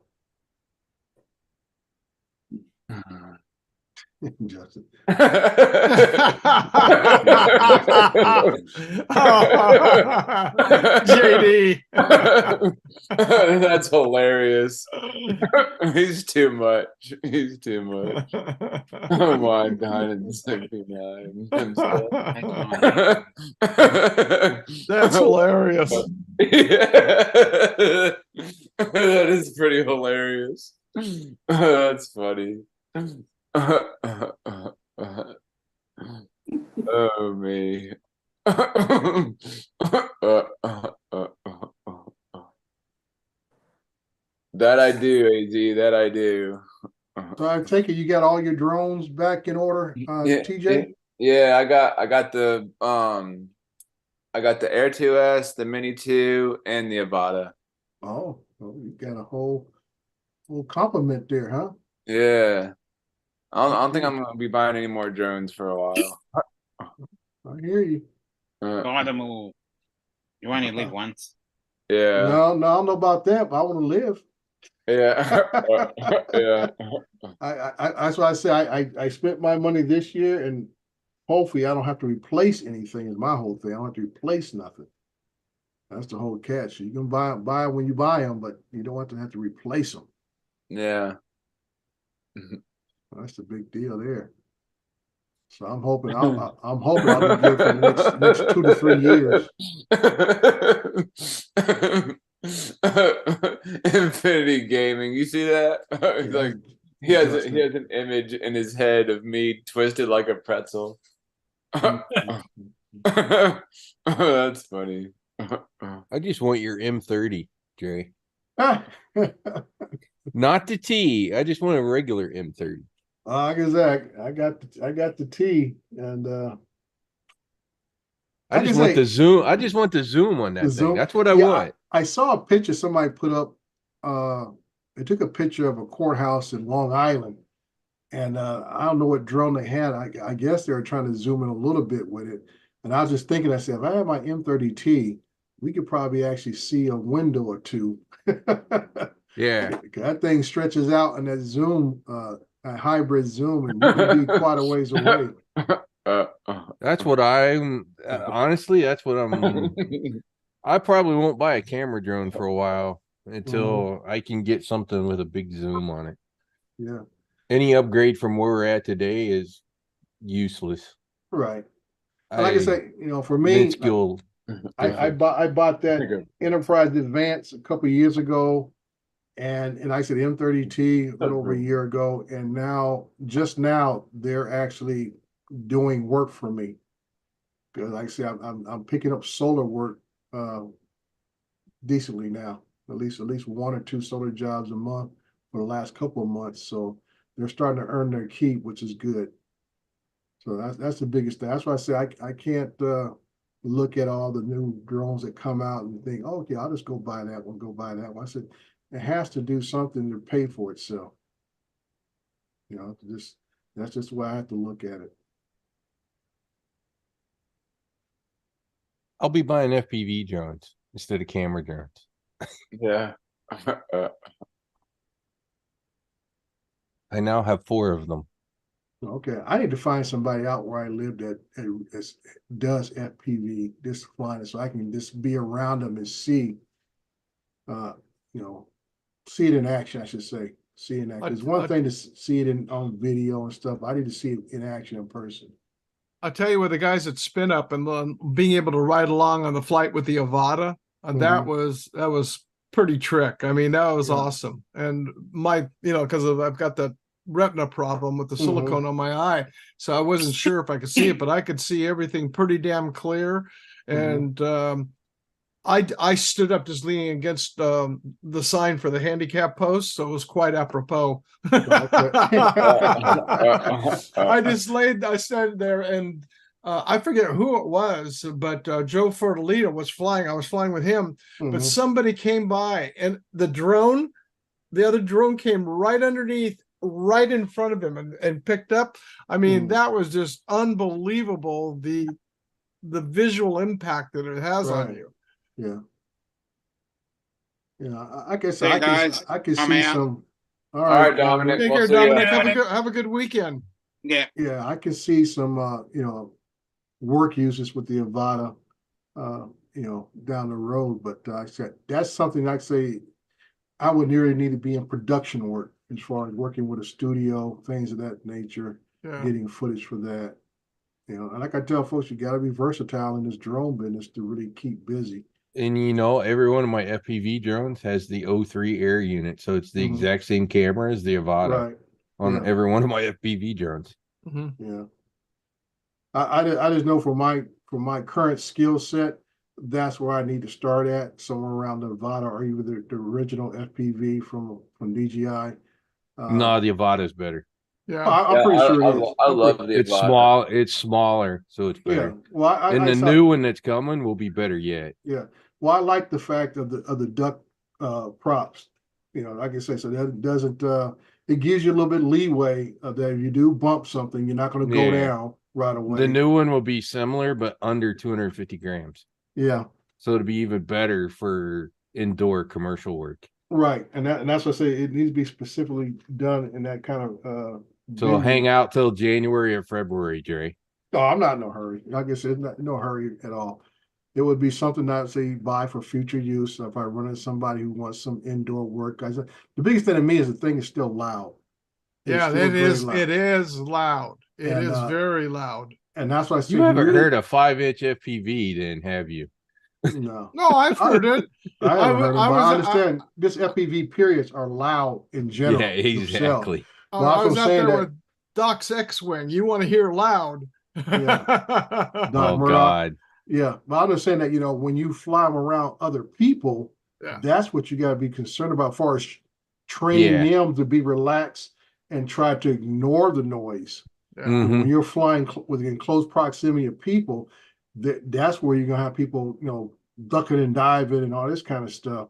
Justin. JD. That's hilarious. He's too much. He's too much. Oh my God, it's 69. That's hilarious. That is pretty hilarious. That's funny. Oh me. That I do, AZ. That I do. So I take it you got all your drones back in order, TJ? Yeah, I got the Air 2S, the Mini 2, and the Avata. Oh, well, you got a whole complement there, huh? Yeah. I don't think I'm gonna be buying any more drones for a while. I hear you. Buy them all. You only live once. Yeah. No, I don't know about that, but I want to live. Yeah. Yeah. I that's why I say I spent my money this year, and hopefully I don't have to replace anything. Is my whole thing. I don't have to replace nothing. That's the whole catch. You can buy when you buy them, but you don't have to replace them. Yeah. That's the big deal there. So I'm hoping I'll be good for the next 2 to 3 years. Infinity Gaming, you see that? It's like He has adjusting. an image in his head of me twisted like a pretzel. That's funny. I just want your M30, Jerry. Ah, Not the T. I just want a regular M30. like I said, I got the T, and I Like I just want say- the zoom. I just want the zoom on that the thing. zoom- That's what I yeah, want. I saw a picture somebody put up. They took a picture of a courthouse in Long Island, and I don't know what drone they had. I guess they were trying to zoom in a little bit with it. And I was just thinking, I said, if I had my M30T, we could probably actually see a window or two. Yeah. That thing stretches out, and that zoom, a hybrid zoom, and we could be quite a ways away. That's what I'm honestly, that's what I'm I probably won't buy a camera drone for a while until I can get something with a big zoom on it. Yeah, Any upgrade from where we're at today is useless. right. Like I say, for me, Vince Gill, I bought that Enterprise Advance a couple of years ago, and I said M30T a little over a year ago, and just now they're actually doing work for me. Because like I say, I'm picking up solar work decently now. At least one or two solar jobs a month for the last couple of months. So they're starting to earn their keep, which is good. So that's the biggest thing. That's why I say I can't look at all the new drones that come out and think, oh, okay, I'll just go buy that one, I said, it has to do something to pay for itself. That's just the way I have to look at it. I'll be buying FPV drones instead of camera drones. Yeah. I now have 4 of them. Okay, I need to find somebody out where I live that does FPV, this flying, so I can just be around them and see, see it in action, I should say. See it in action. It's one thing to see it on video and stuff. I need to see it in action in person. I'll tell you, with the guys at Spin Up and being able to ride along on the flight with the Avata, that was pretty trick. I mean, that was awesome. And because I've got the retina problem with the silicone on my eye, so I wasn't sure if I could see it, but I could see everything pretty damn clear. And I stood up just leaning against the sign for the handicap post, so it was quite apropos. I started there, and I forget who it was, but Joe Fertolino was flying. I was flying with him, but somebody came by, and the other drone came right underneath, right in front of him, and picked up. I mean, that was just unbelievable, the visual impact that it has on you. Yeah. I guess Hey, I guys, can I'm see out. some. All right, Dominic. Take We'll care, see ya. Dominic. Have a good weekend. Yeah. Yeah, I can see some work uses with the Avata down the road, but I said that's something I'd say I would really need to be in production work as far as working with a studio, things of that nature, getting footage for that. And like I tell folks, you got to be versatile in this drone business to really keep busy. And every one of my FPV drones has the O3 air unit, so it's the exact same camera as the Avata on every one of my FPV drones. Yeah, I just know for my current skill set, that's where I need to start at, somewhere around the Avata or even the original FPV from DJI. No, the Avata is better. Yeah, I'm pretty sure it is. I love the It's Avata. It's smaller, so it's better. Yeah, well, And the new one that's coming will be better yet. Yeah, well, I like the fact of the duck props. Like I say, so that doesn't it gives you a little bit leeway that if you do bump something, you're not going to go down right away. The new one will be similar, but under 250 grams. Yeah. So it'll be even better for indoor commercial work. Right, and that's what I say. It needs to be specifically done in that kind of. So hang out till January or February, Jerry. No, I'm not in no hurry. Like I said, no hurry at all. It would be something that I'd say buy for future use. If I run into somebody who wants some indoor work, I said the biggest thing to me is the thing is still loud. Yeah, it is. It is loud. It is very loud. And that's why I say you haven't heard a 5-inch FPV, then have you? No, no, I've heard it. I understand this FPV periods are loud in general. Yeah, exactly. Oh, Well, I that's was what I'm out saying there that- with Doc's X-Wing. You want to hear loud. Doc Oh Murdoch. God. Yeah, but I'm just saying that, when you fly them around other people, Yeah. that's what you got to be concerned about as far as training them to be relaxed and try to ignore the noise. Yeah. Mhm. When you're flying within close proximity of people, that's where you're gonna have people, ducking and diving and all this kind of stuff.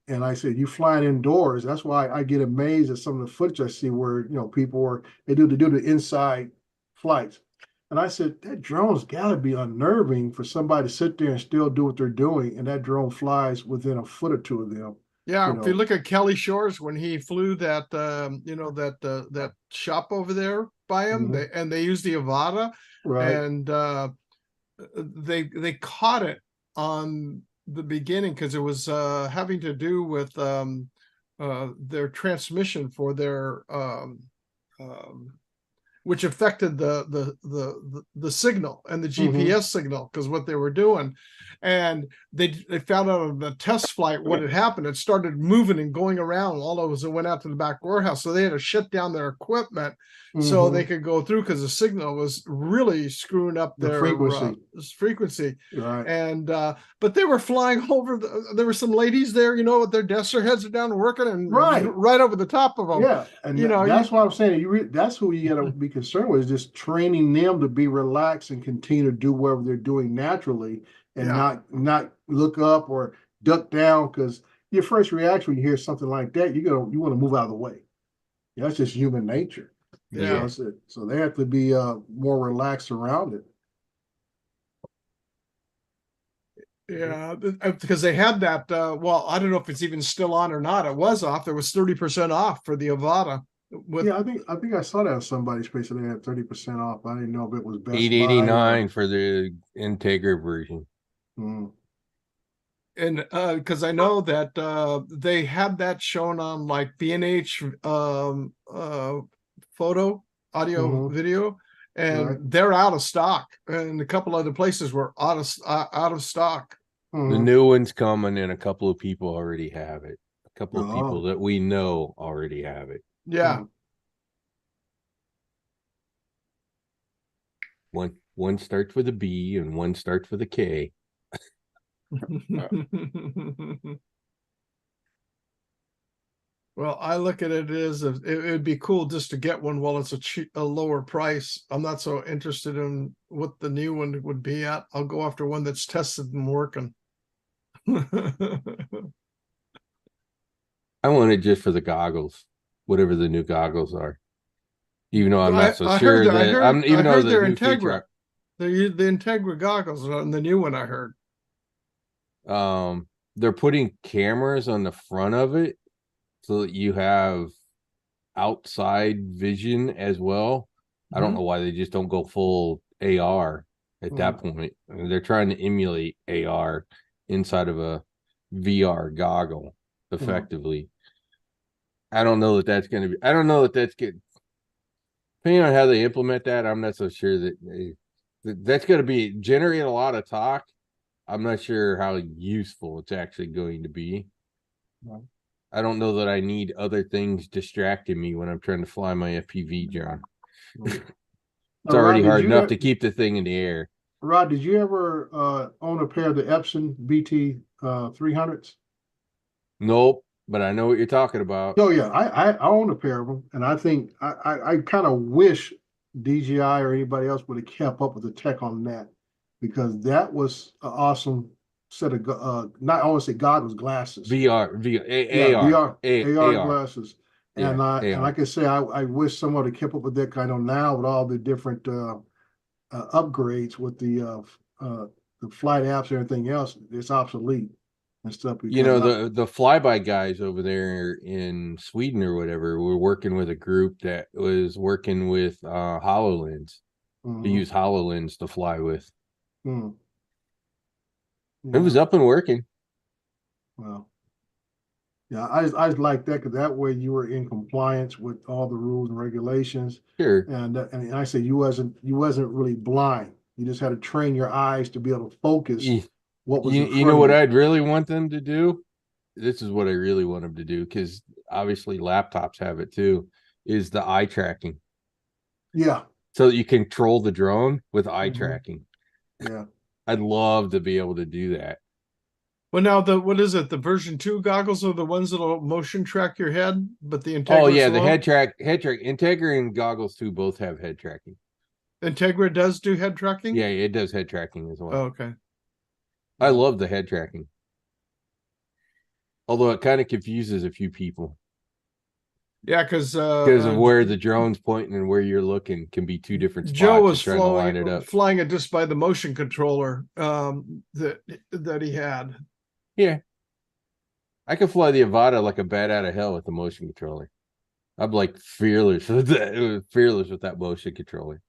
And like I said, you flying indoors. That's why I get amazed at some of the footage I see where people they do the inside flights. And I said, that drone's got to be unnerving for somebody to sit there and still do what they're doing, and that drone flies within a foot or two of them. Yeah, if you look at Kelly Shores when he flew that, that shop over there by him, they used the Avata, Right. and they caught it on the beginning because it was having to do with their transmission for their which affected the signal and the GPS signal, because what they were doing, and they found out on the test flight what had happened. It started moving and going around all of us. It went out to the back warehouse, so they had to shut down their equipment so they could go through, because the signal was really screwing up The their frequency. Right. And but they were flying over. There were some ladies there, with their desks, their heads are down working, and right over the top of them. Yeah, and that's what I'm saying. That's who you got to be concerned with, is just training them to be relaxed and continue to do whatever they're doing naturally, and not look up or duck down, because your first reaction when you hear something like that, you want to move out of the way. That's just human nature. Yeah. So they have to be more relaxed around it. Yeah, because they had that. Well, I don't know if it's even still on or not. It was off. There was 30% off for the Avata. Yeah, I think I saw that on somebody's page that they had 30% off. I didn't know if it was Best Buy. $889 for the Integra version. And because I know that they had that shown on like B&H photo, audio, video, and they're out of stock. And a couple other places were out of stock. The new one's coming, and a couple of people already have it. A couple of people that we know already have it. Yeah. One starts with a B and one starts with a K. Well, I look at it as it would be cool just to get one while it's a lower price. I'm not so interested in what the new one would be at. I'll go after one that's tested and working. I want it just for the goggles, whatever the new goggles are. Even though I'm not so sure that even though they're the Integra. The Integra goggles on the new one, I heard. They're putting cameras on the front of it so that you have outside vision as well. I don't know why they just don't go full AR at that point. I mean, they're trying to emulate AR inside of a VR goggle effectively. I don't know that that's going to be, I don't know that that's good. Depending on how they implement that, I'm not so sure that that's going to generate a lot of talk. I'm not sure how useful it's actually going to be. I don't know that I need other things distracting me when I'm trying to fly my FPV, John. It's already hard enough to keep the thing in the air. Rod, did you ever own a pair of the Epson BT 300s? Nope, but I know what you're talking about. Oh yeah, I own a pair of them, and I think I kind of wish DJI or anybody else would have kept up with the tech on that, because that was an awesome set of not I want to say goggles, glasses. AR glasses. And like I say, I wish someone had kept up with that kind of now with all the different upgrades with the flight apps and everything else. It's obsolete and stuff. The flyby guys over there in Sweden or whatever were working with a group that was working with HoloLens. They use HoloLens to fly with. It was up and working. Well, yeah, I like that, because that way you were in compliance with all the rules and regulations. Sure. And I say you wasn't really blind. You just had to train your eyes to be able to focus. What was you know what I'd really want them to do? This is what I really want them to do, because obviously laptops have it too. is the eye tracking. Yeah, So you control the drone with eye Mhm. tracking. yeah. I'd love to be able to do that. Well, now what is it? The version 2 goggles are the ones that'll motion track your head, but the Integra. Oh yeah, the head track. Integra and goggles too both have head tracking. Integra does do head tracking. Yeah, it does head tracking as well. Oh, okay. I love the head tracking. Although it kind of confuses a few people Yeah, because of where the drone's pointing and where you're looking can be two different spots. Joe was trying to line it up. flying it just by the motion controller that he had. Yeah. I could fly the Avata like a bat out of hell with the motion controller. I'm like fearless with that motion controller.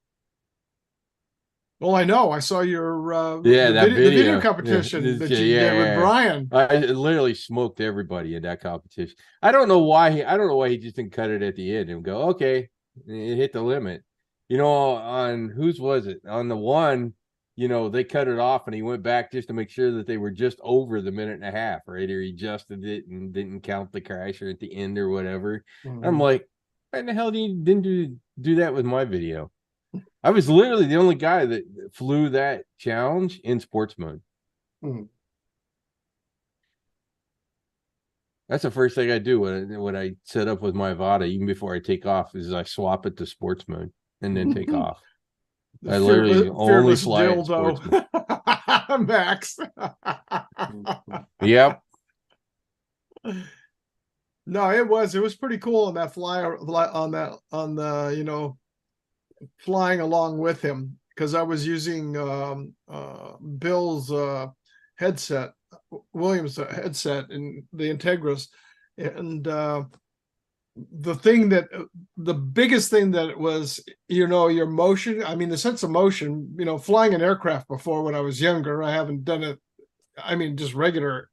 Well, I know. I saw your that the video video. competition Yeah, that you did with Brian. I literally smoked everybody in that competition. I don't know why he just didn't cut it at the end and go, okay, it hit the limit. You know, on whose was it? On the one, you know, they cut it off and he went back just to make sure that they were just over the minute and a half, right? Or he adjusted it and didn't count the crasher at the end or whatever. Mm-hmm. I'm like, why in the hell didn't do that with my video? I was literally the only guy that flew that challenge in sports mode. Mhm. That's the first thing I do when I set up with my Avata, even before I take off, is I swap it to sports mode and then take off. I literally only fly in sports mode. Max. Yep. No, it was pretty cool on that on the, you know, flying along with him, because I was using Bill's headset, Williams headset in the Integras, and the biggest thing that it was, you know, your motion. I mean, the sense of motion. You know, flying an aircraft before when I was younger, I haven't done it. I mean, just regular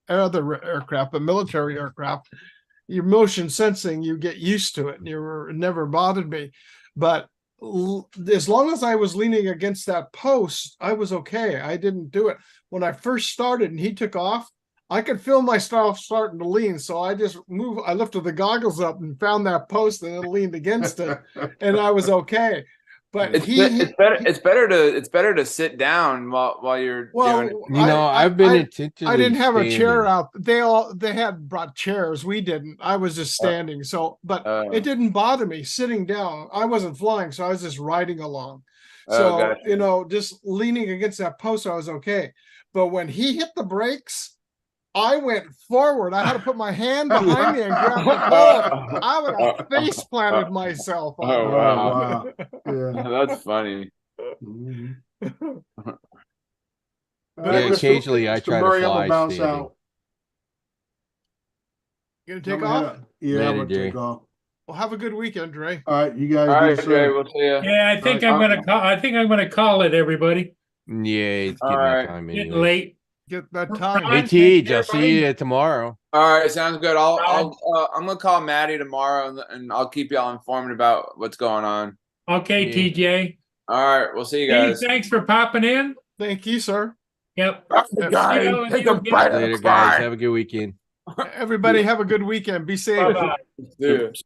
other aircraft, but military aircraft, your motion sensing, you get used to it, and it never bothered me. But as long as I was leaning against that post, I was okay. I didn't do it. When I first started and he took off, I could feel myself starting to lean. So I just I lifted the goggles up and found that post and then leaned against it, and I was okay. But it's better to sit down while you're doing it. You know, I've been intentionally I didn't have standing. a chair out. They had brought chairs. We didn't. I was just standing. So, but it didn't bother me sitting down. I wasn't flying, so I was just riding along. So, gotcha. you know, just leaning against that post, I was okay. But when he hit the brakes, I went forward. I had to put my hand behind me and grab the pole. I would have face planted myself. Oh, wow. Wow. Yeah. That's funny. Mhm. Yeah, occasionally I try to Murray, I'm fly gonna bounce standing. out. You gonna take I'm off? gonna- Yeah, I'm Later, gonna Jay. take off. Well, have a good weekend, Dre. All right, you guys. All do right, the Jay, same. we'll see you. Yeah, I think I'm gonna call it, everybody. Yeah, it's All getting right. that time Getting anyway. late. Get that time. Ron, Hey thank Teej, you, I'll see everybody. you tomorrow. All right, sounds good. I'm gonna call Maddie tomorrow, and I'll keep y'all informed about what's going on. Okay, Yeah. TJ. All right, we'll see you Steve, guys. thanks for popping in. Thank you, sir. Yep. Guys, See you take a again. bite of Later, the guys. pie. Have a good weekend. Everybody have a good weekend. Be safe. Bye-bye. See you.